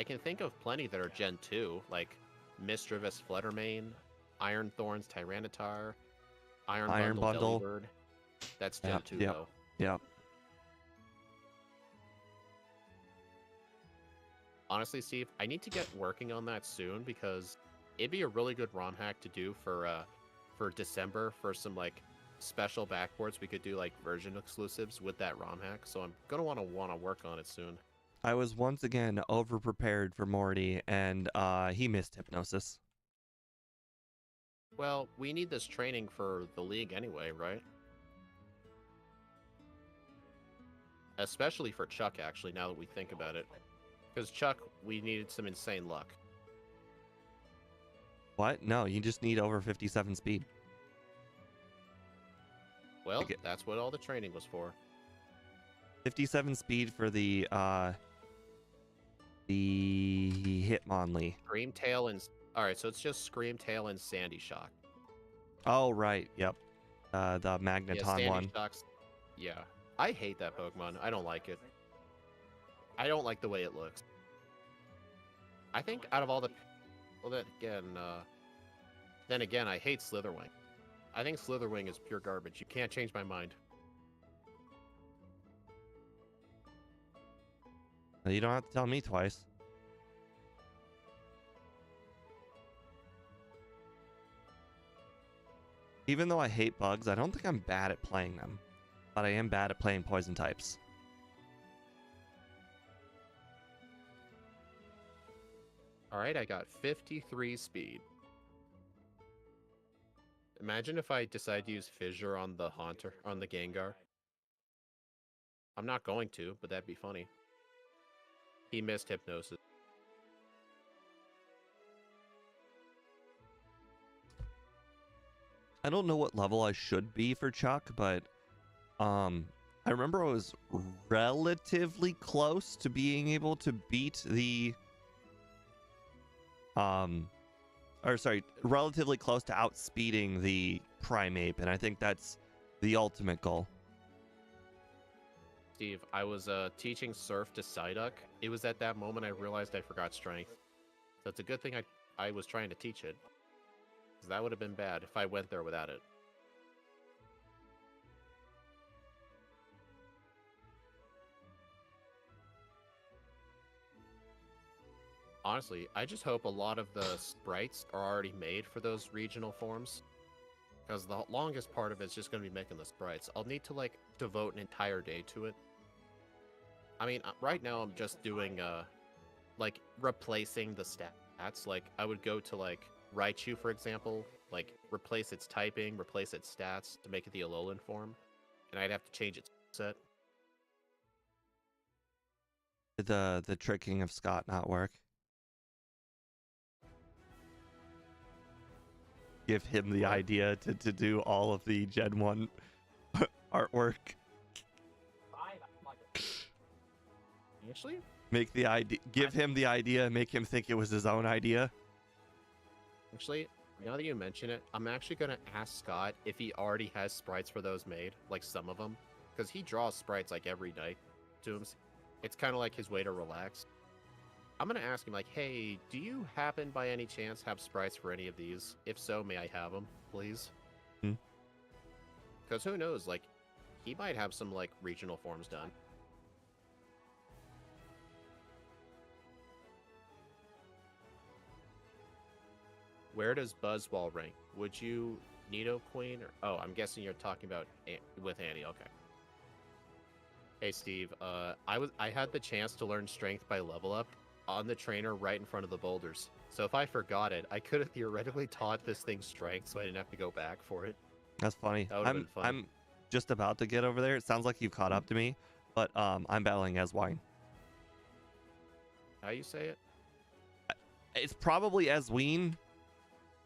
can think of plenty that are Gen 2, like Mischievous Fluttermane, Iron Thorns Tyranitar, Iron Bundle Delibird. That's Gen 2 though. Yep. Honestly, Steve, I need to get working on that soon because it'd be a really good ROM hack to do for December for some like special backports. We could do like version exclusives with that ROM hack. So I'm gonna want to work on it soon. I was once again over prepared for Morty, and he missed Hypnosis. Well, we need this training for the league anyway, right? Especially for Chuck, actually, now that we think about it. Because Chuck, we needed some insane luck. What? No, you just need over 57 speed. Well, that's what all the training was for. 57 speed for the Hitmonlee. Screamtail and... Alright, so it's just Screamtail and Sandy Shock. Oh, right. Yep. The Magneton one. Shock's... Yeah. I hate that Pokemon. I don't like it. I don't like the way it looks. I think out of all the... Well, then again, I hate Slitherwing. I think Slitherwing is pure garbage. You can't change my mind. You don't have to tell me twice. Even though I hate bugs, I don't think I'm bad at playing them. But I am bad at playing poison types. Alright, I got 53 speed. Imagine if I decide to use Fissure on the Haunter, on the Gengar. I'm not going to, but that'd be funny. He missed Hypnosis. I don't know what level I should be for Chuck, but I remember I was relatively close to being able to beat the relatively close to outspeeding the Primeape, and I think that's the ultimate goal. Steve, I was teaching Surf to Psyduck. It was at that moment I realized I forgot Strength. So it's a good thing I was trying to teach it. Because that would have been bad if I went there without it. Honestly, I just hope a lot of the sprites are already made for those regional forms. Because the longest part of it's just going to be making the sprites. I'll need to, like, devote an entire day to it. I mean, right now I'm just doing, like, replacing the stats. Like, I would go to, like, Raichu, for example, like, replace its typing, replace its stats to make it the Alolan form. And I'd have to change its set. The tricking of Scott not work? Give him the idea to do all of the Gen 1 artwork. Actually? Make the idea, give him the idea, make him think it was his own idea. Actually, now that you mention it, I'm actually going to ask Scott if he already has sprites for those made, like some of them. Because he draws sprites like every night to him. It's kind of like his way to relax. I'm going to ask him, like, hey, do you happen by any chance have sprites for any of these? If so, may I have them, please? Because who knows, like, he might have some, like, regional forms done. Where does Buzzwall rank? Would you Nido Queen? Or oh, I'm guessing you're talking about with Annie. Okay. Hey Steve, I had the chance to learn Strength by Level Up on the trainer right in front of the boulders. So if I forgot it, I could have theoretically taught this thing Strength, so I didn't have to go back for it. That's funny. That would have been fun. I'm just about to get over there. It sounds like you've caught up to me, but I'm battling as Wine. How you say it? It's probably as Ween,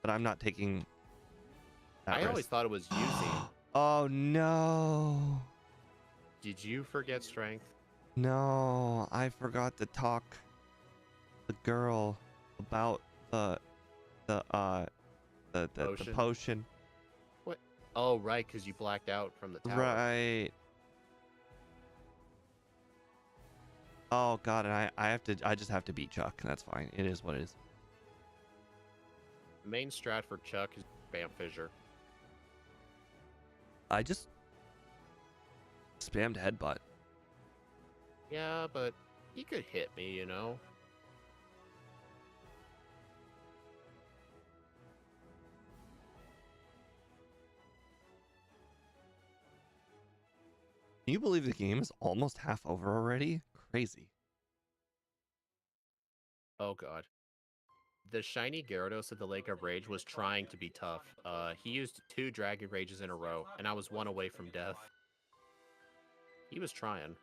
but I'm not taking that risk. Always thought it was using. Oh no. Did you forget Strength? No, I forgot to talk the girl about the potion. What? Oh, right, because you blacked out from the tower. Right. Oh god, and I just have to beat Chuck. That's fine. It is what it is. The main strat for Chuck is spam fissure. I just spammed headbutt. Yeah, but he could hit me, you know? Can you believe the game is almost half over already? Crazy. Oh god. The shiny Gyarados at the Lake of Rage was trying to be tough. He used 2 Dragon Rages in a row, and I was 1 away from death. He was trying.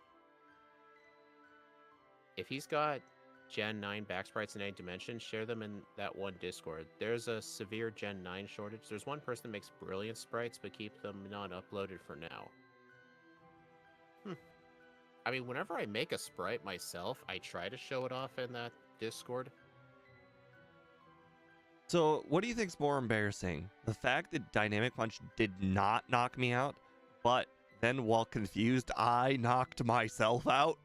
If he's got Gen 9 back sprites in any dimension, share them in that one Discord. There's a severe Gen 9 shortage. There's one person that makes brilliant sprites, but keep them not uploaded for now. I mean, whenever I make a sprite myself, I try to show it off in that Discord. So, what do you think's more embarrassing? The fact that Dynamic Punch did not knock me out, but then while confused, I knocked myself out?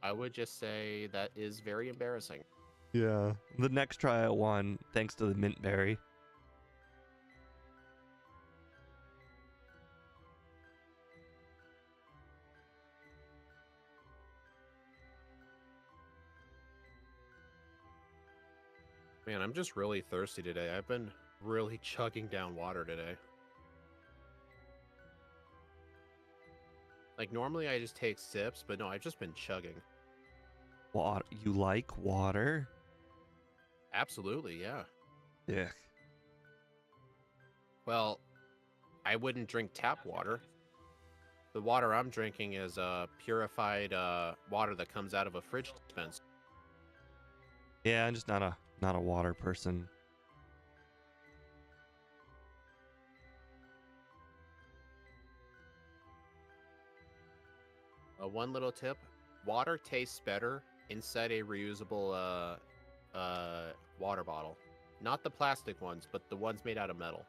I would just say that is very embarrassing. Yeah. The next try I won, thanks to the Mint Berry. Man, I'm just really thirsty today. I've been really chugging down water today. Like, normally I just take sips, but no, I've just been chugging. Water? You like water? Absolutely, yeah. Yeah. Well, I wouldn't drink tap water. The water I'm drinking is purified water that comes out of a fridge dispenser. Yeah, I'm just not a water person. one little tip: water tastes better inside a reusable water bottle, not the plastic ones, but the ones made out of metal.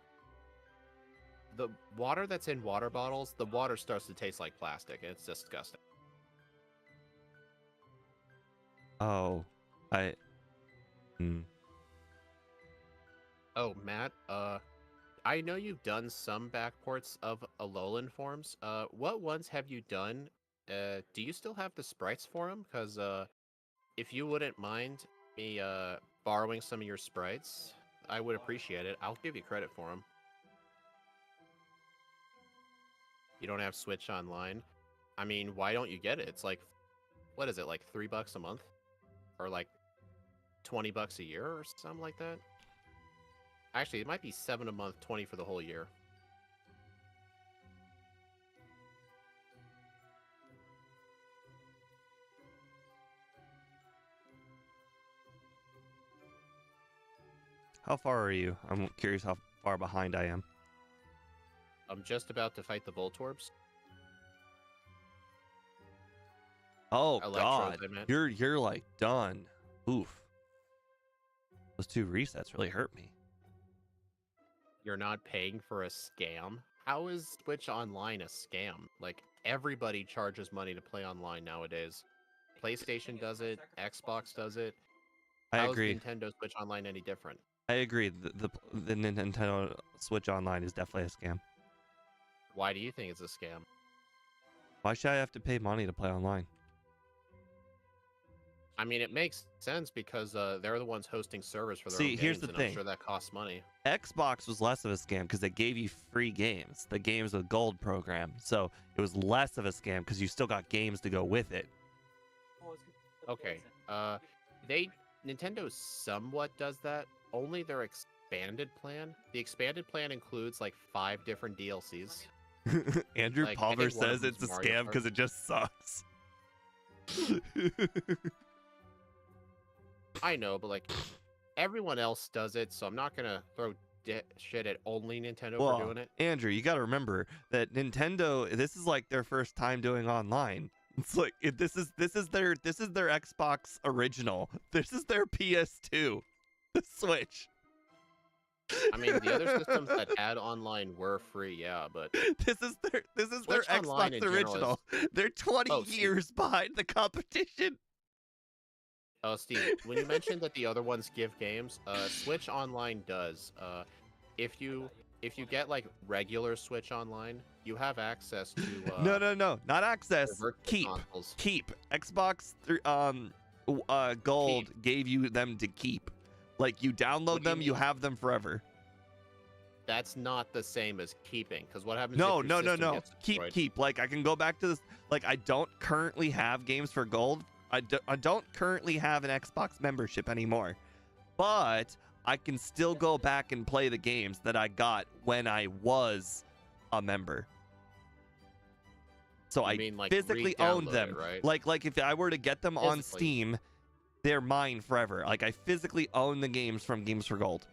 The water that's in water bottles, the water starts to taste like plastic, and it's disgusting. Oh, I. Oh, Matt, I know you've done some backports of Alolan forms. What ones have you done? Do you still have the sprites for them? Because if you wouldn't mind me borrowing some of your sprites, I would appreciate it. I'll give you credit for them. You don't have Switch Online? I mean, why don't you get it? It's like, what is it, like $3 a month? Or like $20 a year or something like that? Actually, it might be $7 a month, 20 for the whole year. How far are you? I'm curious how far behind I am. I'm just about to fight the Voltorbs. Oh Electrodes, God, I meant. you're like done. Oof. Those 2 resets really hurt me. You're not paying for a scam? How is Switch Online a scam? Like, everybody charges money to play online nowadays. PlayStation does it, Xbox does it. I How is agree. Nintendo Switch Online any different? I agree. The Nintendo Switch Online is definitely a scam. Why do you think it's a scam? Why should I have to pay money to play online? I mean, it makes sense because they're the ones hosting servers for their own See, here's games, the and thing. I'm sure that costs money. Xbox was less of a scam because they gave you free games, the games with gold program. So it was less of a scam because you still got games to go with it. Okay, Nintendo somewhat does that. Only their expanded plan. The expanded plan includes like 5 different DLCs. Andrew Like, I Palmer think one of says it's a them's Mario scam Kart. because it just sucks. I know, but like everyone else does it, so I'm not gonna throw shit at only Nintendo for doing it. Andrew, you got to remember that Nintendo. This is like their first time doing online. It's like this is their Xbox original. This is their PS2, the Switch. I mean, the other systems that had online were free, yeah, but this is their Switch Online Xbox in general original. They're 20 Oh, Steve. years behind the competition. Oh, Steve, when you mentioned that the other ones give games, Switch Online does. If you get like regular Switch Online, you have access to No, not access. the virtual consoles. Keep. Xbox Gold gave you them to keep. Like you download What do you them, you mean? have them forever. That's not the same as keeping, because what happens No, if your system no. gets destroyed? Keep. Like I can go back to this. Like I don't currently have games for Gold. I don't currently have an Xbox membership anymore, but I can still go back and play the games that I got when I was a member. So I mean, like, physically own re-download them. it, right? Like if I were to get them on Physically. Steam, they're mine forever. Like I physically own the games from Games for Gold.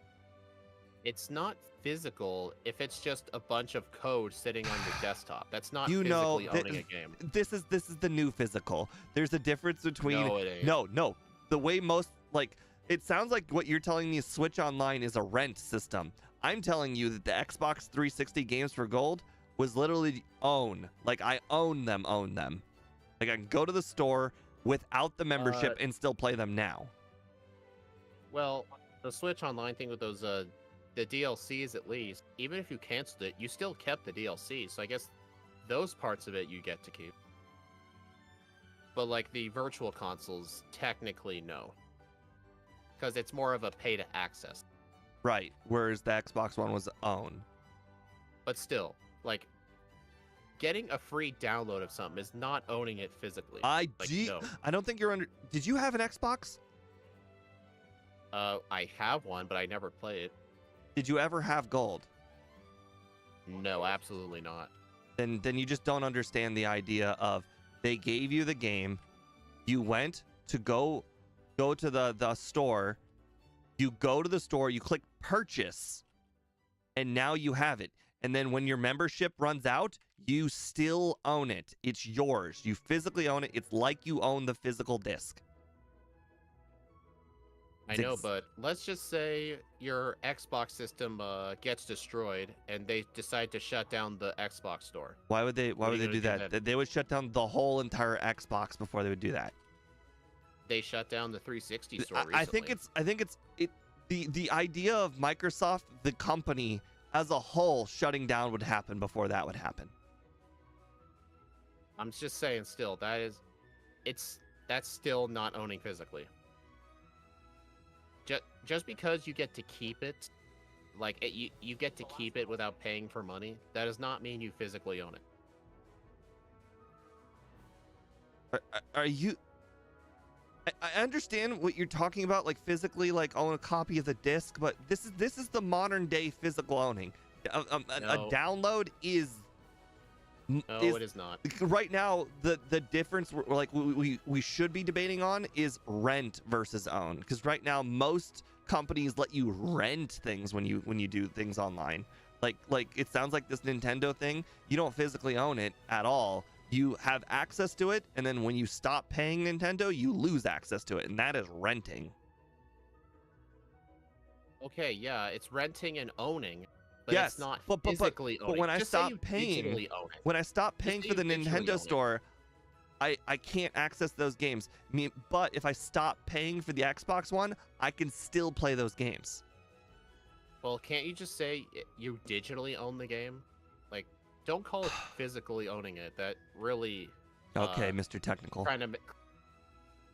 It's not physical if it's just a bunch of code sitting on your desktop. That's not You know, physically owning a game. This is the new physical. There's a difference between No, it ain't. No. The way most like it sounds like what you're telling me is Switch Online is a rent system. I'm telling you that the Xbox 360 games for Gold was literally own. Like I own them. Like I can go to the store without the membership and still play them now. Well, the Switch Online thing with those the DLCs, at least, even if you canceled it, you still kept the DLC. So I guess those parts of it you get to keep. But like the virtual consoles, technically no, because it's more of a pay to access. Right. Whereas the Xbox One was own. But still, like, getting a free download of something is not owning it physically. No. I don't think you're under. Did you have an Xbox? I have one, but I never play it. Did you ever have Gold? No, absolutely not. Then you just don't understand the idea of they gave you the game, you went to go to the store, you go to the store, you click purchase, and now you have it. and then when your membership runs out, you still own it. It's yours. You physically own it. It's like you own the physical disc. I know, but let's just say your Xbox system gets destroyed and they decide to shut down the Xbox store. Why would they do that? They would shut down the whole entire Xbox before they would do that. They shut down the 360 store recently. I think it's the idea of Microsoft, the company as a whole, shutting down would happen before that would happen. I'm just saying, still, that's still not owning physically. Just because you get to keep it, you get to keep it without paying for money, that does not mean you physically own it. Are you? I understand what you're talking about, like physically, like own a copy of the disc, but this is the modern day physical owning. A download is. No, it is not. Right now, the difference we should be debating on is rent versus own, because right now most companies let you rent things when you do things online. Like it sounds like this Nintendo thing, you don't physically own it at all. You have access to it, and then when you stop paying Nintendo, you lose access to it, and that is renting. Okay, yeah, it's renting and owning. But yes, it's not but physically owning. But when I just stop paying, for the Nintendo store, I can't access those games. But if I stop paying for the Xbox One, I can still play those games. Well, can't you just say you digitally own the game? Like, don't call it physically owning it. That really. Okay, Mr. Technical.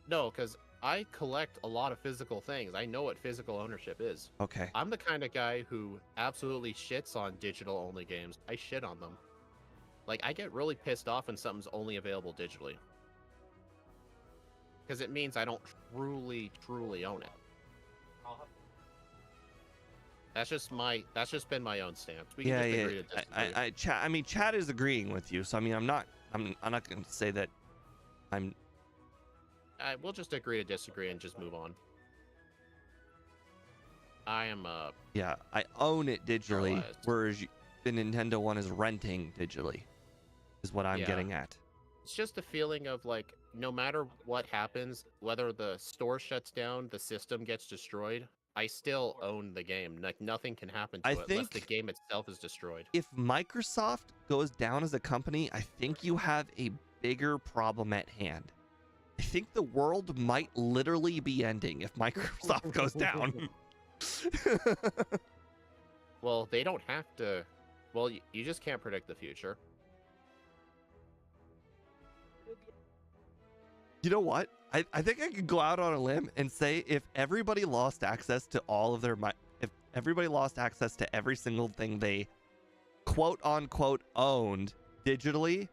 No, because I collect a lot of physical things. I know what physical ownership is. Okay. I'm the kind of guy who absolutely shits on digital-only games. I shit on them. Like, I get really pissed off when something's only available digitally. Because it means I don't truly own it. That's just been my own stance. We can just agree to disagree. Chat is agreeing with you, so I'm not going to say that I'm. We'll just agree to disagree and just move on. I am Yeah, I own it digitally, whereas the Nintendo one is renting digitally, is what I'm getting at. It's just a feeling of like, no matter what happens, whether the store shuts down, the system gets destroyed, I still own the game. Like, nothing can happen to it unless the game itself is destroyed. If Microsoft goes down as a company, I think you have a bigger problem at hand. I think the world might literally be ending if Microsoft goes down. Well, they don't have to. Well, you just can't predict the future. You know what? I think I could go out on a limb and say if everybody lost access to all of if everybody lost access to every single thing they quote unquote owned digitally,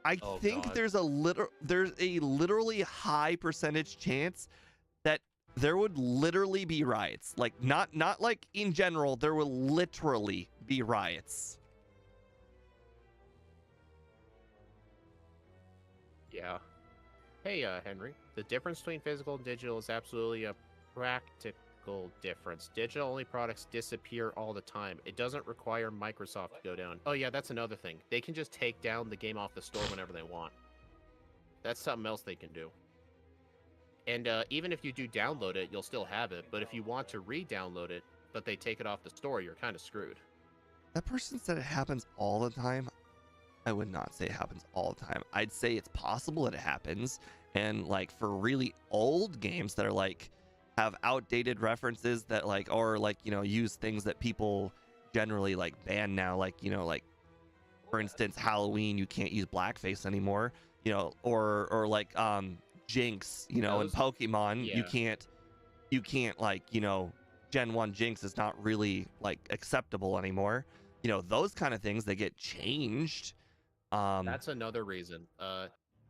I think there's a literally high percentage chance that there would literally be riots. Like not like in general, there will literally be riots. Yeah. Hey, Henry, the difference between physical and digital is absolutely a practical difference. Digital-only products disappear all the time. It doesn't require Microsoft to go down. Oh yeah, that's another thing. They can just take down the game off the store whenever they want. That's something else they can do. And even if you do download it, you'll still have it. But if you want to re-download it, but they take it off the store, you're kind of screwed. That person said it happens all the time. I would not say it happens all the time. I'd say it's possible that it happens. And like for really old games that are like have outdated references that like, or like, you know, use things that people generally like ban now. Like, you know, like for instance, Halloween, you can't use blackface anymore, you know, or like Jinx, you know, in Pokemon, you can't like, you know, Gen 1 Jinx is not really like acceptable anymore. You know, those kind of things, they get changed. That's another reason.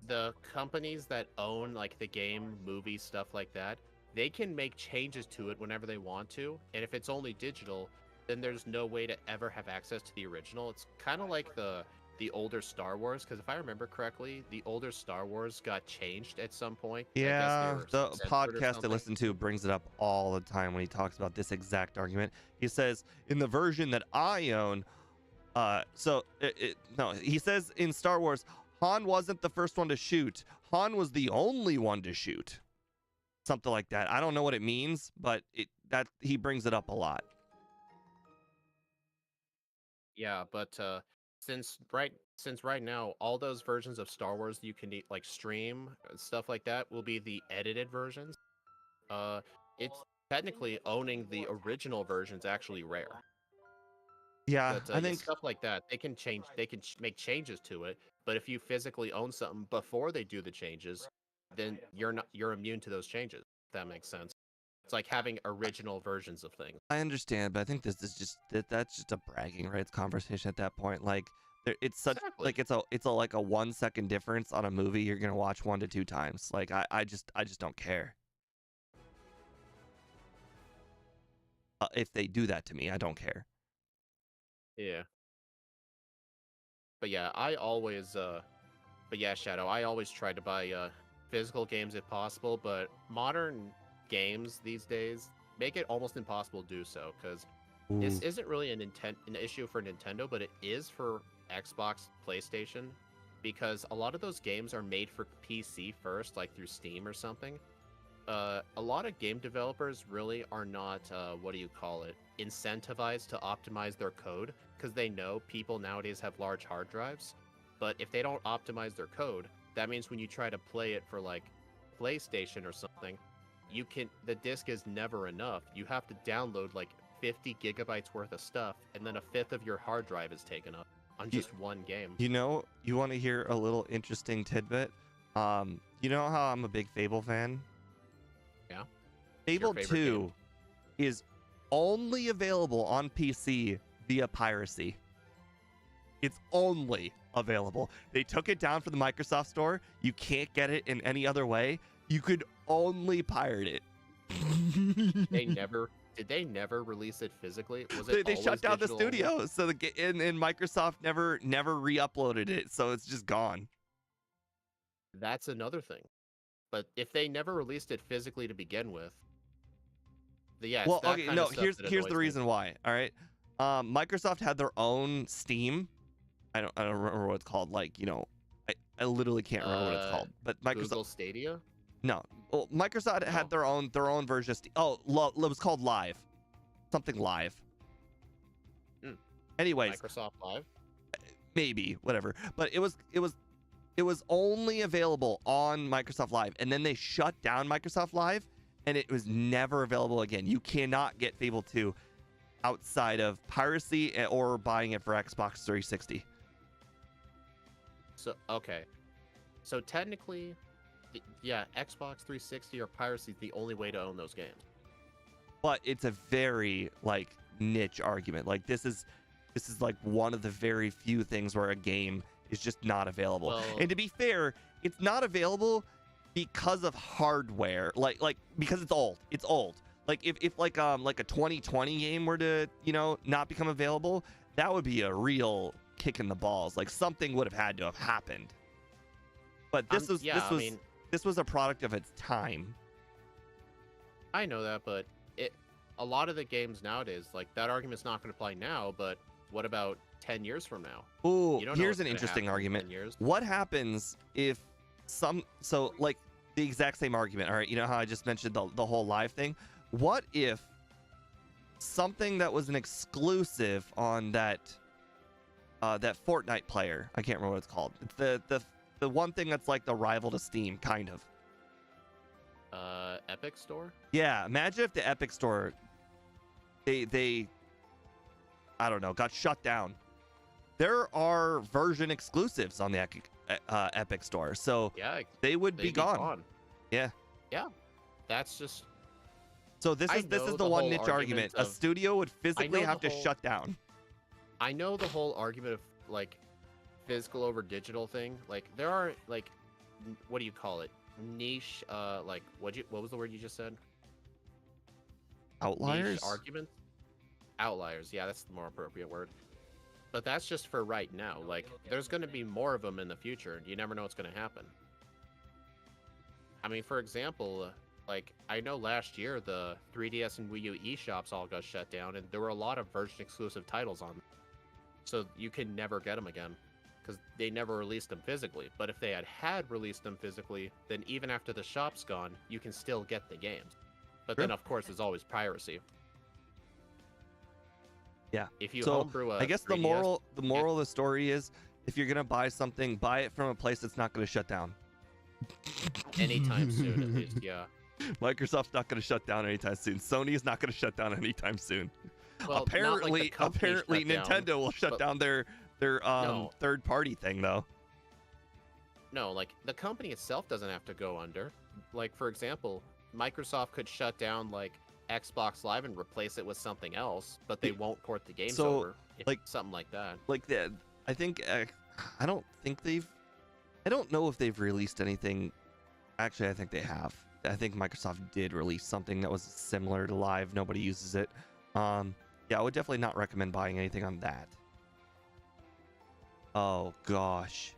The companies that own like the game, movie, stuff like that, they can make changes to it whenever they want to. And if it's only digital, then there's no way to ever have access to the original. It's kind of like the older Star Wars, because if I remember correctly, the older Star Wars got changed at some point. Yeah, the podcast I listen to brings it up all the time when he talks about this exact argument. He says, in the version that I own, No, he says in Star Wars, Han wasn't the first one to shoot. Han was the only one to shoot. Something like that. I don't know what it means, but that he brings it up a lot. Yeah, but since right now all those versions of Star Wars you can like stream stuff like that will be the edited versions. It's technically owning the original versions actually rare. Yeah, But I yeah, think stuff like that they can change. They can make changes to it. But if you physically own something before they do the changes, then you're immune to those changes. If that makes sense. It's like having original versions of things. I understand, but I think this is just that's just a bragging rights conversation at that point. Like it's such Exactly. like it's a like a 1 second difference on a movie you're gonna watch 1 to 2 times. Like I just don't care. If they do that to me, I don't care. Yeah. But yeah, but yeah, Shadow, I always try to buy physical games if possible, but modern games these days make it almost impossible to do so because this isn't really an issue for Nintendo, but it is for Xbox, PlayStation, because a lot of those games are made for PC first, like through Steam or something. A lot of game developers really are not, what do you call it, incentivized to optimize their code because they know people nowadays have large hard drives. But if they don't optimize their code, that means when you try to play it for like PlayStation or something, the disk is never enough. You have to download like 50 gigabytes worth of stuff, and then a fifth of your hard drive is taken up on just one game. You know, you want to hear a little interesting tidbit? You know how I'm a big Fable fan? Yeah. Fable 2 is only available on PC via piracy. It's only available. They took it down from the Microsoft Store. You can't get it in any other way. You could only pirate it. Did they never release it physically? Was it they shut down digital? The studio, so and Microsoft never re-uploaded it, so it's just gone. That's another thing. But if they never released it physically to begin with, yeah. Well, okay, no. Here's the reason why. All right, Microsoft had their own Steam. I don't remember what it's called. Like, you know, I literally can't remember what it's called. But Microsoft. Google Stadia. No, well, Microsoft had their own version of Steam. Oh, it was called Live, something Live. Anyways, Microsoft Live. Maybe whatever, but it was only available on Microsoft Live, and then they shut down Microsoft Live, and it was never available again. You cannot get Fable 2 outside of piracy or buying it for Xbox 360. So okay, so technically, yeah, Xbox 360 or piracy is the only way to own those games. But it's a very like niche argument. Like this is like one of the very few things where a game is just not available. Well, and to be fair, it's not available because of hardware. Like because it's old. It's old. Like if like a 2020 game were to, you know, not become available, that would be a real kick in the balls. Like something would have had to have happened. But this was a product of its time. I know that, but a lot of the games nowadays, like that argument's not going to apply now, but what about 10 years from now? Ooh, here's an interesting argument. What happens if like the exact same argument, all right, you know how I just mentioned the whole live thing? What if something that was an exclusive on that Fortnite player, I can't remember what it's called. It's the one thing that's like the rival to Steam, kind of. Epic Store? Yeah, imagine if the Epic Store they I don't know, got shut down. There are version exclusives on the Epic Store, so yeah, they would be gone. Yeah. Yeah. That's just. So this is the one niche argument. A studio would physically have to shut down. I know the whole argument of like physical over digital thing. Like there are like, what do you call it? Niche. Like what was the word you just said? Outliers. Niche arguments. Outliers. Yeah, that's the more appropriate word. But that's just for right now. Like there's going to be more of them in the future. You never know what's going to happen. I mean, for example. Like, I know last year the 3DS and Wii U eShops all got shut down, and there were a lot of version-exclusive titles on them. so you can never get them again because they never released them physically. But if they had released them physically, then even after the shop's gone, you can still get the games. But True. then, of course, there's always piracy. Yeah. If you So homebrew a I guess the 3DS, moral of the story is, if you're gonna buy something, buy it from a place that's not gonna shut down. anytime soon, at least, yeah. Microsoft's not gonna shut down anytime soon. Sony is not gonna shut down anytime soon. Well, apparently, apparently Nintendo will shut down their no. third party thing though. No, like the company itself doesn't have to go under. Like, for example, Microsoft could shut down like Xbox Live and replace it with something else, but they won't port the games over. Like something like that. Like that, I think I don't know if they've released anything. Actually, I think they have. I think Microsoft did release something that was similar to Live. Nobody uses it. Yeah, I would definitely not recommend buying anything on that. Oh gosh.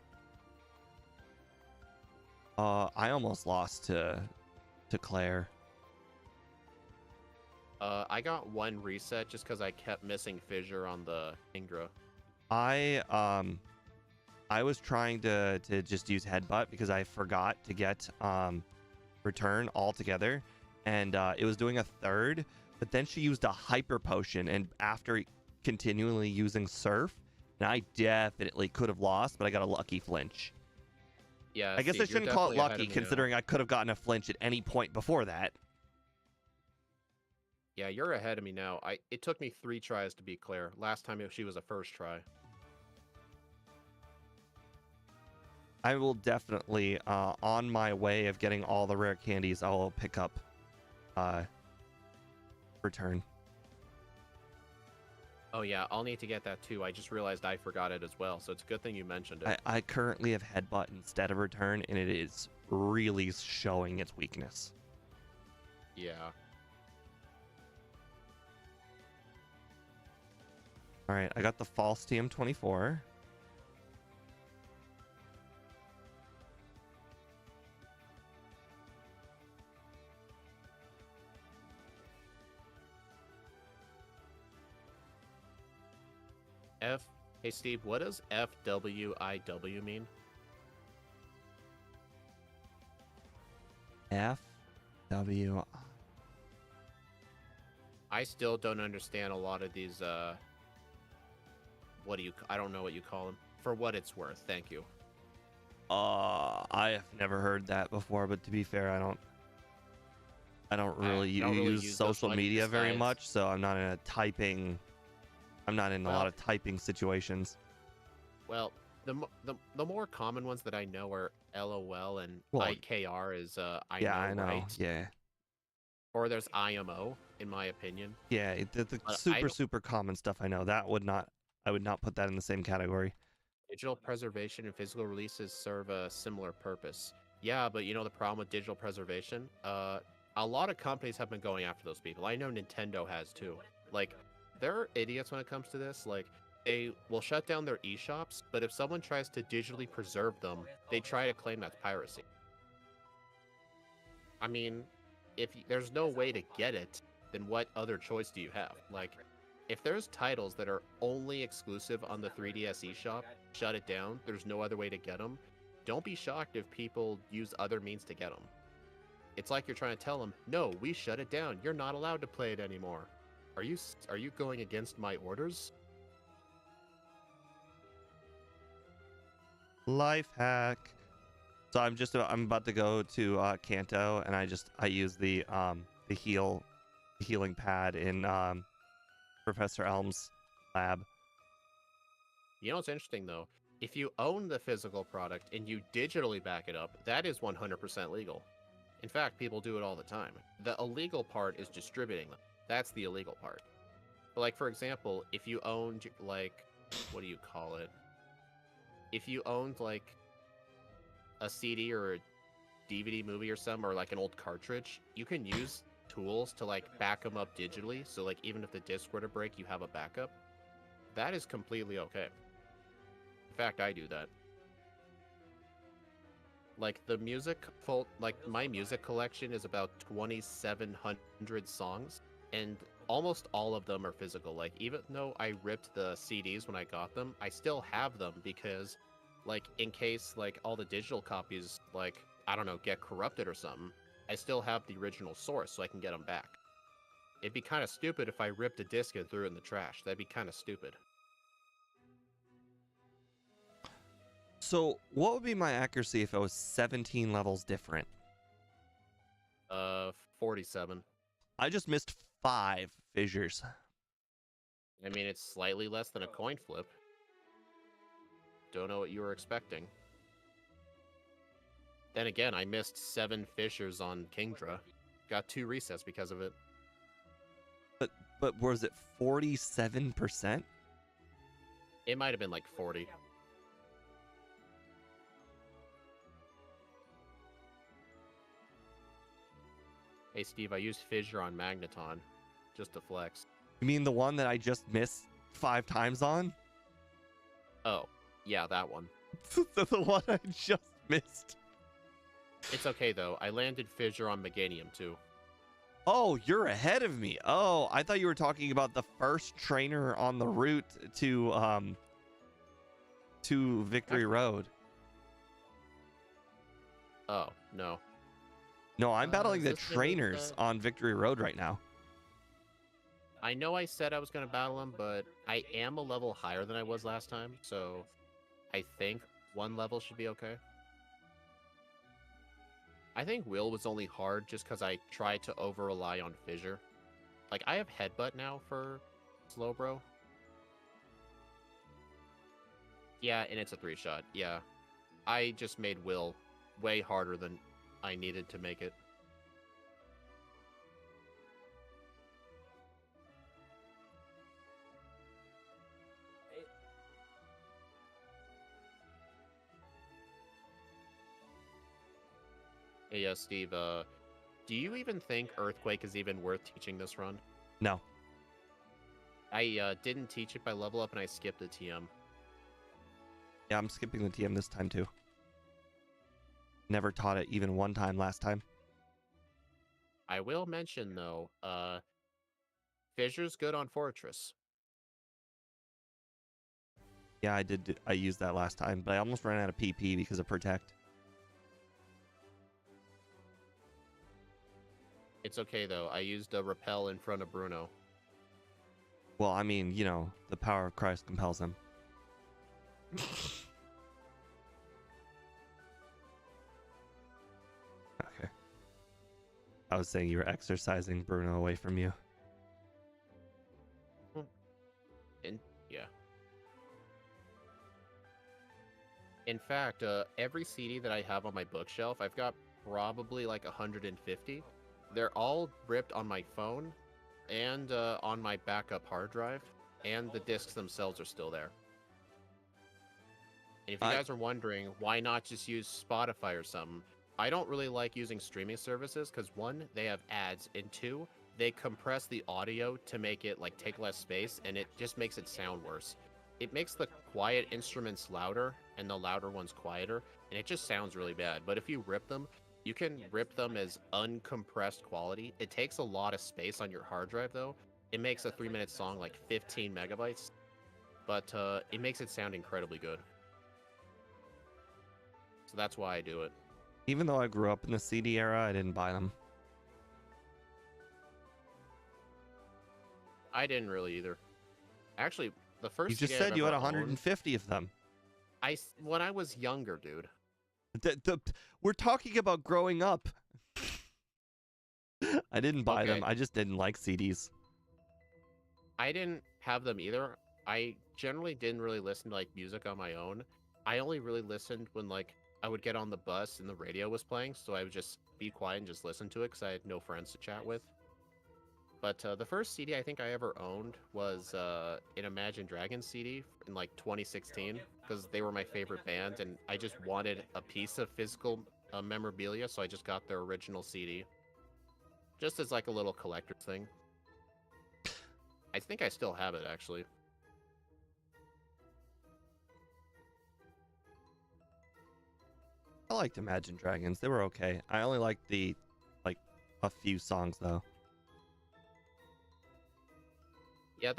I almost lost to Claire. I got one reset just because I kept missing Fissure on the Ingra. I was trying to just use Headbutt because I forgot to get Return altogether, and it was doing a third, but then she used a Hyper Potion, and after continually using Surf, and I definitely could have lost, but I got a lucky flinch. Yeah, I guess Steve, I shouldn't call it lucky, considering I could have gotten a flinch at any point before that. Yeah, you're ahead of me now. It took me 3 tries to beat Claire. Last time she was a first try. I will definitely, on my way of getting all the rare candies, I will pick up Return. Oh yeah, I'll need to get that too. I just realized I forgot it as well, so it's a good thing you mentioned it. I currently have Headbutt instead of Return, and it is really showing its weakness. Yeah. All right, I got the false TM24. Hey Steve, what does FWIW mean? FW. I still don't understand a lot of these, I don't know what you call them. For what it's worth, thank you. I have never heard that before, but to be fair, I don't really use social media very much, so I'm not in a typing. I'm not in a lot of typing situations. Well, the more common ones that I know are LOL and IKR is I know, right? Yeah. Or there's IMO, in my opinion. Yeah, the super common stuff I know. I would not put that in the same category. Digital preservation and physical releases serve a similar purpose. Yeah, but you know the problem with digital preservation? A lot of companies have been going after those people. I know Nintendo has too. Like, they're idiots when it comes to this. Like, they will shut down their eShops, but if someone tries to digitally preserve them, they try to claim that's piracy. I mean, if there's no way to get it, then what other choice do you have? Like, if there's titles that are only exclusive on the 3DS eShop, shut it down, there's no other way to get them, don't be shocked if people use other means to get them. It's like you're trying to tell them, no, we shut it down, you're not allowed to play it anymore. Are you going against my orders? Life hack. So I'm about to go to Kanto, and I use the healing pad in Professor Elm's lab. You know what's interesting though? If you own the physical product and you digitally back it up, that is 100% legal. In fact, people do it all the time. The illegal part is distributing them. That's the illegal part. But like, for example, if you owned, like, what do you call it? If you owned, like, a CD or a DVD movie or something, or like an old cartridge, you can use tools to, like, back them up digitally. So, like, even if the disc were to break, you have a backup. That is completely okay. In fact, I do that. Like, my music collection is about 2,700 songs, and almost all of them are physical. Like, even though I ripped the CDs when I got them, I still have them because, like, in case, like, all the digital copies, like, I don't know, get corrupted or something, I still have the original source so I can get them back. It'd be kind of stupid if I ripped a disc and threw it in the trash. That'd be kind of stupid. So what would be my accuracy if it was 17 levels different? 47. I just missed 5 fissures. I mean, it's slightly less than a coin flip. Don't know what you were expecting. Then again, I missed 7 fissures on Kingdra. Got 2 resets because of it. But was it 47%? It might have been like 40. Hey Steve, I used fissure on Magneton. Just to flex. You mean the one that I just missed 5 times on? Oh, yeah, that one. The one I just missed. It's okay though, I landed fissure on Meganium too. Oh, you're ahead of me. Oh, I thought you were talking about the first trainer on the route to Victory Road. Oh, no. No, I'm battling the is this trainers on Victory Road right now. I know I said I was going to battle him, but I am a level higher than I was last time, so I think 1 level should be okay. I think Will was only hard just because I tried to over-rely on Fissure. Like, I have Headbutt now for Slowbro. Yeah, and it's a 3-shot, yeah. I just made Will way harder than I needed to make it. Hey, Steve, do you even think Earthquake is even worth teaching this run? No. I didn't teach it by level up and I skipped the TM. Yeah, I'm skipping the TM this time too. Never taught it even 1 time last time. I will mention though, Fissure's good on Fortress. Yeah, I used that last time, but I almost ran out of PP because of Protect. It's okay though, I used a Repel in front of Bruno. Well, I mean, you know, the power of Christ compels him. Okay. I was saying you were exercising Bruno away from you. Yeah. In fact, every CD that I have on my bookshelf, I've got probably like 150. They're all ripped on my phone and on my backup hard drive, and the discs themselves are still there. And if you guys are wondering, why not just use Spotify or something? I don't really like using streaming services because 1, they have ads, and 2, they compress the audio to make it like take less space, and it just makes it sound worse. It makes the quiet instruments louder and the louder ones quieter, and it just sounds really bad. But if you rip them, you can rip them as uncompressed quality. It takes a lot of space on your hard drive though. It makes a 3-minute song like 15 megabytes, but it makes it sound incredibly good. So that's why I do it. Even though I grew up in the CD era, I didn't buy them. I didn't really either. Actually, the first You just CD said you had 150 of them. when I was younger, dude. We're talking about growing up. I didn't buy them. I just didn't like CDs. I didn't have them either. I generally didn't really listen to like music on my own. I only really listened when like I would get on the bus and the radio was playing, so I would just be quiet and just listen to it because I had no friends to chat with. But the first CD I think I ever owned was an Imagine Dragons CD in like 2016 because they were my favorite band and I just wanted a piece of physical memorabilia, so I just got their original CD. Just as like a little collector's thing. I think I still have it actually. I liked Imagine Dragons. They were okay. I only liked the, like, a few songs though. Yeah,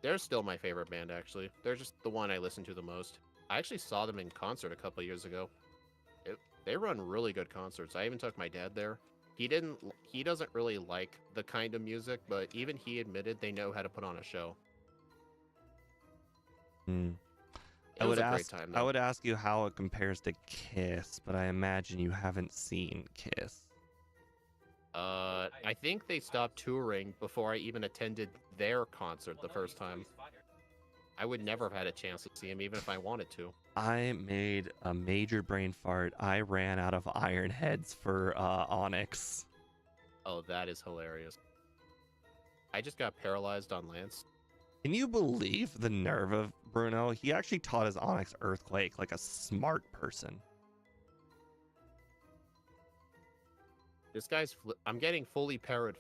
they're still my favorite band actually. They're just the one I listen to the most. I actually saw them in concert a couple years ago. They run really good concerts. I even took my dad there. He doesn't really like the kind of music, but even he admitted they know how to put on a show. Hmm. It was a great time I though. would ask you how it compares to Kiss, but I imagine you haven't seen Kiss. I think they stopped touring before I even attended their concert the first time. I would never have had a chance to see him even if I wanted to. I made a major brain fart. I ran out of iron heads for Onyx. Oh, that is hilarious. I just got paralyzed on Lance. Can you believe the nerve of Bruno? He actually taught his Onyx Earthquake like a smart person. This guy's... I'm getting fully parried.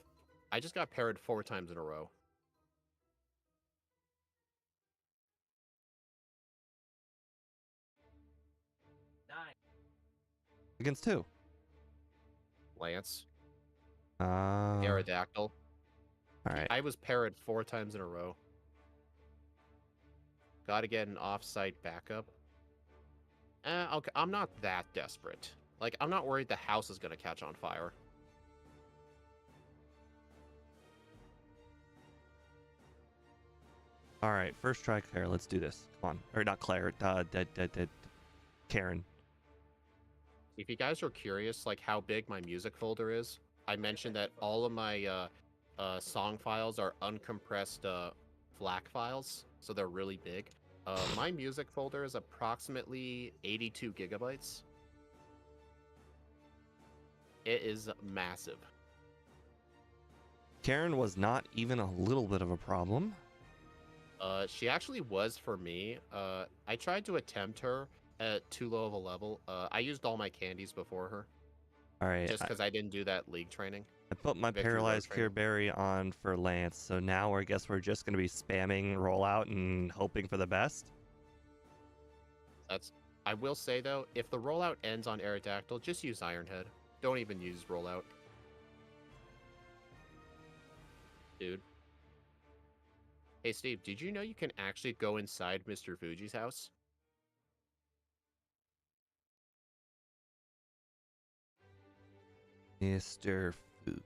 I just got parried 4 times in a row. Against who? Lance. All Aerodactyl. right. I was parried 4 times in a row. Gotta get an off-site backup. Okay, I'm not that desperate. Like, I'm not worried the house is gonna catch on fire. All right. First try, Claire. Let's do this. Come on. Or not Claire. Karen. If you guys are curious, like, how big my music folder is, I mentioned that all of my song files are uncompressed FLAC files, so they're really big. My music folder is approximately 82 gigabytes. It is massive. Karen was not even a little bit of a problem. She actually was for me. I tried to attempt her at too low of a level. I used all my candies before her. All right. Just because I didn't do that league training. I put my Victory Road paralyzed training. Cure Berry on for Lance, so now I guess we're just going to be spamming rollout and hoping for the best. I will say though, if the rollout ends on Aerodactyl, just use Ironhead. Don't even use rollout. Dude. Hey Steve, did you know you can actually go inside Mr. Fuji's house? Mr.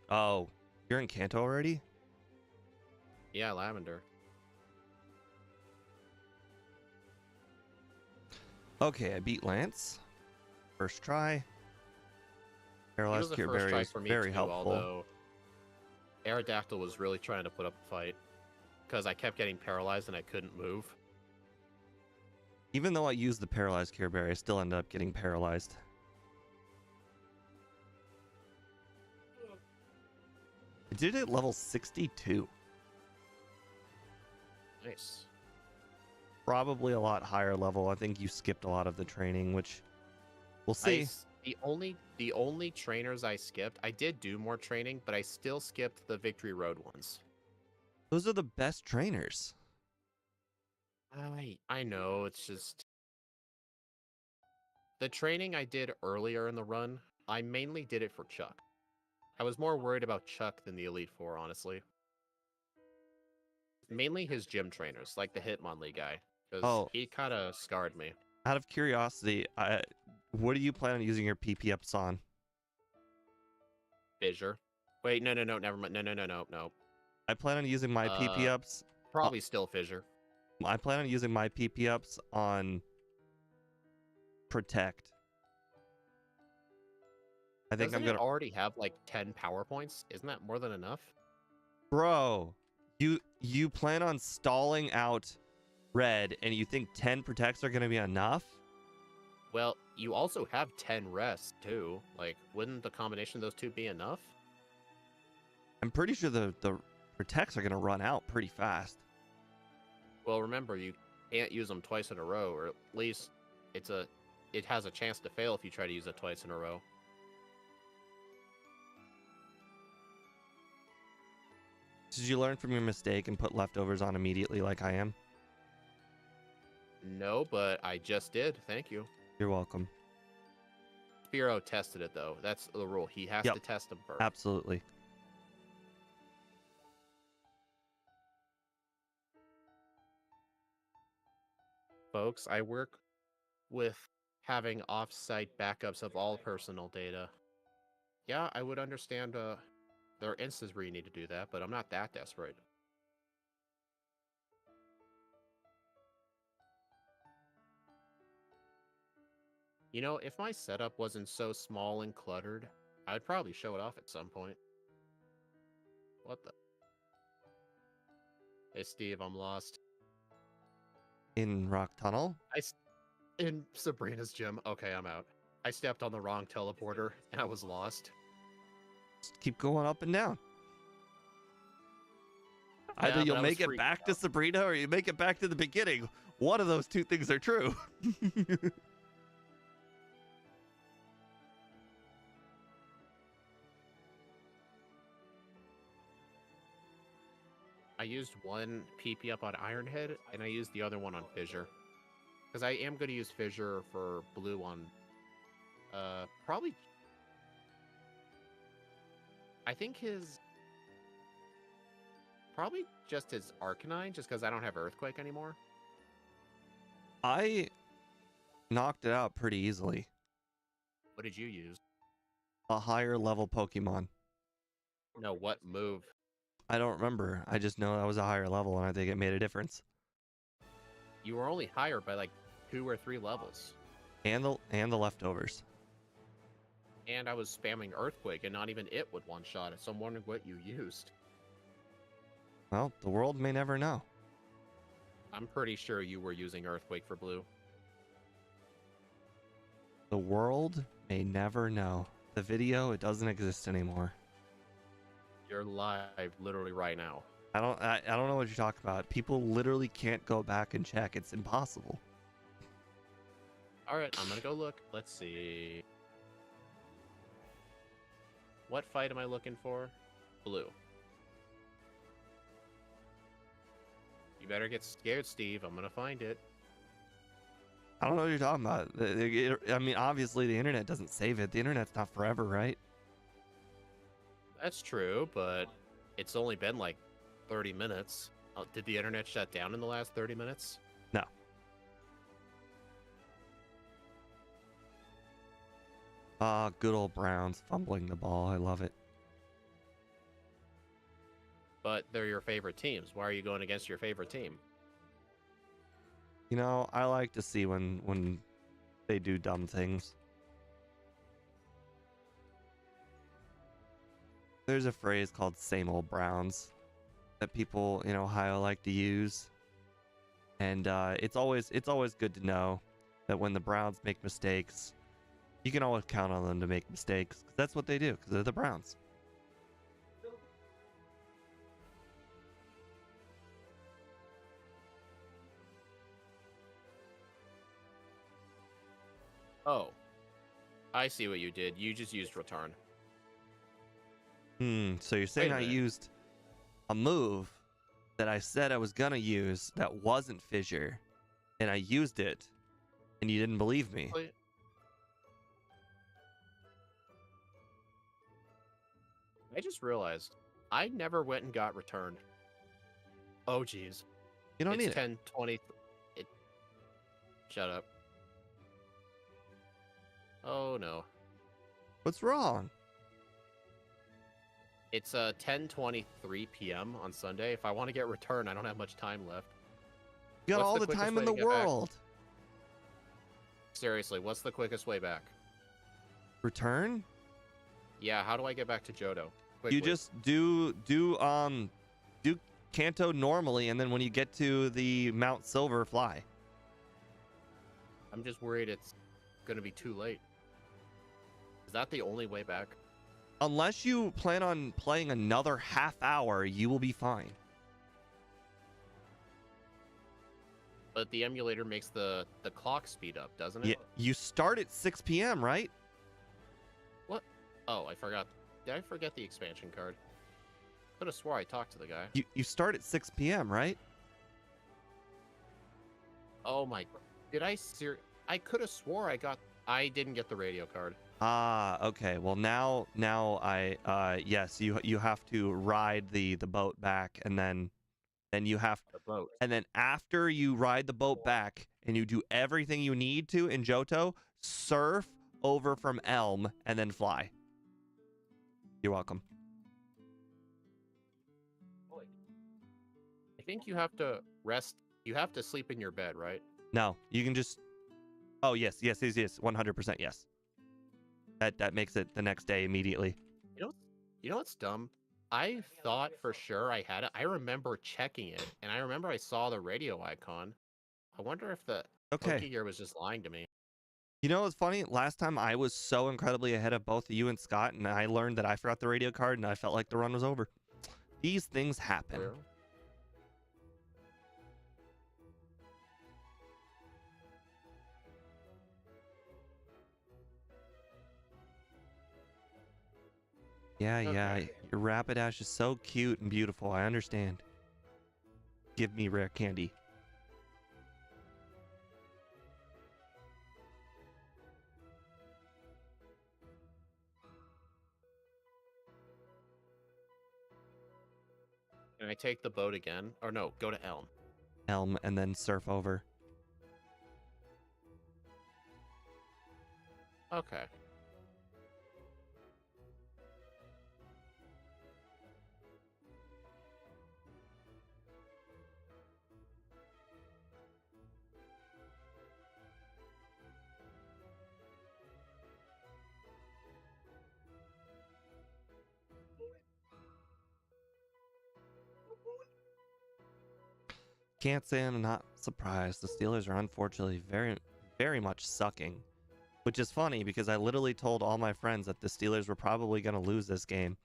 Oh, you're in Kanto already? Yeah, Lavender. Okay, I beat Lance. First try. He was Paralyzed the Cure first Berry try is for me very too, helpful. although Aerodactyl was really trying to put up a fight. Because I kept getting paralyzed and I couldn't move. Even though I used the paralyzed Cure Berry, I still ended up getting paralyzed. I did it at level 62. Nice. Probably a lot higher level. I think you skipped a lot of the training, which we'll see. The only trainers I skipped, I did do more training, but I still skipped the Victory Road ones. Those are the best trainers. I know, it's just... The training I did earlier in the run, I mainly did it for Chuck. I was more worried about Chuck than the Elite Four, honestly. Mainly his gym trainers, like the Hitmonlee guy, because he kind of scarred me. Out of curiosity, what do you plan on using your PP ups on? Fissure. Wait, no, never mind. No. I plan on using my PP ups. Probably still Fissure. I plan on using my PP ups on Protect. I think Doesn't I'm gonna already have like 10 PowerPoints? Isn't that more than enough? Bro, you plan on stalling out red and you think 10 protects are gonna be enough? Well, you also have 10 rests too. Like, wouldn't the combination of those two be enough? I'm pretty sure the protects are gonna run out pretty fast. Well, remember, you can't use them twice in a row, or at least it has a chance to fail if you try to use it twice in a row. Did you learn from your mistake and put leftovers on immediately like I am? No, but I just did. Thank you. You're welcome. Spiro tested it, though. That's the rule. He has to test them first. Absolutely. folks. I work with having off-site backups of all personal data. Yeah, I would understand there are instances where you need to do that, but I'm not that desperate. You know, if my setup wasn't so small and cluttered, I'd probably show it off at some point. What the? Hey, Steve, I'm lost. In Rock Tunnel? In Sabrina's gym. Okay, I'm out. I stepped on the wrong teleporter, and I was lost. Just keep going up and down. Yeah, Either you'll but I was make it freaked back out. to Sabrina or you make it back to the beginning. One of those two things are true. I used one PP up on Ironhead, and I used the other one on Fissure. Because I am going to use Fissure for blue on... probably... I think his... Probably just his Arcanine, just because I don't have Earthquake anymore. I knocked it out pretty easily. What did you use? A higher level Pokemon. No, what move? I don't remember. I just know I was a higher level and I think it made a difference. You were only higher by like 2 or 3 levels. And the leftovers. And I was spamming Earthquake, and not even it would one-shot it, so I'm wondering what you used. Well, the world may never know. I'm pretty sure you were using Earthquake for blue. The world may never know. The video, it doesn't exist anymore. You're live literally right now. I don't know what you're talking about. People literally can't go back and check. It's impossible. Alright, I'm gonna go look. Let's see. What fight am I looking for? Blue. You better get scared, Steve. I'm gonna find it. I don't know what you're talking about. I mean, obviously the internet doesn't save it. The internet's not forever, right? That's true, but it's only been like 30 minutes. Did the internet shut down in the last 30 minutes? No. Good old Browns fumbling the ball. I love it. But they're your favorite teams. Why are you going against your favorite team? You know, I like to see when they do dumb things. There's a phrase called "same old Browns" that people in Ohio like to use, and it's always good to know that when the Browns make mistakes, you can always count on them to make mistakes, because that's what they do, because they're the Browns. Oh. I see what you did. You just used return. So you're saying Wait a I minute. used a move that I said I was gonna use that wasn't Fissure, and I used it, and you didn't believe me. I just realized I never went and got returned. Oh, jeez. You don't need It's it. 10:20. Shut up. Oh, no. What's wrong? It's 10:23 p.m. on Sunday. If I want to get returned, I don't have much time left. You got What's all the the quickest time way in to the get back? world. Seriously, what's the quickest way back? Return? Yeah, how do I get back to Johto? You Quickly. just do Kanto normally, and then when you get to the Mount Silver, fly. I'm just worried it's gonna be too late. Is that the only way back? Unless you plan on playing another half hour, you will be fine. But the emulator makes the clock speed up, doesn't it? Yeah, you start at 6 p.m., right? What? Oh, I forgot. Did I forget the expansion card? Could have swore I talked to the guy. You start at 6 p.m., right? Oh my! Did I I could have swore I didn't get the radio card. Ah, okay. Well, now yes, you have to ride the boat back, and then you have The boat. and then after you ride the boat back, and you do everything you need to in Johto, surf over from Elm, and then fly. You're welcome. I think you have to rest. You have to sleep in your bed, right? No, you can just... Oh, yes. 100% yes. That makes it the next day immediately. You know what's dumb? I thought for sure I had it. I remember checking it, and I remember I saw the radio icon. I wonder if the Pokegear was just lying to me. You know what's funny? Last time I was so incredibly ahead of both you and Scott, and I learned that I forgot the radio card, and I felt like the run was over. These things happen. Where? Yeah, Okay. yeah. Your Rapidash is so cute and beautiful. I understand. Give me rare candy. Can I take the boat again? Or no, go to Elm. Elm and then surf over. Okay. Can't say I'm not surprised. The Steelers are unfortunately very, very much sucking. Which is funny because I literally told all my friends that the Steelers were probably going to lose this game.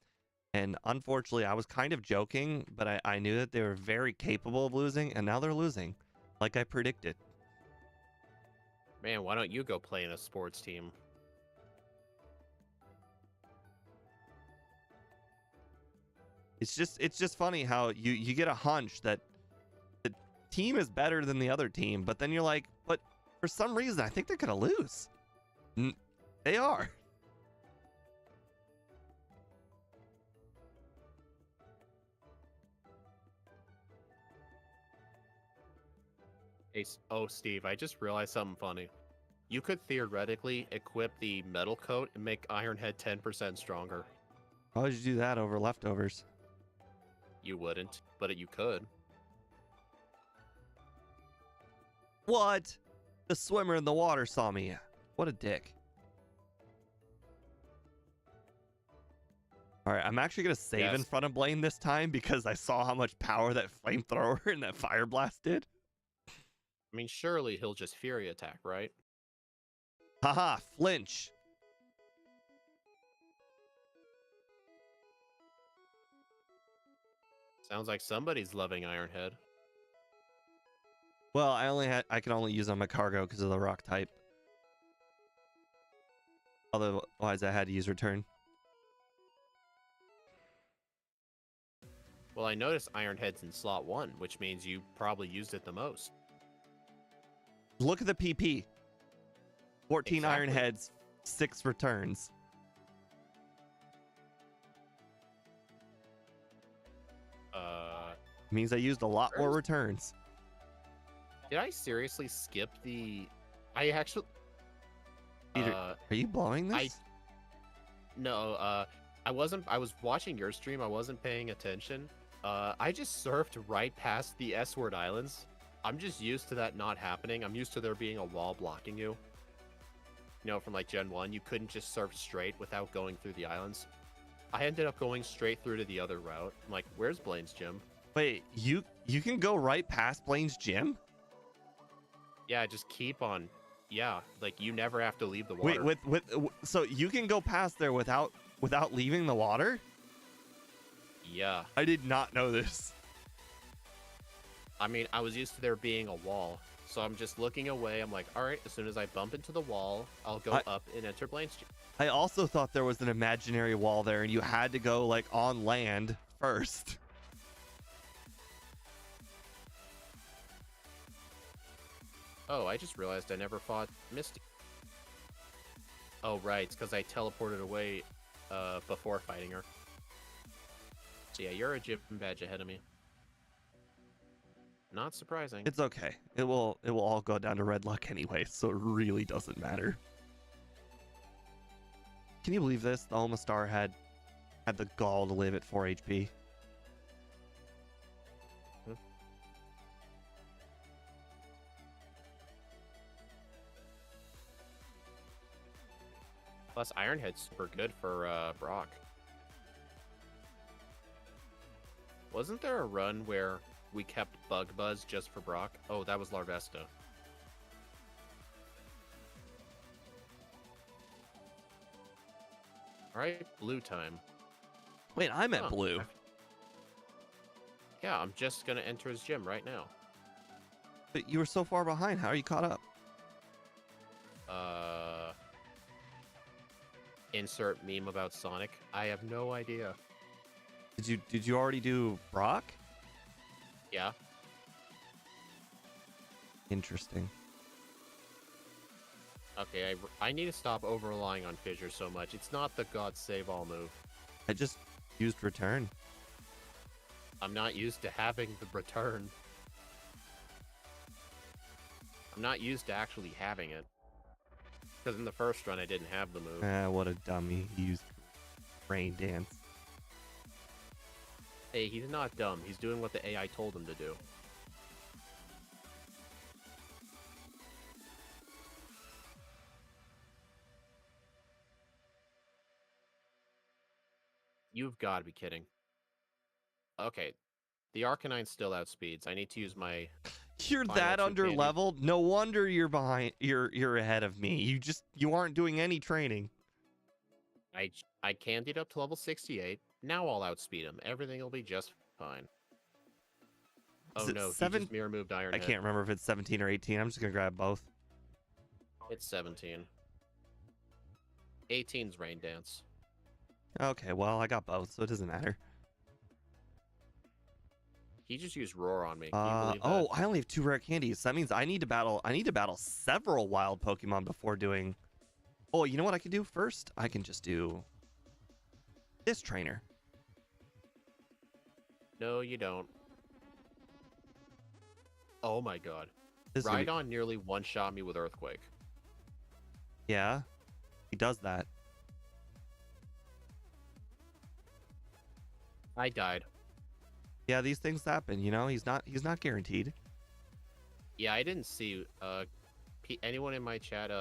And unfortunately, I was kind of joking, but I knew that they were very capable of losing, and now they're losing, like I predicted. Man, why don't you go play in a sports team? It's just funny how you get a hunch that the team is better than the other team, but then you're like, but for some reason, I think they're going to lose. They are. Hey, oh, Steve, I just realized something funny. You could theoretically equip the metal coat and make Ironhead 10% stronger. Why would you do that over leftovers? You wouldn't, but you could. What? The swimmer in the water saw me. What a dick. All right, I'm actually going to save in front of Blaine this time because I saw how much power that flamethrower and that fire blast did. I mean, surely he'll just Fury attack, right? Haha, flinch. Sounds like somebody's loving Ironhead. Well, I can only use on my cargo because of the rock type. Otherwise, I had to use return. Well, I noticed Ironhead's in slot 1, which means you probably used it the most. Look at the PP. 14 Exactly. Ironheads, 6 returns. Means I used a lot more returns. Did I seriously skip the... I actually... Peter, are you blowing this? No, I wasn't... I was watching your stream. I wasn't paying attention. I just surfed right past the S-word islands. I'm just used to that not happening. I'm used to there being a wall blocking you. You know, from like Gen 1, you couldn't just surf straight without going through the islands. I ended up going straight through to the other route. I'm like, where's Blaine's gym? Wait, you can go right past Blaine's gym? Yeah, just keep on. Yeah, like you never have to leave the water. Wait, so you can go past there without leaving the water? Yeah. I did not know this. I mean, I was used to there being a wall. So I'm just looking away. I'm like, all right, as soon as I bump into the wall, I'll go up and enter Blaine's gym. I also thought there was an imaginary wall there and you had to go like on land first. Oh, I just realized I never fought Misty. Oh, right. It's because I teleported away before fighting her. So yeah, you're a gym badge ahead of me. Not surprising. It's okay. It will all go down to red luck anyway, so it really doesn't matter. Can you believe this? The Omastar had the gall to live at 4 HP. Plus, Ironhead's super good for Brock. Wasn't there a run where we kept Bug Buzz just for Brock? Oh, that was Larvesta. Alright, blue time. Wait, I'm at blue. Yeah, I'm just gonna enter his gym right now. But you were so far behind. How are you caught up? Insert meme about Sonic. I have no idea. Did you already do Brock? Yeah. Interesting. Okay, I need to stop over relying on Fissure so much. It's not the God Save All move. I just used return. I'm not used to having the return. I'm not used to actually having it. Because in the first run, I didn't have the move. What a dummy. He used Rain Dance. Hey, he's not dumb. He's doing what the AI told him to do. You've got to be kidding. Okay. The Arcanine's still outspeeds. I need to use my... You're that under leveled? No wonder you're behind. You're ahead of me. You aren't doing any training. I candied up to level 68. Now I'll outspeed him. Everything will be just fine. Oh no, he just mirror moved Iron Head. I can't remember if it's 17 or 18. I'm just gonna grab both. It's 17. 18's Rain Dance. Okay, well I got both, so it doesn't matter. He just used Roar on me. Can you believe that? I only have 2 rare candies. That means I need to battle several wild Pokemon before doing. Oh, you know what I can do first? I can just do this trainer. No, you don't. Oh my god. Rhydon nearly one-shot me with Earthquake. Yeah, he does that. I died. Yeah, these things happen, you know? He's not guaranteed. Yeah, I didn't see anyone in my chat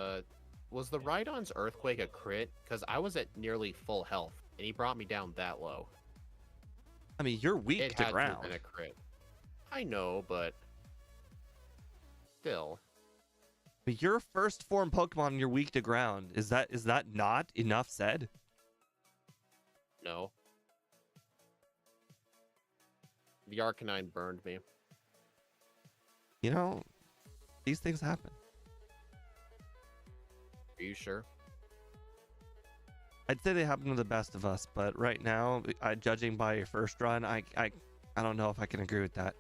was the Rhydon's Earthquake a crit? Because I was at nearly full health, and he brought me down that low. I mean, you're weak to ground. It had to have been a crit. I know, but still. But your first form Pokemon, you're weak to ground. Is that not enough said? No. The Arcanine burned me. You know, these things happen. Are you sure? I'd say they happen to the best of us, but right now, judging by your first run, I don't know if I can agree with that.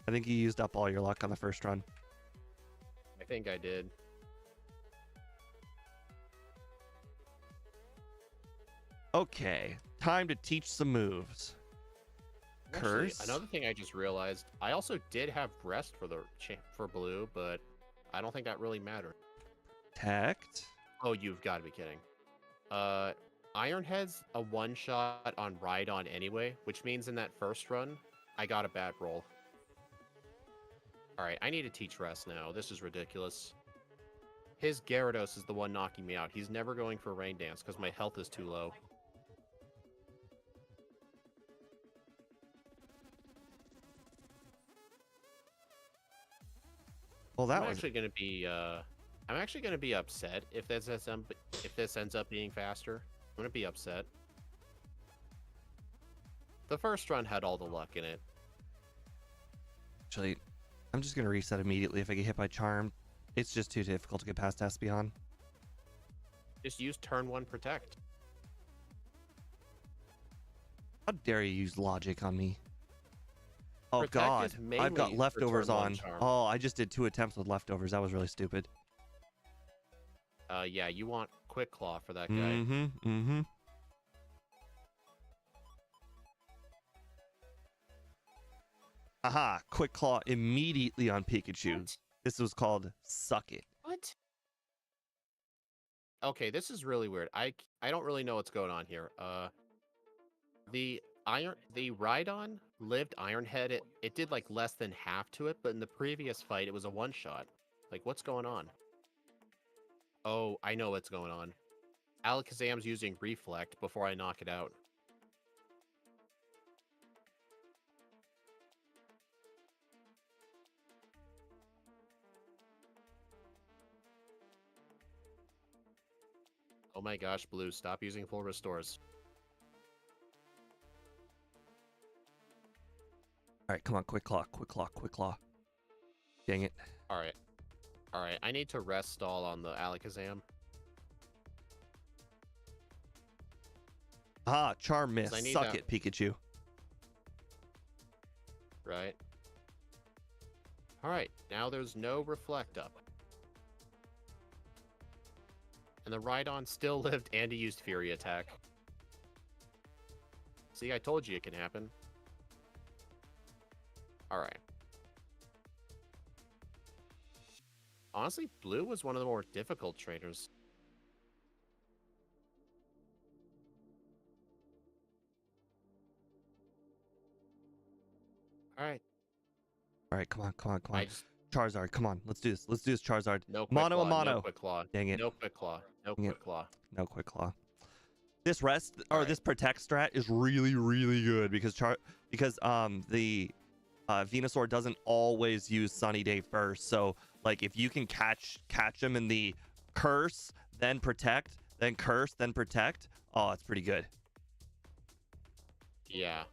I think you used up all your luck on the first run. I think I did. Okay, time to teach some moves. Actually, Curse. Another thing I just realized, I also did have rest for blue, but I don't think that really mattered. Protect. Oh, you've got to be kidding. Ironhead's a one-shot on Rhydon anyway, which means in that first run, I got a bad roll. Alright, I need to teach rest now. This is ridiculous. His Gyarados is the one knocking me out. He's never going for Rain Dance because my health is too low. Well, I'm actually going to be upset if this ends up being faster. I'm going to be upset. The first run had all the luck in it. Actually, I'm just gonna reset immediately if I get hit by Charm. It's just too difficult to get past Espeon. Just use turn 1 Protect. How dare you use logic on me? Oh Protect god, I've got leftovers on. Charm. Oh, I just did 2 attempts with leftovers. That was really stupid. Yeah, you want Quick Claw for that guy. Mm-hmm. Aha, Quick Claw immediately on Pikachu. What? This was called Suck It. What? Okay, this is really weird. I don't really know what's going on here. The Rhydon lived Iron Head. It did like less than half to it, but in the previous fight, it was a one-shot. Like, what's going on? Oh, I know what's going on. Alakazam's using Reflect before I knock it out. Oh my gosh, Blue, stop using full restores. All right, come on, Quick Claw, Quick Claw, Quick Claw. Dang it. Alright. Alright, I need to rest stall on the Alakazam. Ah, Charm Miss. I need Suck that- it, Pikachu. Right? Alright, now there's no Reflect up. And the Rhydon still lived and he used Fury Attack. See, I told you it can happen. Alright. Honestly, Blue was one of the more difficult trainers. Alright. All right, come on, come on, come on. I just Charizard, come on. Let's do this. Let's do this, Charizard. no quick Mono claw, a mono. no quick claw. Dang it. No quick claw. No Dang it. quick claw. No Quick Claw. This rest or Alright. this protect strat is really, really good because the Venusaur doesn't always use Sunny Day first. So like if you can catch him in the curse, then protect, then curse, then protect. Oh, it's pretty good. Yeah.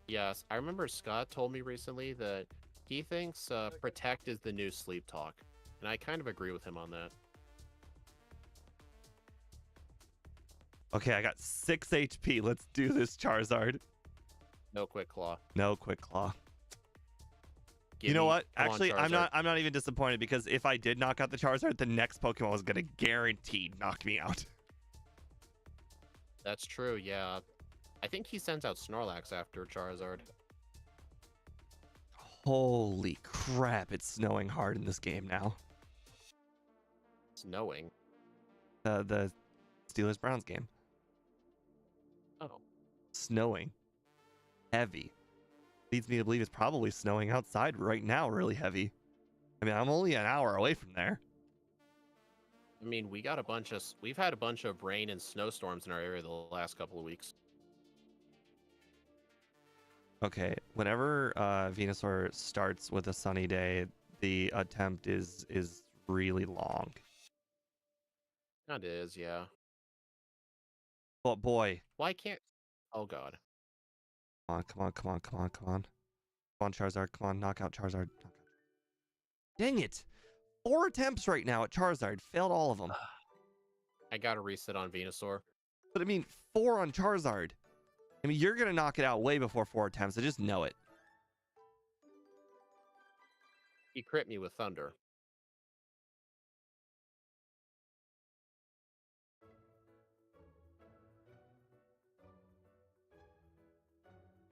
Yes, I remember Scott told me recently that he thinks Protect is the new Sleep Talk. And I kind of agree with him on that. Okay, I got 6 HP. Let's do this, Charizard. No Quick Claw. No Quick Claw. Give You know me- what? come on, Actually, I'm Charizard. not even disappointed because if I did knock out the Charizard, the next Pokemon was gonna guaranteed knock me out. That's true, yeah. I think he sends out Snorlax after Charizard. Holy crap! It's snowing hard in this game now. Snowing. The Steelers Browns game. Oh. Snowing. Heavy. Leads me to believe it's probably snowing outside right now, really heavy. I mean, I'm only an hour away from there. I mean, we've had a bunch of rain and snowstorms in our area the last couple of weeks. Okay, whenever Venusaur starts with a sunny day, the attempt is really long. That is, yeah. But boy, Why can't... Oh, God. come on, come on, come on, come on, come on. Come on, Charizard, come on, knock out Charizard. Dang it! 4 attempts right now at Charizard. Failed all of them. I gotta reset on Venusaur. But I mean, 4 on Charizard. I mean, you're going to knock it out way before 4 attempts. I just know it. He crit me with Thunder.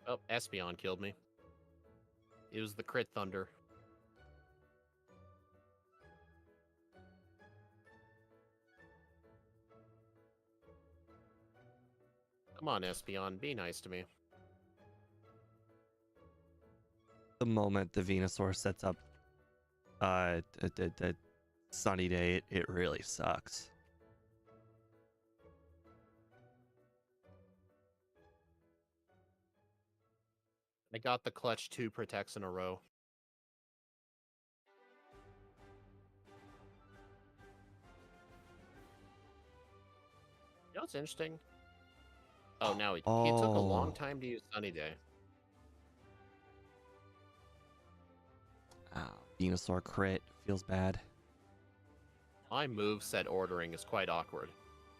Oh, Espeon killed me. It was the crit Thunder. Come on, Espeon, be nice to me. The moment the Venusaur sets up a sunny day, it really sucks. I got the clutch 2 protects in a row. You know what's interesting? Oh, now he took a long Oh. time to use Sunny Day. Venusaur crit. Feels bad. My moveset ordering is quite awkward.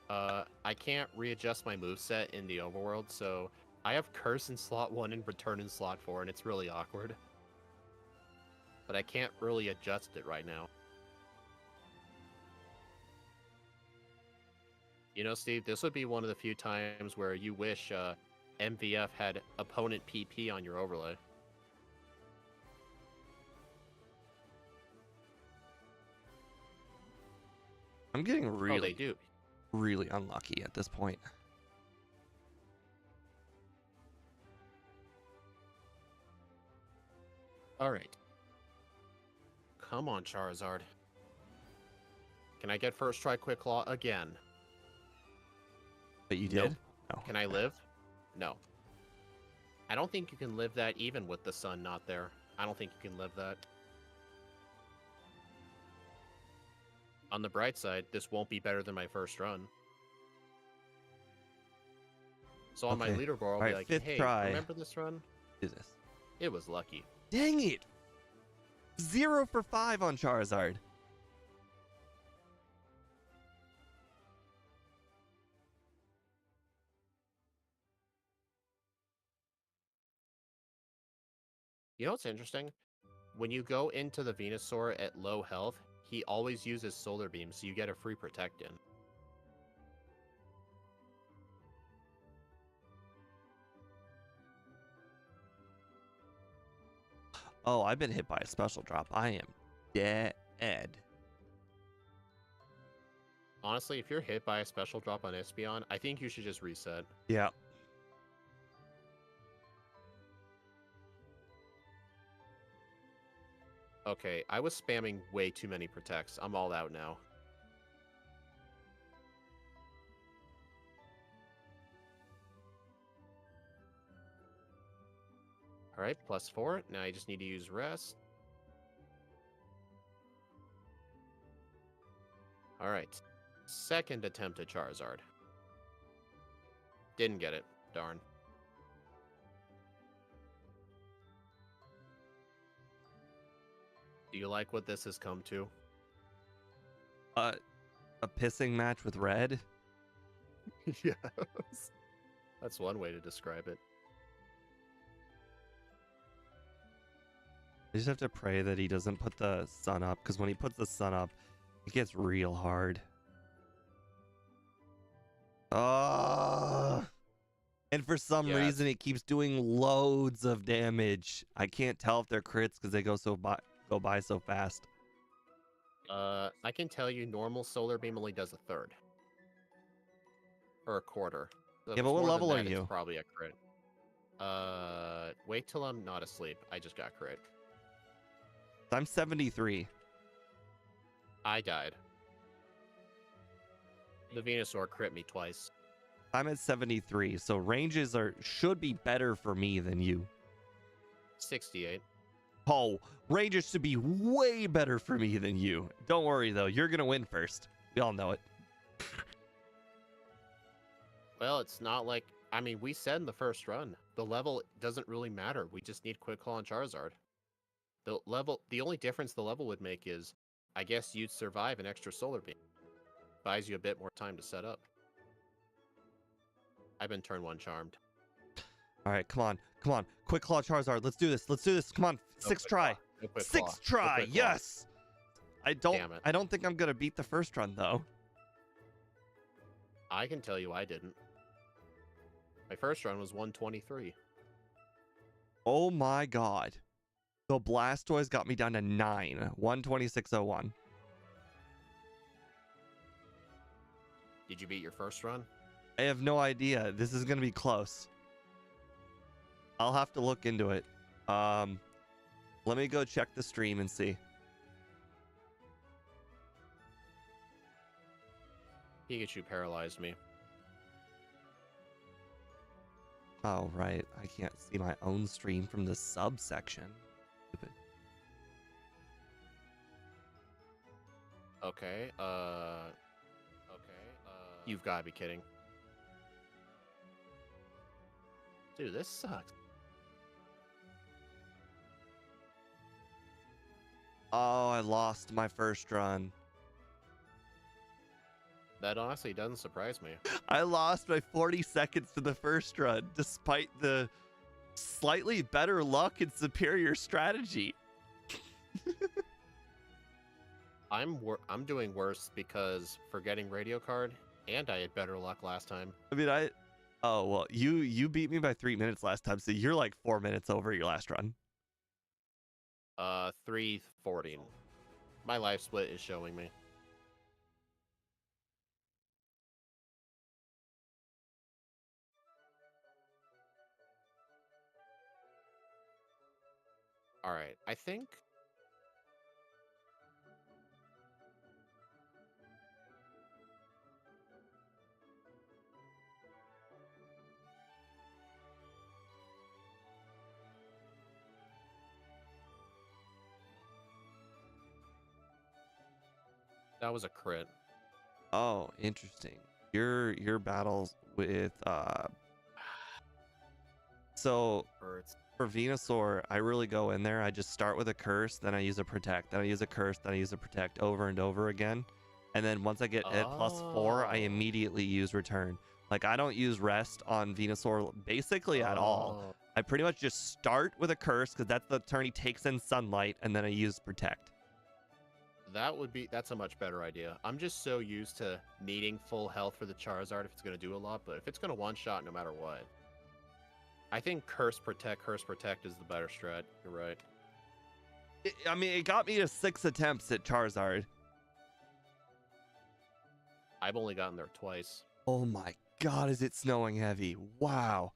I can't readjust my moveset in the overworld, so I have Curse in slot 1 and Return in slot 4, and it's really awkward. But I can't really adjust it right now. You know, Steve, this would be one of the few times where you wish MVF had opponent PP on your overlay. I'm getting Oh, they do. really unlucky at this point. All right. Come on, Charizard. Can I get first try Quick Claw again? But you Nope. did? No. Can I live? No. I don't think you can live that even with the sun not there. I don't think you can live that. On the bright side, this won't be better than my first run. So on my Okay. leaderboard, I'll Alright, be like, fifth hey, try. remember this run? Do this. It was lucky. Dang it! 0 for 5 on Charizard. You know what's interesting? When you go into the Venusaur at low health, he always uses Solar Beam, so you get a free Protect in. Oh, I've been hit by a special drop. I am dead. Honestly, if you're hit by a special drop on Espeon, I think you should just reset. Yeah. Okay, I was spamming way too many Protects. I'm all out now. Alright, +4. Now I just need to use Rest. Alright. Second attempt at Charizard. Didn't get it. Darn. Do you like what this has come to? A pissing match with Red. Yes. That's one way to describe it. I just have to pray that he doesn't put the sun up, because when he puts the sun up, it gets real hard. And for some reason, it keeps doing loads of damage. I can't tell if they're crits because they go by so fast. I can tell you normal Solar Beam only does a third. Or a quarter. So Yeah, but what level are you? It's probably a crit. Wait till I'm not asleep. I just got crit. I'm 73. I died. The Venusaur crit me twice. I'm at 73, so ranges should be better for me than you. 68. Oh, ranges should be way better for me than you. Don't worry, though. You're going to win first. We all know it. Well, it's not like... I mean, we said in the first run, the level doesn't really matter. We just need Quick Claw on Charizard. The only difference the level would make is, I guess you'd survive an extra Solar Beam. Buys you a bit more time to set up. I've been turn 1 charmed. All right, come on. Come on. Quick Claw Charizard. Let's do this. Let's do this. Come on. Sixth try. Sixth try. Yes. I don't think I'm going to beat the first run, though. I can tell you I didn't. My first run was 123. Oh my god. The Blastoise got me down to 9. 126.01. Did you beat your first run? I have no idea. This is going to be close. I'll have to look into it. Let me go check the stream and see. Pikachu paralyzed me. Oh, right. I can't see my own stream from the subsection. Stupid. Okay, You've got to be kidding. Dude, this sucks. Oh, I lost my first run. That honestly doesn't surprise me. I lost by 40 seconds to the first run, despite the slightly better luck and superior strategy. I'm doing worse because for getting radio card, and I had better luck last time. I mean, Oh well, you beat me by 3 minutes last time, so you're like 4 minutes over your last run. 3:14. My life split is showing me. All right, I think that was a crit. Oh, interesting. Your battles with so Hurts. for Venusaur, I really go in there. I just start with a curse, then I use a protect, then I use a curse, then I use a protect over and over again. And then once I get at +4, I Oh. immediately use return. Like I don't use rest on Venusaur basically at all. Oh. I pretty much just start with a curse because that's the turn he takes in sunlight, and then I use protect. That's a much better idea. I'm just so used to needing full health for the Charizard if it's going to do a lot, but if it's going to one-shot no matter what. I think Curse Protect is the better strat. You're right. I mean, it got me to 6 attempts at Charizard. I've only gotten there twice. Oh my god, is it snowing heavy? Wow.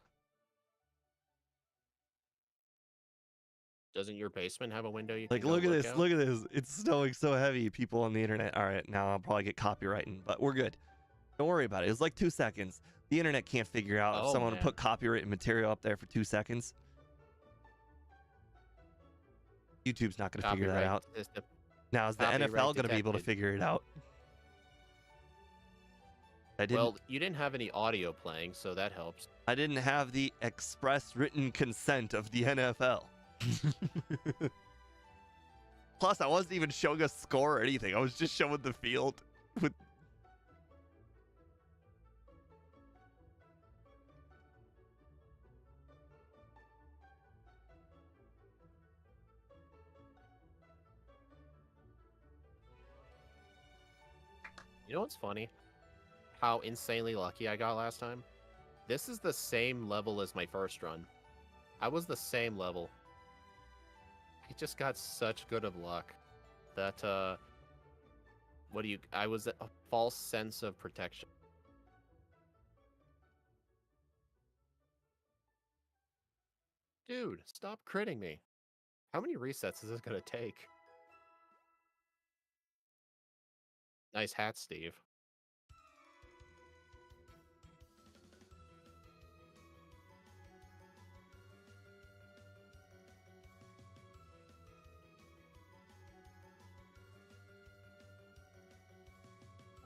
Doesn't your basement have a window you Like, can go look at this. out? Look at this. It's snowing so heavy. People on the internet. All right, now I'll probably get copywriting, but we're good. Don't worry about it. It was like 2 seconds. The internet can't figure out if Oh, someone man. put copyrighted material up there for 2 seconds. YouTube's not going to figure that out. Now, is the copyright NFL going to be able to detected. figure it out? Well, you didn't have any audio playing, so that helps. I didn't have the express written consent of the NFL. Plus, I wasn't even showing a score or anything. I was just showing the field with. You know what's funny? How insanely lucky I got last time? This is the same level as my first run. I was the same level. I just got such good of luck that I was a false sense of protection. Dude, stop critting me. How many resets is this gonna take? Nice hat, Steve.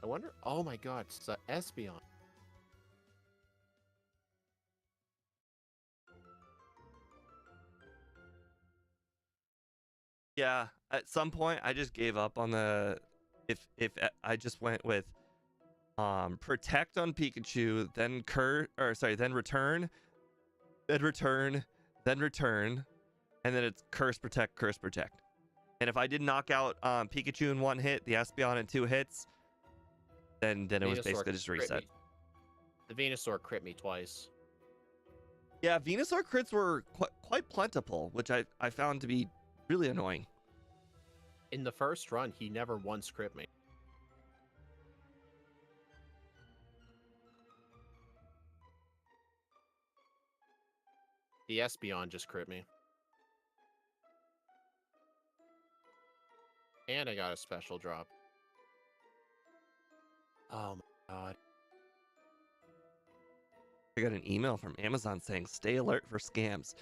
I wonder. Oh my god, it's Espeon. Yeah, at some point I just gave up on the. If I just went with protect on Pikachu, then then return, then return, then return, and then it's curse protect, curse protect. And if I did knock out Pikachu in 1 hit, the Espeon in 2 hits, then it was basically just reset. The Venusaur crit me twice. Yeah, Venusaur crits were quite plentiful, which I found to be really annoying. In the first run, he never once crit me. The Espeon just crit me. And I got a special drop. Oh my god. I got an email from Amazon saying, stay alert for scams.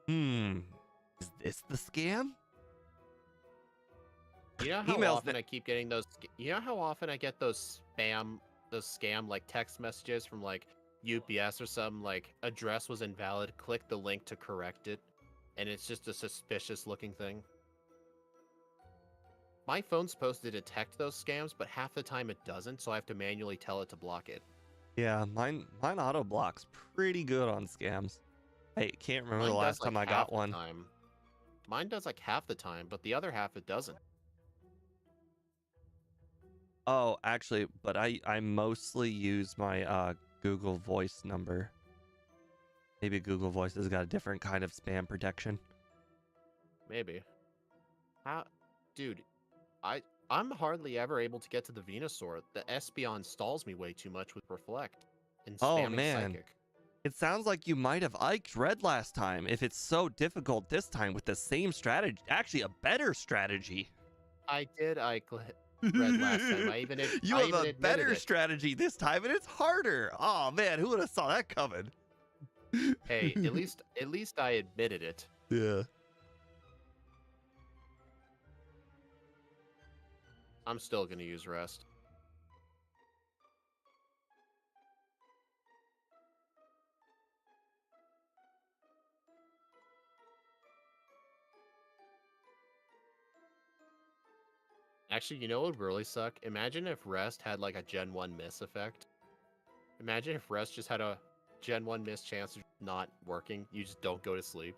Is this the scam? You know how Emails often I keep getting those? You know how often I get those scam like text messages from like UPS or something like address was invalid, click the link to correct it, and it's just a suspicious looking thing. My phone's supposed to detect those scams, but half the time it doesn't, so I have to manually tell it to block it. Yeah, mine auto blocks pretty good on scams. I can't remember Mine the last does, like, time I half got the one. time. Mine does like half the time, but the other half it doesn't. Oh, actually, but I mostly use my Google Voice number. Maybe Google Voices got a different kind of spam protection. Maybe. How, dude? I'm hardly ever able to get to the Venusaur. The Espeon stalls me way too much with Reflect and Oh spamming man, Psychic. it sounds like you might have iked Red last time. If it's so difficult this time with the same strategy, actually a better strategy. I did Red last time. You I have even a admitted better it. strategy this time, and it's harder. Oh man, who would have saw that coming? Hey, at least I admitted it. Yeah. I'm still gonna use Rest. Actually, you know what would really suck? Imagine if Rest had like a Gen 1 miss effect. Imagine if Rest just had a Gen 1 miss chance of not working. You just don't go to sleep.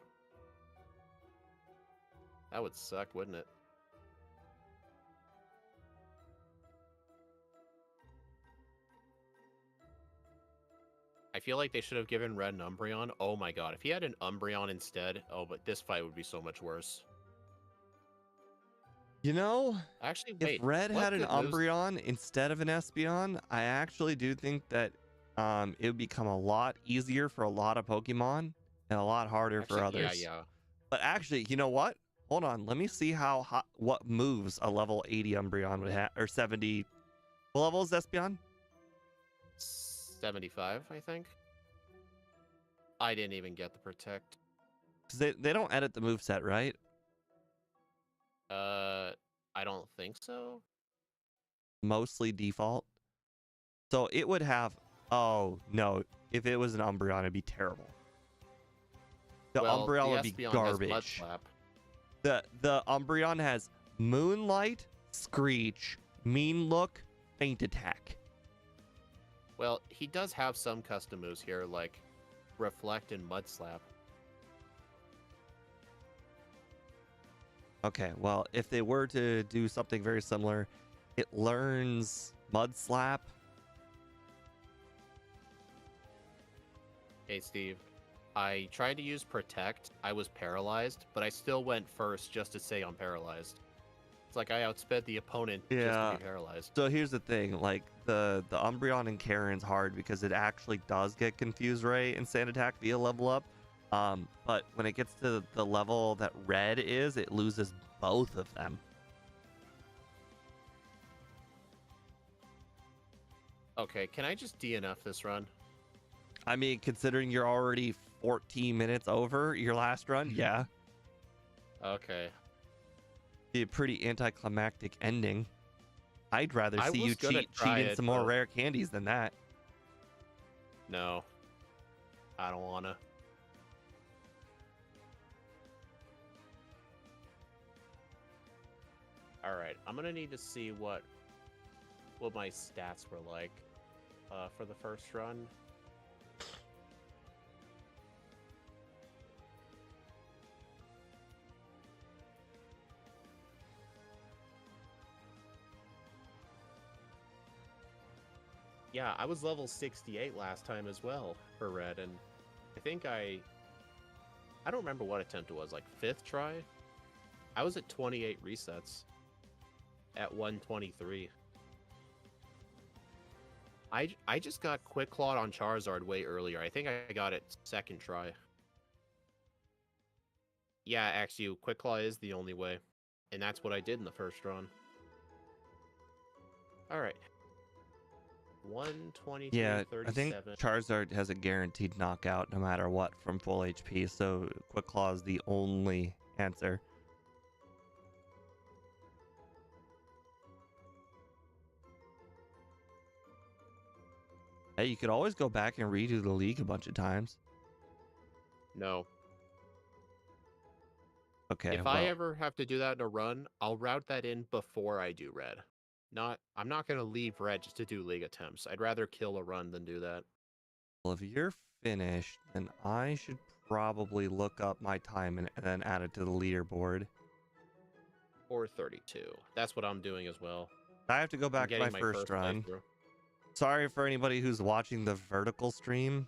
That would suck, wouldn't it? I feel like they should have given Red an Umbreon. Oh my god, if he had an Umbreon instead, oh, but this fight would be so much worse. You know, Actually, if wait, Red what had an good moves? Umbreon instead of an Espeon, I actually do think that it would become a lot easier for a lot of Pokemon and a lot harder for Actually, others. yeah. But actually, you know what? Hold on, let me see what moves a level 80 Umbreon would have, or 70. What level is Espeon? 75, I think. I didn't even get the Protect. Because they don't edit the moveset, right? I don't think so. Mostly default. So it would have. Oh no! If it was an Umbreon, it'd be terrible. The Umbreon would be garbage. The Umbreon has Moonlight, Screech, Mean Look, Faint Attack. Well, he does have some custom moves here, like Reflect and Mud Slap. Okay, well, if they were to do something very similar, it learns Mud Slap. Hey, Steve. I tried to use Protect. I was paralyzed, but I still went first just to say I'm paralyzed. It's like I outsped the opponent just to be paralyzed. So here's the thing, like the Umbreon and Karen's hard because it actually does get Confuse Ray and Sand Attack via level up. But when it gets to the level that Red is, it loses both of them. Okay, can I just DNF this run? I mean, considering you're already 14 minutes over your last run, yeah. Okay. Be a pretty anticlimactic ending. I'd rather see you cheat in some more rare candies than that. No. I don't wanna. Alright, I'm gonna need to see what my stats were like for the first run. Yeah, I was level 68 last time as well for Red, and I think I don't remember what attempt it was, like 5th try? I was at 28 resets at 123. I just got Quick Clawed on Charizard way earlier. I think I got it 2nd try. Yeah, actually, Quick Claw is the only way. And that's what I did in the first run. Alright. 123, yeah, 37. I think Charizard has a guaranteed knockout no matter what from full HP, so Quick Claw is the only answer. Hey, you could always go back and redo the league a bunch of times. No. Okay. If I ever have to do that in a run, I'll route that in before I do Red. I'm not gonna leave Red just to do league attempts. I'd rather kill a run than do that. Well, if you're finished, then I should probably look up my time and then add it to the leaderboard. Or 32. That's what I'm doing as well. I have to go back to my first run. Sorry for anybody who's watching the vertical stream.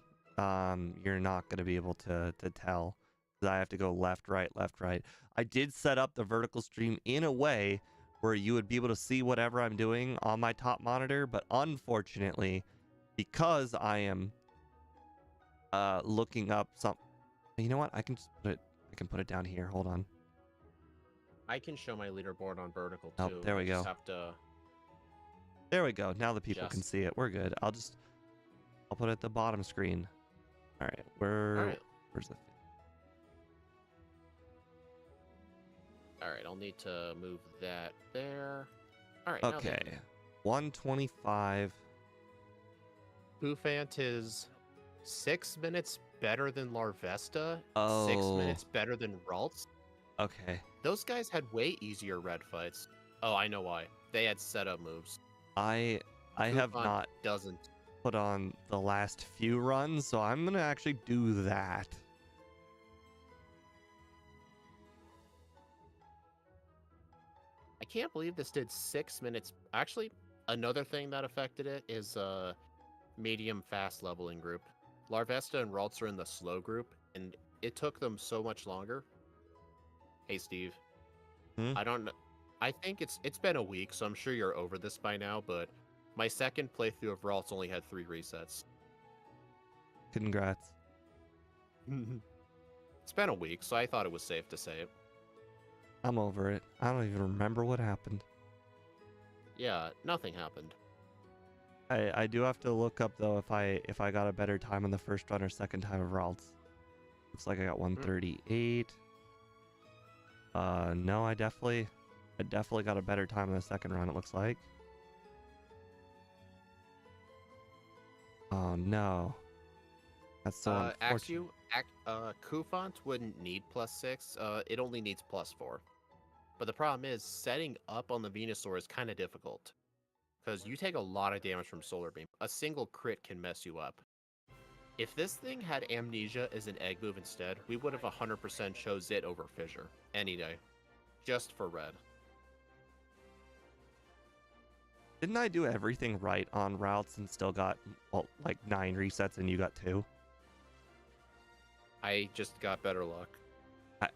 you're not going to be able to tell. 'Cause I have to go left, right, left, right. I did set up the vertical stream in a way where you would be able to see whatever I'm doing on my top monitor, but unfortunately, because I am looking up some, you know what? I can just put it down here. Hold on. I can show my leaderboard on vertical too. Oh, there we go. Just have to... There we go. Now the people can see it. We're good. I'll put it at the bottom screen. All right. Where's the... All right, I'll need to move that there. All right. Okay. 125. Cufant is 6 minutes better than Larvesta. Oh. 6 minutes better than Ralts. Okay. Those guys had way easier red fights. Oh, I know why. They had setup moves. I have not doesn't put on the last few runs, so I'm gonna actually do that. I can't believe this did 6 minutes. Actually, another thing that affected it is medium fast leveling group. Larvesta and Ralts are in the slow group, and it took them so much longer. Hey, Steve. I don't know. I think it's been a week, so I'm sure you're over this by now, but my second playthrough of Ralts only had 3 resets. Congrats. It's been a week, so I thought it was safe to say it. I'm over it. I don't even remember what happened. Yeah, nothing happened. I do have to look up though if I got a better time on the first run or second time of Ralts. Looks like I got 138. No, I definitely got a better time on the second run, it looks like. Oh no. That's so unfortunate. Cufant wouldn't need +6. It only needs +4. But the problem is, setting up on the Venusaur is kind of difficult. Because you take a lot of damage from Solar Beam. A single crit can mess you up. If this thing had Amnesia as an egg move instead, we would have 100% chose it over Fissure. Any day. Just for red. Didn't I do everything right on routes and still got, well, like 9 resets and you got 2? I just got better luck.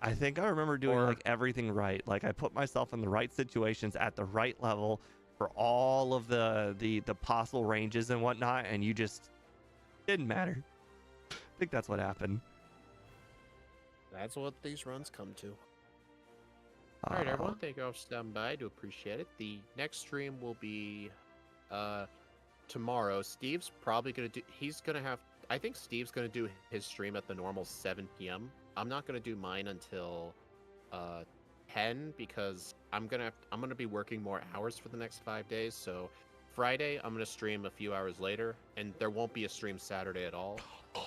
I think I remember doing like everything right. Like I put myself in the right situations at the right level for all of the possible ranges and whatnot, and you just didn't matter. I think that's what happened. That's what these runs come to. All right, everyone. Thank you all for stopping by. I do appreciate it. The next stream will be tomorrow. Steve's probably going to do... I think Steve's going to do his stream at the normal 7 p.m. I'm not going to do mine until 10 because I'm going to be working more hours for the next 5 days. So Friday, I'm going to stream a few hours later, and there won't be a stream Saturday at all.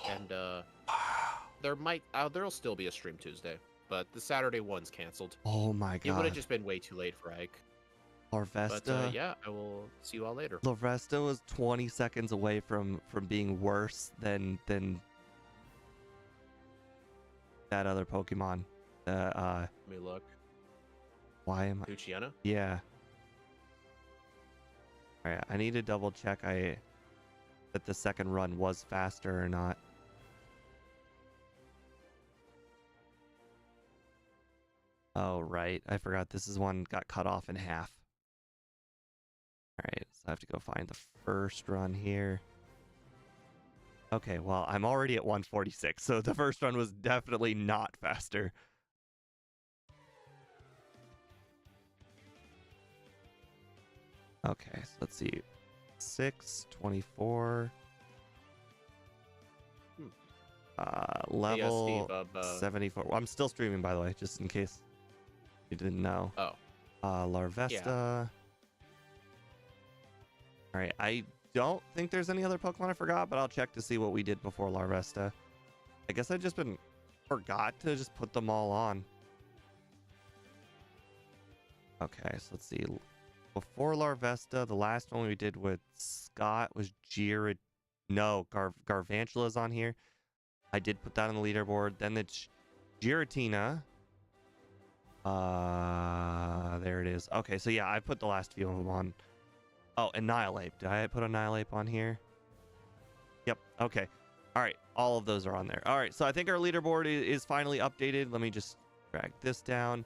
And there'll still be a stream Tuesday, but the Saturday one's canceled. Oh my god. It would have just been way too late for Ike. Larvesta. But yeah, I will see you all later. Larvesta was 20 seconds away from being worse than that other Pokemon. Let me look. Why am I? Luciana? Yeah. All right, I need to double check that the second run was faster or not. Oh, right. I forgot this is one got cut off in half. All right, so I have to go find the first run here. Okay, well, I'm already at 146, so the first run was definitely not faster. Okay, so let's see. 624. Level yeah, Steve, 74. Well, I'm still streaming, by the way, just in case you didn't know. Oh. Larvesta. Yeah. All right, I don't think there's any other Pokemon I forgot, but I'll check to see what we did before Larvesta. I guess I just forgot to just put them all on. Okay, so let's see. Before Larvesta, the last one we did with Scott was Garvantula's on here. I did put that on the leaderboard. Then it's Giratina. There it is. Okay, so yeah, I put the last few of them on. Oh, Annihilate. Did I put Annihilate on here? Yep. Okay. All right, all of those are on there. All right, so I think our leaderboard is finally updated. Let me just drag this down.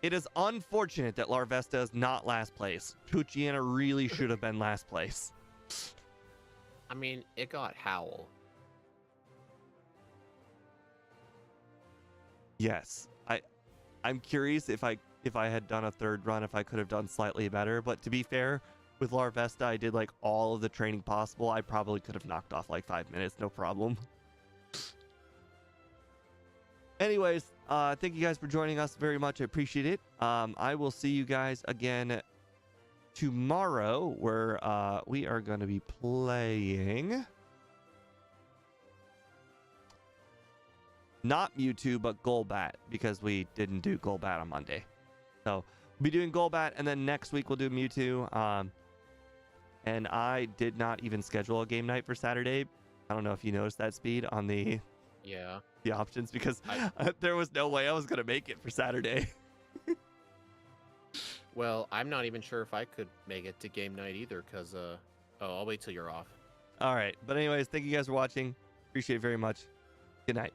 It is unfortunate that Larvesta is not last place. Puchiana really should have been last place. I mean, it got Howl. Yes, I'm curious if I had done a third run, if I could have done slightly better. But to be fair, with Larvesta, I did like all of the training possible. I probably could have knocked off like 5 minutes, no problem. Anyways, thank you guys for joining us very much. I appreciate it. I will see you guys again tomorrow, where we are going to be playing not Mewtwo, but Golbat, because we didn't do Golbat on Monday. So we'll be doing Golbat, and then next week we'll do Mewtwo. And I did not even schedule a game night for Saturday. I don't know if you noticed that, Speed, on the options, because there was no way I was going to make it for Saturday. Well, I'm not even sure if I could make it to game night either, because I'll wait till you're off. All right. But anyways, thank you guys for watching. Appreciate it very much. Good night.